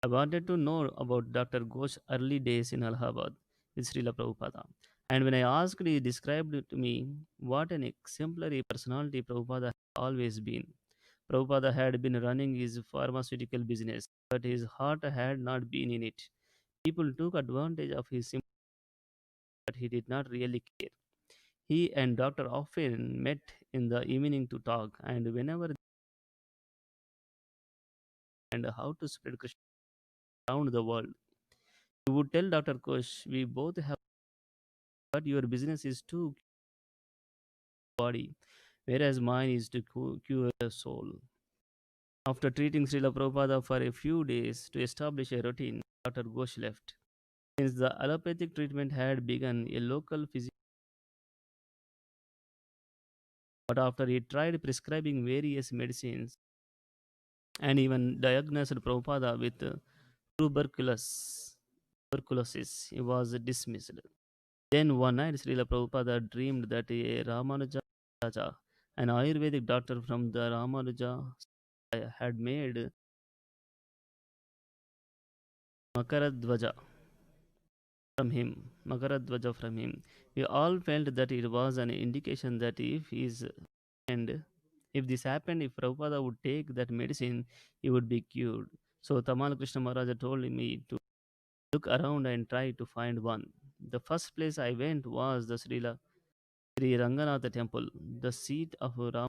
I wanted to know about Dr. Ghosh's early days in Allahabad with Srila Prabhupada. And when I asked, he described to me what an exemplary personality Prabhupada had always been. Prabhupada had been running his pharmaceutical business, but his heart had not been in it. People took advantage of his sympathy, but he did not really care. He and doctor often met in the evening to talk, and whenever and how to spread Krishna around the world. He would tell Dr. Kosh, we both have, but your business is to body, whereas mine is to cure the soul. After treating Srila Prabhupada for a few days to establish a routine, Dr. Ghosh left. Since the allopathic treatment had begun, a local physician, but after he tried prescribing various medicines and even diagnosed Prabhupada with tuberculosis, he was dismissed. Then one night, Srila Prabhupada dreamed that a Ramanuja Raja, an Ayurvedic doctor from the Ramanuja, had made Makaradvaja Makaradvaja from him. We all felt that it was an indication that and if this happened, if Prabhupada would take that medicine, he would be cured. So Tamal Krishna Maharaj told me to look around and try to find one. The first place I went was the Sri Ranganatha temple, the seat of Ram,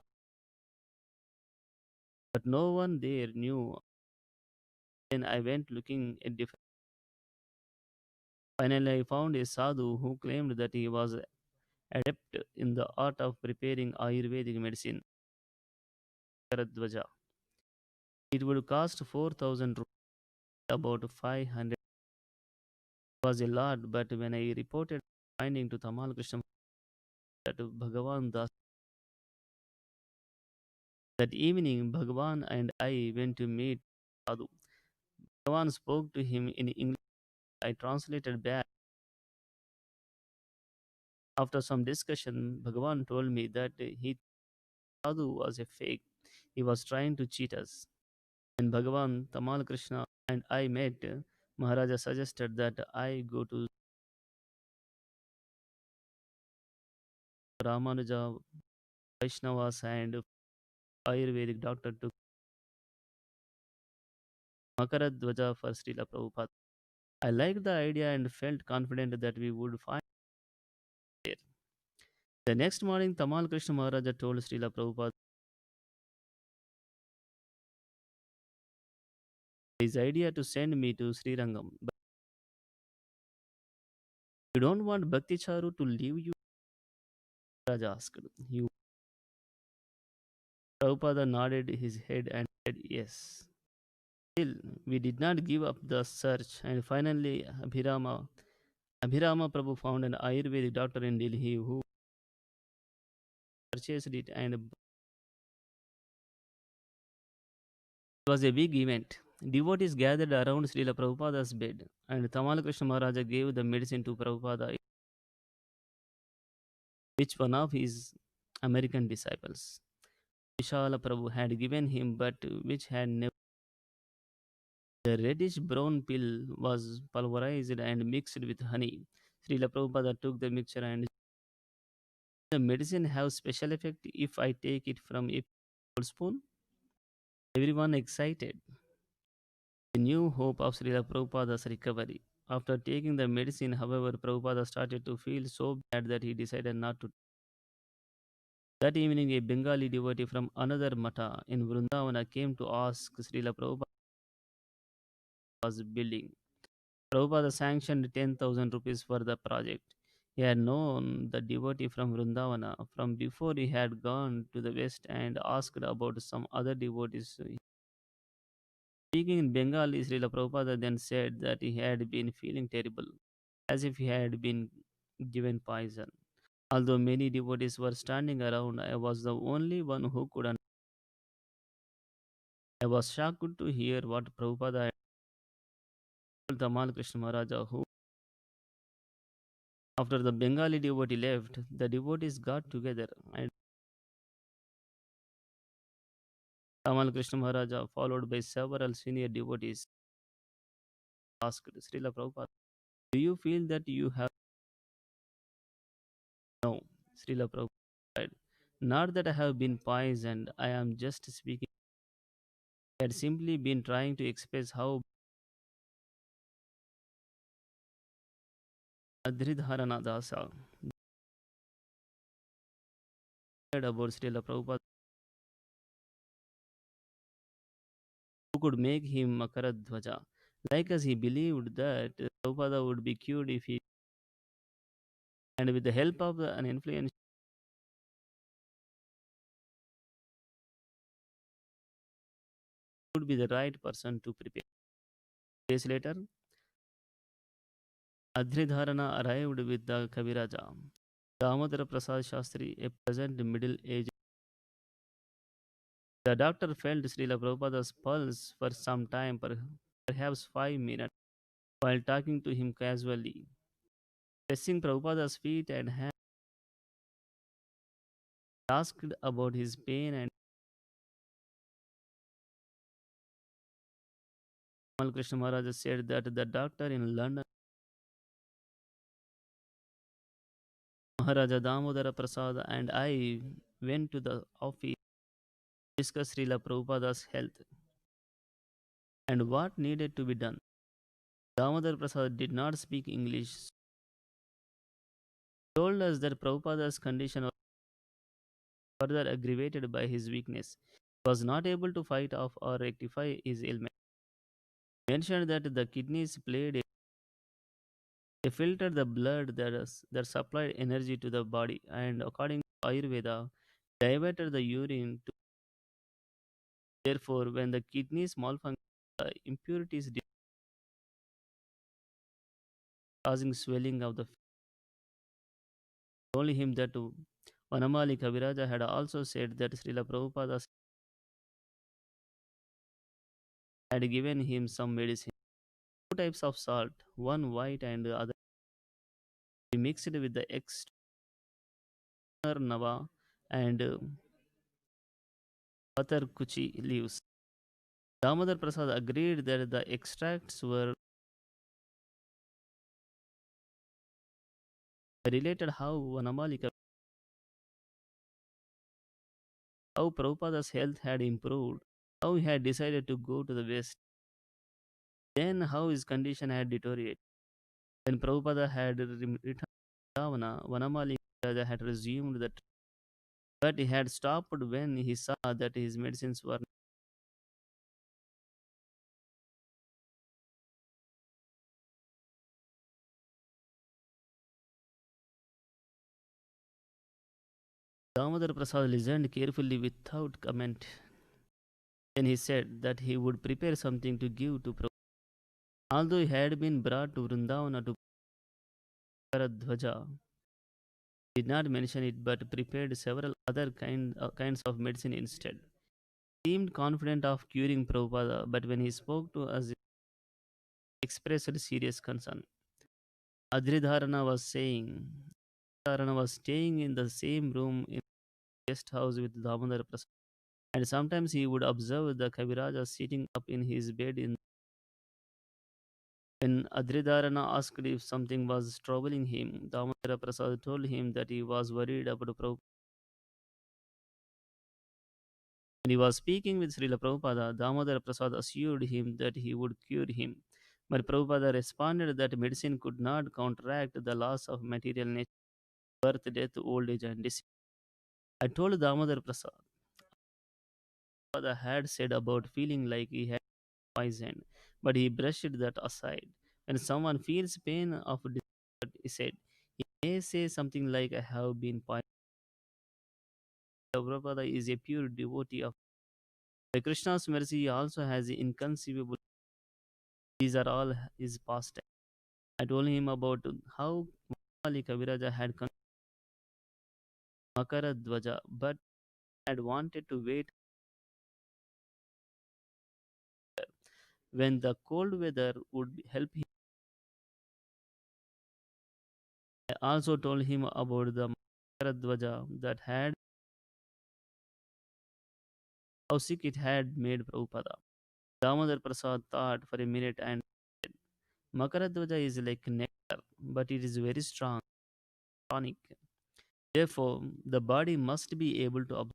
but no one there knew. Then I went looking at different. Finally, I found a sadhu who claimed that he was adept in the art of preparing Ayurvedic medicine. Karadvaja. It would cost 4,000 rupees, about 500. It was a lot, but when I reported finding to Tamal Krishna that Bhagavan Das, that evening Bhagavan and I went to meet sadhu. Bhagavan spoke to him in English. I translated back. After some discussion, Bhagavan told me that he sadhu was a fake. He was trying to cheat us. When Bhagavan, Tamal Krishna, and I met, Maharaja suggested that I go to Ramanuja, Vaishnavas, and Ayurvedic doctor to Makaradvaja for Srila Prabhupada. I liked the idea and felt confident that we would find there. The next morning, Tamal Krishna Maharaja told Srila Prabhupada his idea to send me to Sri Rangam. But you don't want Bhakti Charu to leave you? Raja asked. Prabhupada nodded his head and said yes. Still, we did not give up the search, and finally, Abhirama Prabhu found an Ayurvedic doctor in Delhi who purchased it, and it was a big event. Devotees gathered around Srila Prabhupada's bed, and Tamal Krishna Maharaja gave the medicine to Prabhupada, which one of his American disciples, Vishala Prabhu, had given him, but which had never. The reddish brown pill was pulverized and mixed with honey. Srila Prabhupada took the mixture and the medicine have special effect if I take it from a spoon. Everyone excited. A new hope of Srila Prabhupada's recovery. After taking the medicine, however, Prabhupada started to feel so bad that he decided not to. That evening, a Bengali devotee from another mata in Vrindavana came to ask Srila Prabhupada was building. Prabhupada sanctioned 10,000 rupees for the project. He had known the devotee from Vrindavana from before he had gone to the west and asked about some other devotees. Speaking in Bengali, Srila Prabhupada then said that he had been feeling terrible, as if he had been given poison. Although many devotees were standing around, I was the only one who could understand. I was shocked to hear what Prabhupada had told Tamal Krishna Maharaja, who, after the Bengali devotee left, the devotees got together and Tamal Krishna Maharaja, followed by several senior devotees, asked Srila Prabhupada, do you feel that you have no? Srila Prabhupada replied, not that I have been poisoned, I am just speaking. I had simply been trying to express how Adridharana Dasa said about Srila Prabhupada, who could make him Makaradhvaja. Like as he believed that Prabhupada would be cured if he, and with the help of an influence, would be the right person to prepare. Days later, Adridharana arrived with the Kaviraja. Damodara Prasad Shastri, a pleasant middle-aged. The doctor felt Srila Prabhupada's pulse for some time, perhaps 5 minutes, while talking to him casually. Pressing Prabhupada's feet and hands, asked about his pain, and Tamal Krishna Maharaj said that the doctor in London, Maharaja Damodara Prasad, and I went to the office to discuss Srila Prabhupada's health and what needed to be done. Damodar Prasad did not speak English. He told us that Prabhupada's condition was further aggravated by his weakness. He was not able to fight off or rectify his ailment. He mentioned that the kidneys played they filtered the blood that supplied energy to the body, and according to Ayurveda, diverted the urine to. Therefore, when the kidneys malfunction, the impurities causing swelling of the told him that Vanamali Kaviraja had also said that Srila Prabhupada had given him some medicine. Two types of salt, one white and the other mixed with the extra nava and Patarkuchi leaves. Damodar Prasad agreed that the extracts were related how Vanamali how Prabhupada's health had improved, how he had decided to go to the West, then how his condition had deteriorated. When Prabhupada had returned to Vrindavan, Vanamali Raja had resumed the trip, but he had stopped when he saw that his medicines were. Damodar Prasad listened carefully without comment. Then he said that he would prepare something to give to Prabhupada. Although he had been brought to Vrindavana to Paradhvaja, he did not mention it but prepared several other kinds of medicine instead. He seemed confident of curing Prabhupada, but when he spoke to us, he expressed serious concern. Adridharana was saying, Adridharana was staying in the same room in the guest house with Damodar Prasad, and sometimes he would observe the Kaviraja sitting up in his bed. When Adridharana asked if something was troubling him, Damodara Prasad told him that he was worried about Prabhupada. When he was speaking with Srila Prabhupada, Damodara Prasad assured him that he would cure him. But Prabhupada responded that medicine could not counteract the loss of material nature, birth, death, old age, and disease. I told Damodar Prasad, Prabhupada had said about feeling like he had poisoned, but he brushed that aside. When someone feels pain of discomfort, he said, he may say something like, I have been poisoned. Prabhupada is a pure devotee of the Krishna's mercy also has inconceivable. These are all his past. I told him about how Mali Kaviraja had Makara Dwaja, but had wanted to wait when the cold weather would help him. I also told him about the Makara Dwaja that had how sick it had made Prabhupada. Damodar Prasad thought for a minute and said, Makara Dwaja is like nectar, but it is very strong, tonic. Therefore, the body must be able to absorb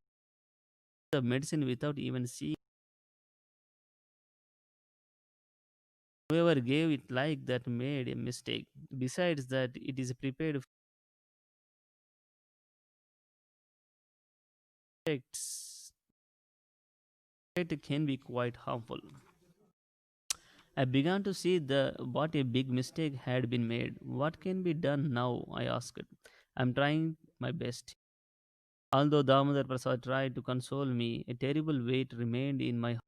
the medicine without even seeing. Whoever gave it like that made a mistake. Besides that, it is prepared for effects. It can be quite harmful. I began to see what a big mistake had been made. What can be done now? I asked. I'm trying my best. Although Damodar Prasad tried to console me, a terrible weight remained in my heart.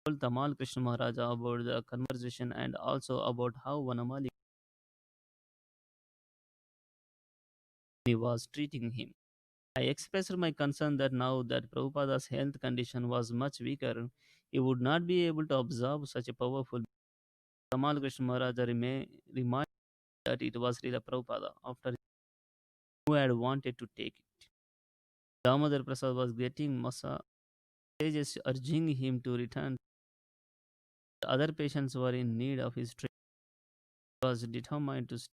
I told Tamal Krishna Maharaja about the conversation and also about how Vanamali was treating him. I expressed my concern that now that Prabhupada's health condition was much weaker, he would not be able to absorb such a powerful. Tamal Krishna Maharaja reminded that it was Srila Prabhupada after who had wanted to take it. Damodar Prasad was getting messages urging him to return. The other patients were in need of his treatment. He was determined to stay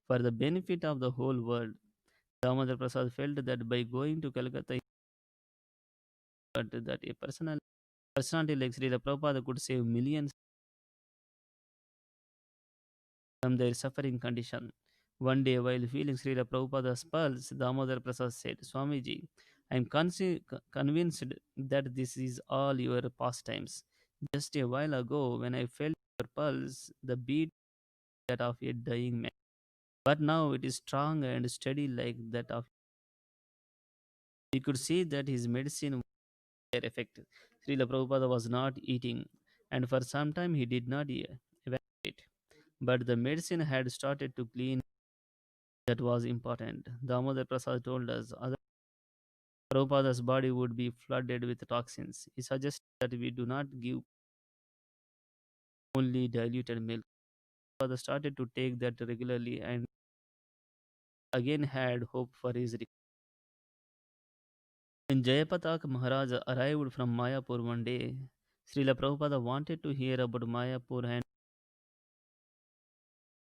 for the benefit of the whole world. Damodar Prasad felt that by going to Calcutta, that a personality like Srila Prabhupada could save millions from their suffering condition. One day, while feeling Srila Prabhupada's pulse, Damodar Prasad said, Swamiji, I am convinced that this is all your pastimes. Just a while ago, when I felt your pulse, the beat that of a dying man. But now it is strong and steady like that of. We could see that his medicine was their effect. Srila Prabhupada was not eating, and for some time he did not evacuate. But the medicine had started to clean. That was important. Damodar Prasad told us other Prabhupada's body would be flooded with toxins. He suggested that we do not give only diluted milk. Prabhupada started to take that regularly and again had hope for his recovery. When Jayapatak Maharaj arrived from Mayapur one day, Srila Prabhupada wanted to hear about Mayapur and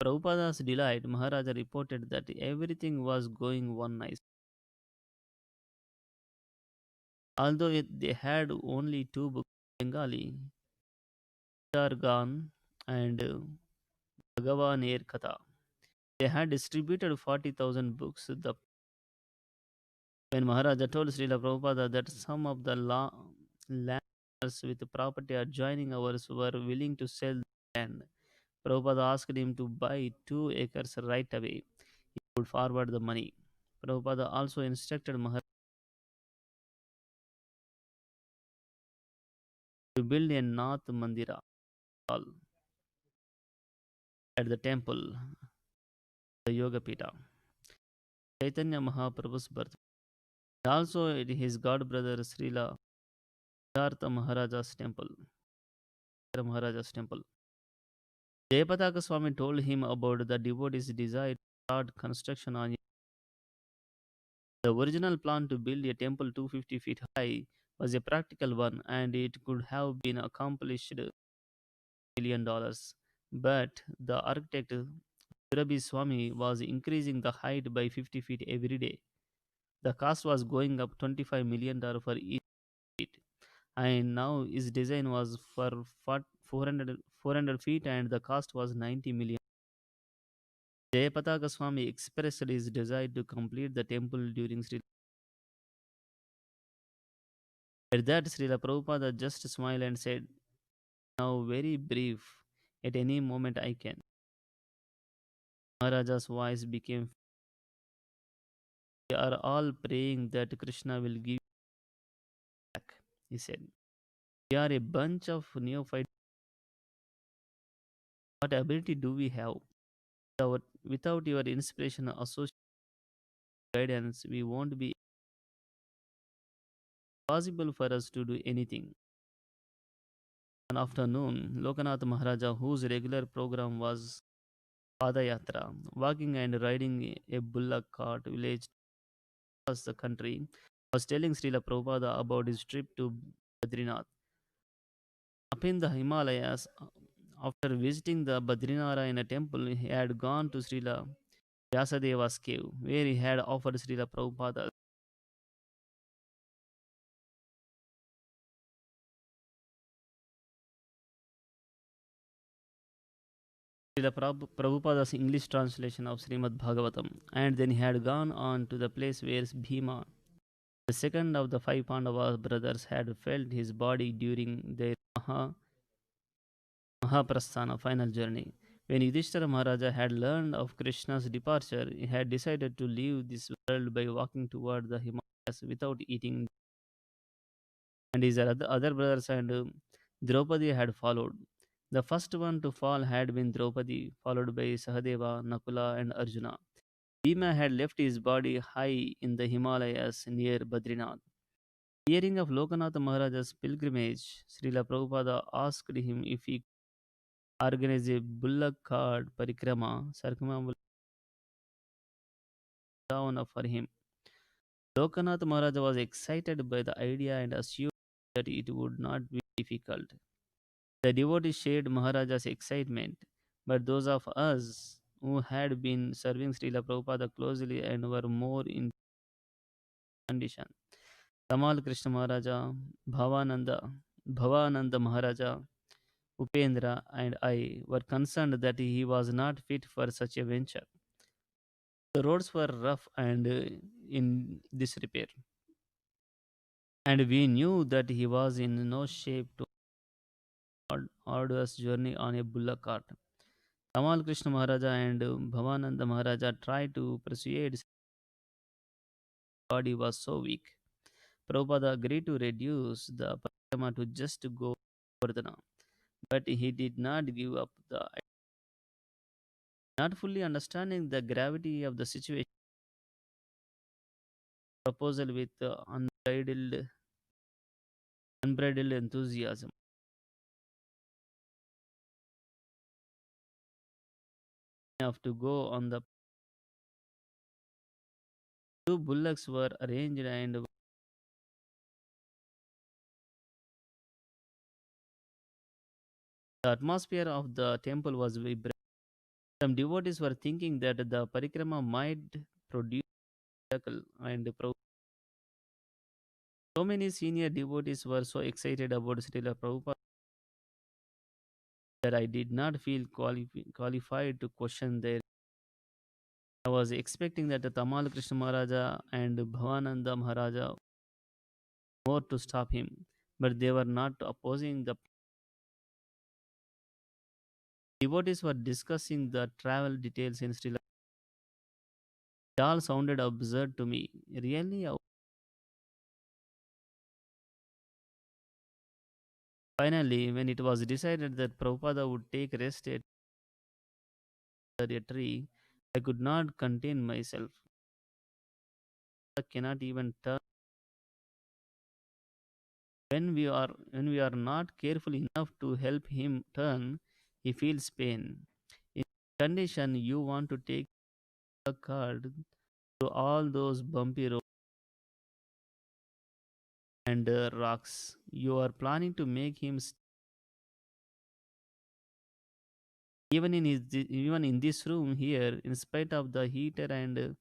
Prabhupada's delight, Maharaja reported that everything was going one nice. Although they had only two books, Bengali, Dargan and Bhagavan Air Katha. They had distributed 40,000 books. When Maharaja told Srila Prabhupada that some of the landlords with property adjoining ours were willing to sell the land, Prabhupada asked him to buy 2 acres right away. He would forward the money. Prabhupada also instructed Maharaja to build a Nath Mandira hall at the temple, the Yoga Pita, Chaitanya Mahaprabhu's birth. Also at his god brother Srila Siddhartha Maharaja's temple. Jayapataka Swami told him about the devotee's desire to start construction on it. The original plan to build a temple 250 feet high was a practical one and it could have been accomplished $1 million. But the architect Virabi Swami was increasing the height by 50 feet every day. The cost was going up $25 million for each feet. And now his design was for 400 feet and the cost was 90 million. Jayapataka Swami expressed his desire to complete the temple during Sri At that, Srila Prabhupada just smiled and said, "Now, very brief. At any moment I can." Maharaja's voice became, "We are all praying that Krishna will give back," he said. "We are a bunch of neophytes. What ability do we have? Without your inspiration, association, guidance, we won't be possible for us to do anything." One afternoon, Lokanath Maharaja, whose regular program was Padayatra, walking and riding a bullock cart village across the country, was telling Srila Prabhupada about his trip to Badrinath. Up in the Himalayas, after visiting the Badrinarayana temple, he had gone to Srila Vyasadeva's cave, where he had offered Srila Prabhupada. Srila Prabhupada's English translation of Srimad Bhagavatam, and then he had gone on to the place where Bhima, the second of the five Pandava brothers, had felt his body during their Mahaprasthana final journey. When Yudhishthira Maharaja had learned of Krishna's departure, he had decided to leave this world by walking toward the Himalayas without eating, and his other brothers and Draupadi had followed. The first one to fall had been Draupadi, followed by Sahadeva, Nakula, and Arjuna. Bhima had left his body high in the Himalayas near Badrinath. Hearing of Lokanath Maharaja's pilgrimage, Srila Prabhupada asked him if he could organize a bullock cart parikrama circumambulation for him. Lokanath Maharaja was excited by the idea and assured that it would not be difficult. The devotees shared Maharaja's excitement, but those of us who had been serving Srila Prabhupada closely and were more in condition, Tamal Krishna Maharaja, Bhavananda Maharaja, Upendra, and I were concerned that he was not fit for such a venture. The roads were rough and in disrepair, and we knew that he was in no shape to arduous journey on a bullock cart. Tamal Krishna Maharaja and Bhavananda Maharaja tried to persuade his body was so weak. Prabhupada agreed to reduce the parikrama to just go Vardhana, but he did not give up the idea. Not fully understanding the gravity of the situation, proposal with unbridled enthusiasm. Enough to go on the two bullocks were arranged and the atmosphere of the temple was vibrant. Some devotees were thinking that the parikrama might produce a miracle, and so many senior devotees were so excited about Srila Prabhupada that I did not feel qualified to question their. I was expecting that the Tamal Krishna Maharaja and Bhavananda Maharaja more to stop him, but they were not opposing the devotees were discussing the travel details in Sri Lanka. It all sounded absurd to me. Really? Finally, when it was decided that Prabhupada would take rest at a tree, I could not contain myself. I cannot even turn when we are not careful enough to help him turn, he feels pain. In condition, you want to take a card through all those bumpy roads and rocks. You are planning to make him even in this room here, in spite of the heater and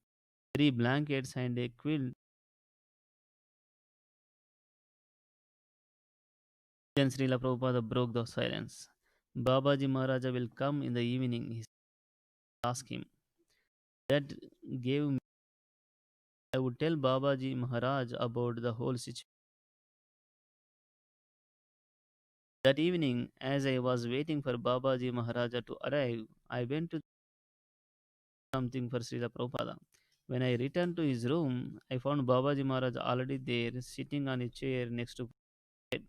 three blankets and a quilt. Then Srila Prabhupada broke the silence. Babaji Maharaja will come in the evening, he asked him. That gave me, I would tell Babaji Maharaj about the whole situation. That evening, as I was waiting for Babaji Maharaja to arrive, I went to something for Srila Prabhupada. When I returned to his room, I found Babaji Maharaj already there, sitting on a chair next to bed,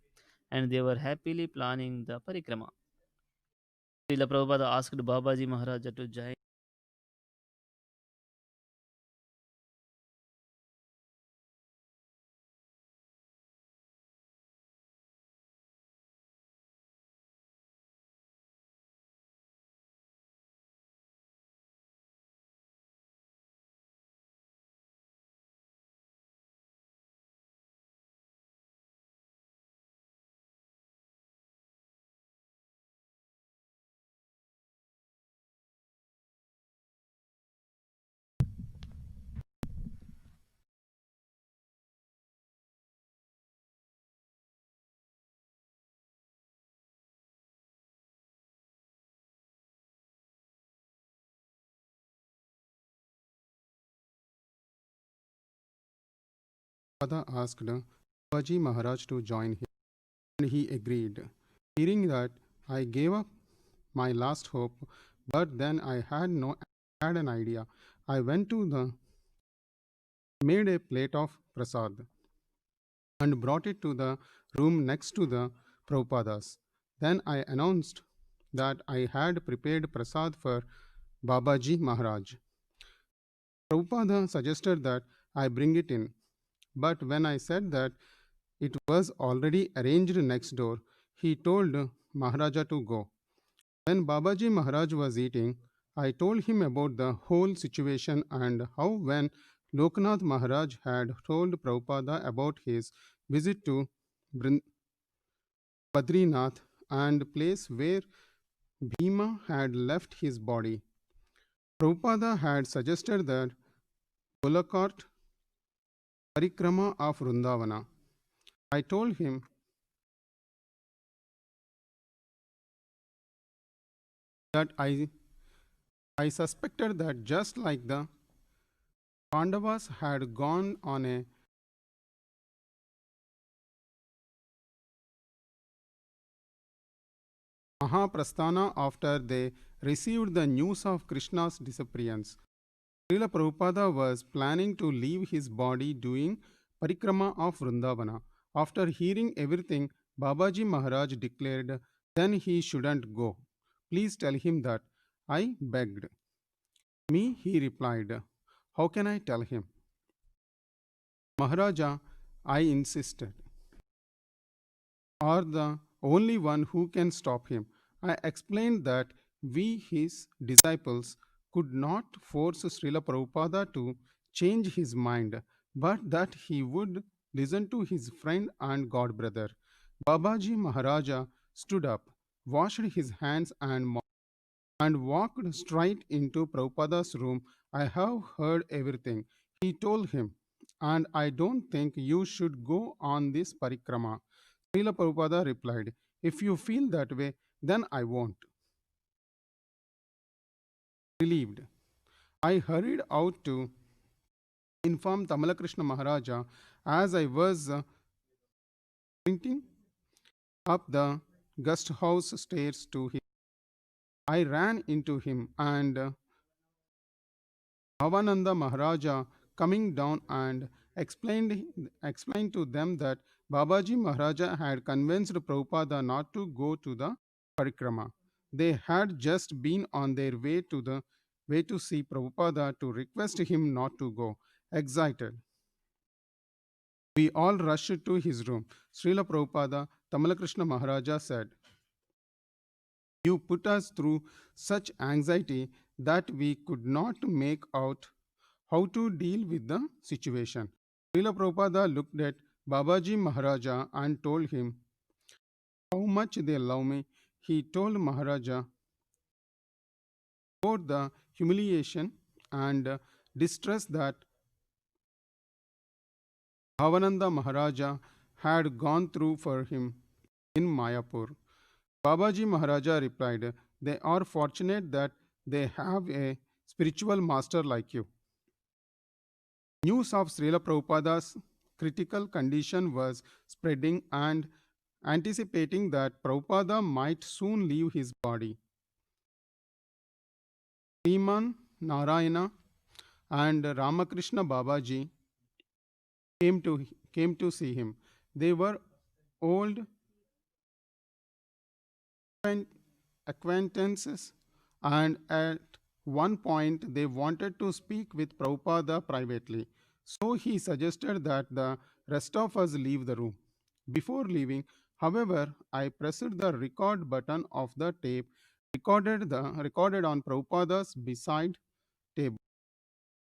and they were happily planning the parikrama. Srila Prabhupada asked Babaji Maharaja to join. Father asked Babaji Maharaj to join him, and he agreed. Hearing that, I gave up my last hope, but then I had an idea. I went to the made a plate of prasad and brought it to the room next to the Prabhupadas. Then I announced that I had prepared prasad for Babaji Maharaj. Prabhupada suggested that I bring it in, but when I said that it was already arranged next door, he told Maharaja to go. When Babaji Maharaj was eating, I told him about the whole situation and how when Loknath Maharaj had told Prabhupada about his visit to Badrinath and place where Bhima had left his body. Prabhupada had suggested that Golakart Parikrama of Vrindavana. I told him that I suspected that just like the Pandavas had gone on a Mahaprasthana after they received the news of Krishna's disappearance, Srila Prabhupada was planning to leave his body doing parikrama of Vrindavana. After hearing everything, Babaji Maharaj declared, then he shouldn't go. Please tell him that. I begged. Me, he replied. How can I tell him? Maharaja, I insisted, are the only one who can stop him. I explained that we, his disciples, could not force Srila Prabhupada to change his mind, but that he would listen to his friend and god brother. Babaji Maharaja stood up, washed his hands and mouth, and walked straight into Prabhupada's room. I have heard everything, he told him, and I don't think you should go on this parikrama. Srila Prabhupada replied, if you feel that way, then I won't. Relieved, I hurried out to inform Tamalakrishna Maharaja as I was sprinting up the guest house stairs to him. I ran into him and Bhavananda Maharaja coming down and explained to them that Babaji Maharaja had convinced Prabhupada not to go to the parikrama. They had just been on their way to see Prabhupada to request him not to go. Excited, we all rushed to his room. Srila Prabhupada, Tamalakrishna Maharaja said, you put us through such anxiety that we could not make out how to deal with the situation. Srila Prabhupada looked at Babaji Maharaja and told him how much they love me. He told Maharaja about the humiliation and distress that Bhavananda Maharaja had gone through for him in Mayapur. Babaji Maharaja replied, they are fortunate that they have a spiritual master like you. News of Srila Prabhupada's critical condition was spreading, and anticipating that Prabhupada might soon leave his body. Sriman Narayana and Ramakrishna Babaji came to came to see him. They were old acquaintances, and at one point they wanted to speak with Prabhupada privately. So he suggested that the rest of us leave the room. Before leaving, however, I pressed the record button of the tape recorded on Prabhupada's beside table.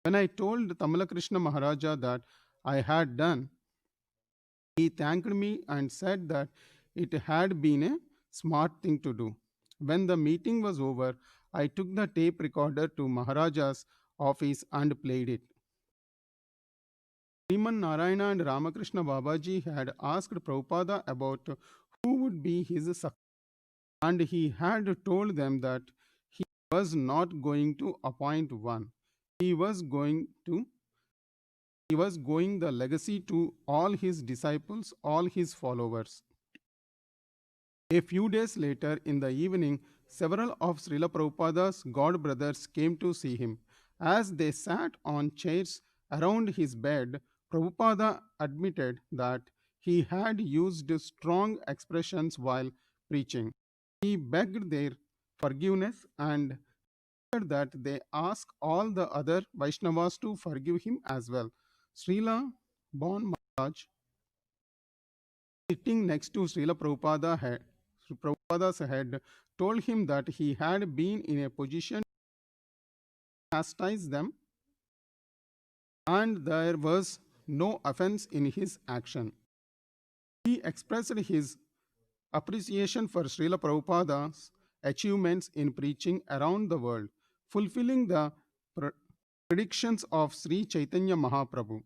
When I told Tamalakrishna Maharaja that I had done, he thanked me and said that it had been a smart thing to do. When the meeting was over, I took the tape recorder to Maharaja's office and played it. Sriman Narayana and Ramakrishna Babaji had asked Prabhupada about who would be his successor, and he had told them that he was not going to appoint one. He was going the legacy to all his disciples, all his followers. A few days later in the evening, several of Srila Prabhupada's god brothers came to see him. As they sat on chairs around his bed, Prabhupada admitted that he had used strong expressions while preaching. He begged their forgiveness and that they ask all the other Vaishnavas to forgive him as well. Srila Bon Maharaj, sitting next to Prabhupada's head, told him that he had been in a position to chastise them and there was no offense in his action. He expressed his appreciation for Srila Prabhupada's achievements in preaching around the world, fulfilling the predictions of Sri Chaitanya Mahaprabhu.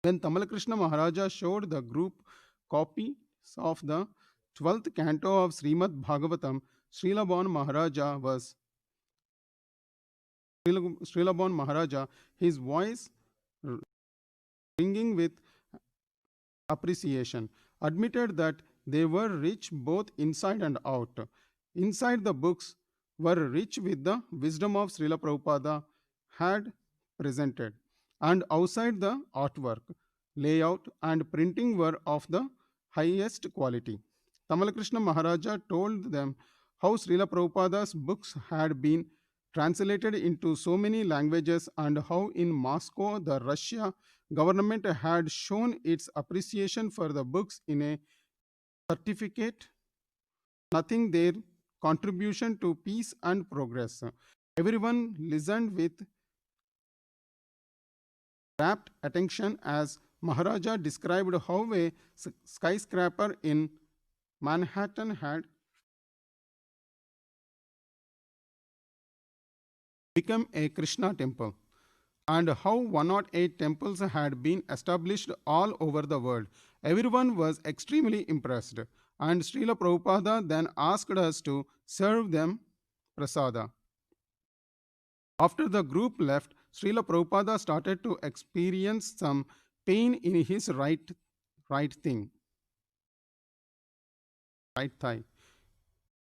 When Tamalakrishna Maharaja showed the group copies of the 12th canto of Srimad Bhagavatam, Srila Bon Maharaja, his voice ringing with appreciation, admitted that they were rich both inside and out. Inside, the books were rich with the wisdom of Srila Prabhupada had presented, and outside, the artwork, layout, and printing were of the highest quality. Tamalakrishna Maharaja told them how Srila Prabhupada's books had been translated into so many languages and how in Moscow the Russia government had shown its appreciation for the books in a certificate, nothing their contribution to peace and progress. Everyone listened with rapt attention as Maharaja described how a skyscraper in Manhattan had become a Krishna temple, and how 108 temples had been established all over the world. Everyone was extremely impressed, and Srila Prabhupada then asked us to serve them prasada. After the group left, Srila Prabhupada started to experience some pain in his right thigh.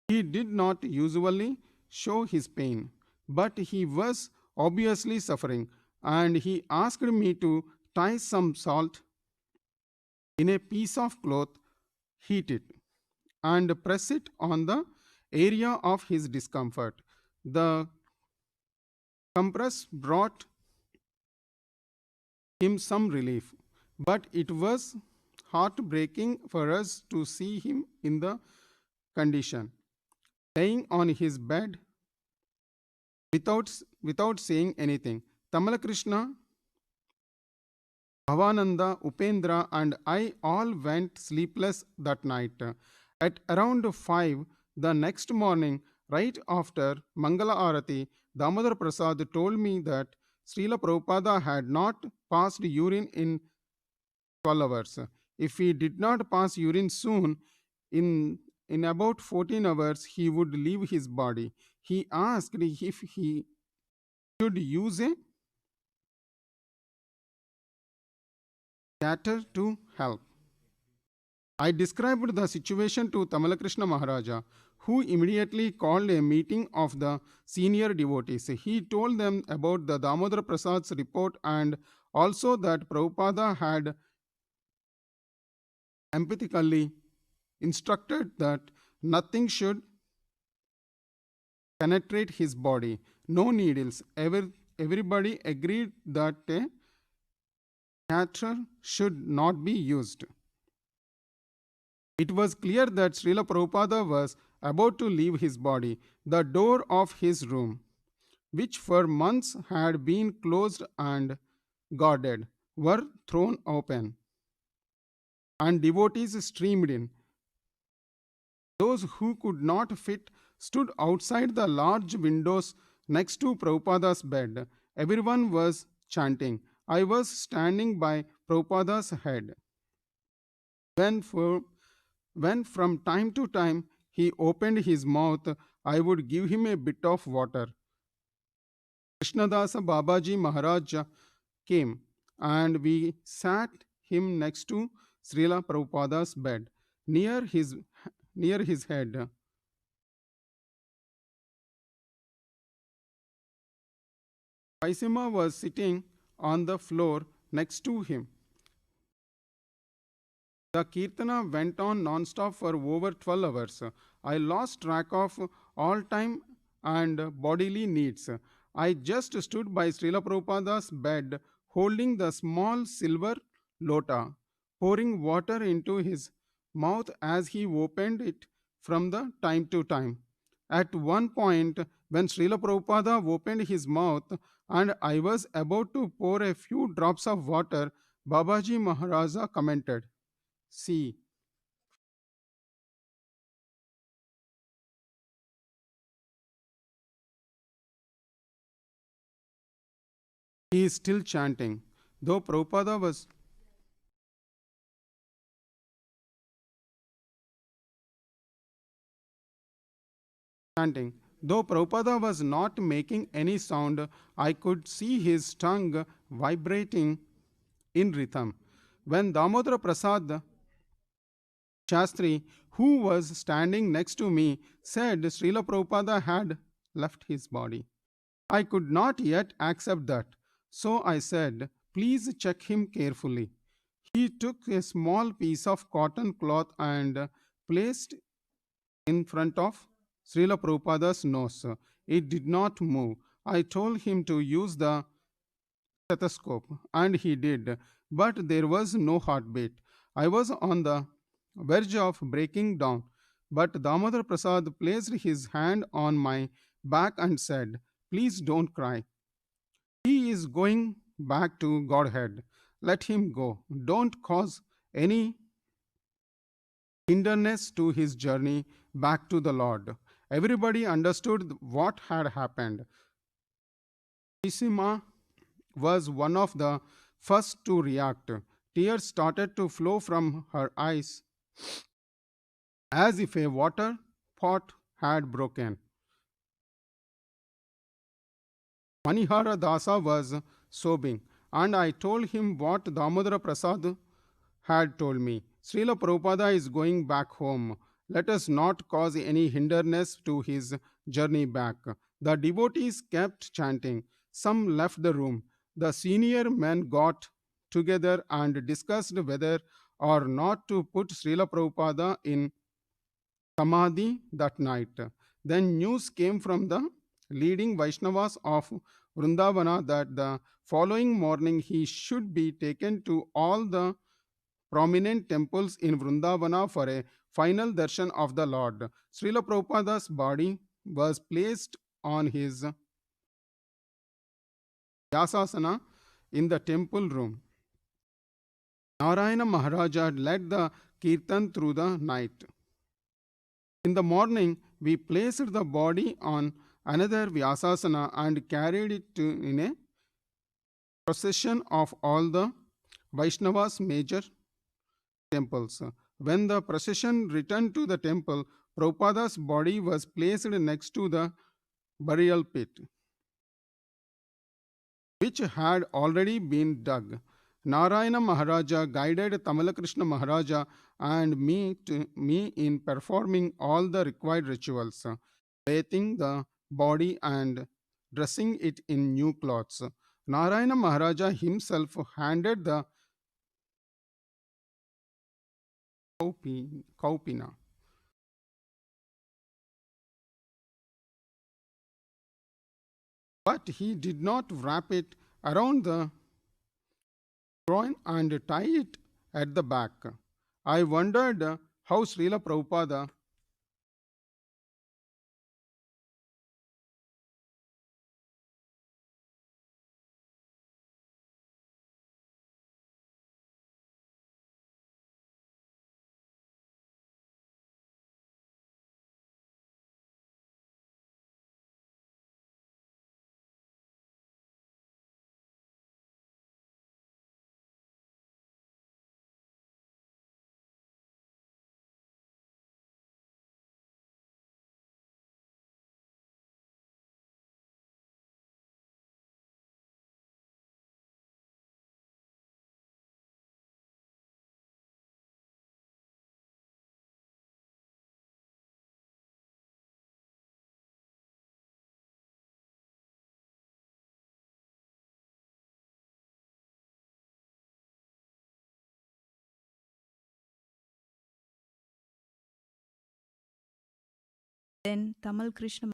He did not usually show his pain, but he was obviously suffering, and he asked me to tie some salt in a piece of cloth, heat it, and press it on the area of his discomfort. The compress brought him some relief, but it was heartbreaking for us to see him in the condition, laying on his bed without saying anything. Tamalakrishna, Bhavananda, Upendra, and I all went sleepless that night. At around 5 the next morning, right after Mangala Arati, Damodar Prasad told me that Srila Prabhupada had not passed urine in 12 hours. If he did not pass urine soon, in about 14 hours, he would leave his body. He asked if he should use a catheter to help. I described the situation to Tamalakrishna Maharaja, who immediately called a meeting of the senior devotees. He told them about the Damodara Prasad's report and also that Prabhupada had empathically instructed that nothing should penetrate his body, no needles. Everybody agreed that a catheter should not be used. It was clear that Srila Prabhupada was about to leave his body. The door of his room, which for months had been closed and guarded, were thrown open, and devotees streamed in. Those who could not fit stood outside the large windows next to Prabhupada's bed. Everyone was chanting. I was standing by Prabhupada's head. When from time to time he opened his mouth, I would give him a bit of water. Krishnadasa Babaji Maharaj came and we sat him next to Srila Prabhupada's bed near his head. Paisima was sitting on the floor next to him. The Kirtana went on non-stop for over 12 hours. I lost track of all time and bodily needs. I just stood by Srila Prabhupada's bed holding the small silver lota, pouring water into his mouth as he opened it from the time to time. At one point, when Srila Prabhupada opened his mouth and I was about to pour a few drops of water, Babaji Maharaja commented, "See, he is still chanting." Though Prabhupada was not making any sound, I could see his tongue vibrating in rhythm. When Damodara Prasad Shastri, who was standing next to me, said Srila Prabhupada had left his body, I could not yet accept that. So I said, "Please check him carefully." He took a small piece of cotton cloth and placed in front of Srila Prabhupada's nose. It did not move. I told him to use the stethoscope, and he did, but there was no heartbeat. I was on the verge of breaking down, but Damodar Prasad placed his hand on my back and said, "Please don't cry. He is going back to Godhead. Let him go. Don't cause any hindrance to his journey back to the Lord." Everybody understood what had happened. Isima was one of the first to react. Tears started to flow from her eyes as if a water pot had broken. Manihara Dasa was sobbing, and I told him what Damodara Prasad had told me. Srila Prabhupada is going back home. Let us not cause any hindrance to his journey back. The devotees kept chanting. Some left the room. The senior men got together and discussed whether or not to put Srila Prabhupada in Samadhi that night. Then news came from the leading Vaishnavas of Vrindavana that the following morning he should be taken to all the prominent temples in Vrindavana for a final darshan of the Lord. Srila Prabhupada's body was placed on his Vyasasana in the temple room. Narayana Maharaja led the kirtan through the night. In the morning, we placed the body on another Vyasasana and carried it in a procession of all the Vaishnavas' major temples. When the procession returned to the temple, Prabhupada's body was placed next to the burial pit, which had already been dug. Narayana Maharaja guided Tamalakrishna Maharaja and me in performing all the required rituals, bathing the body and dressing it in new clothes. Narayana Maharaja himself handed the kaupina, but he did not wrap it around the groin and tie it at the back. I wondered how Srila Prabhupada Then Tamal Krishna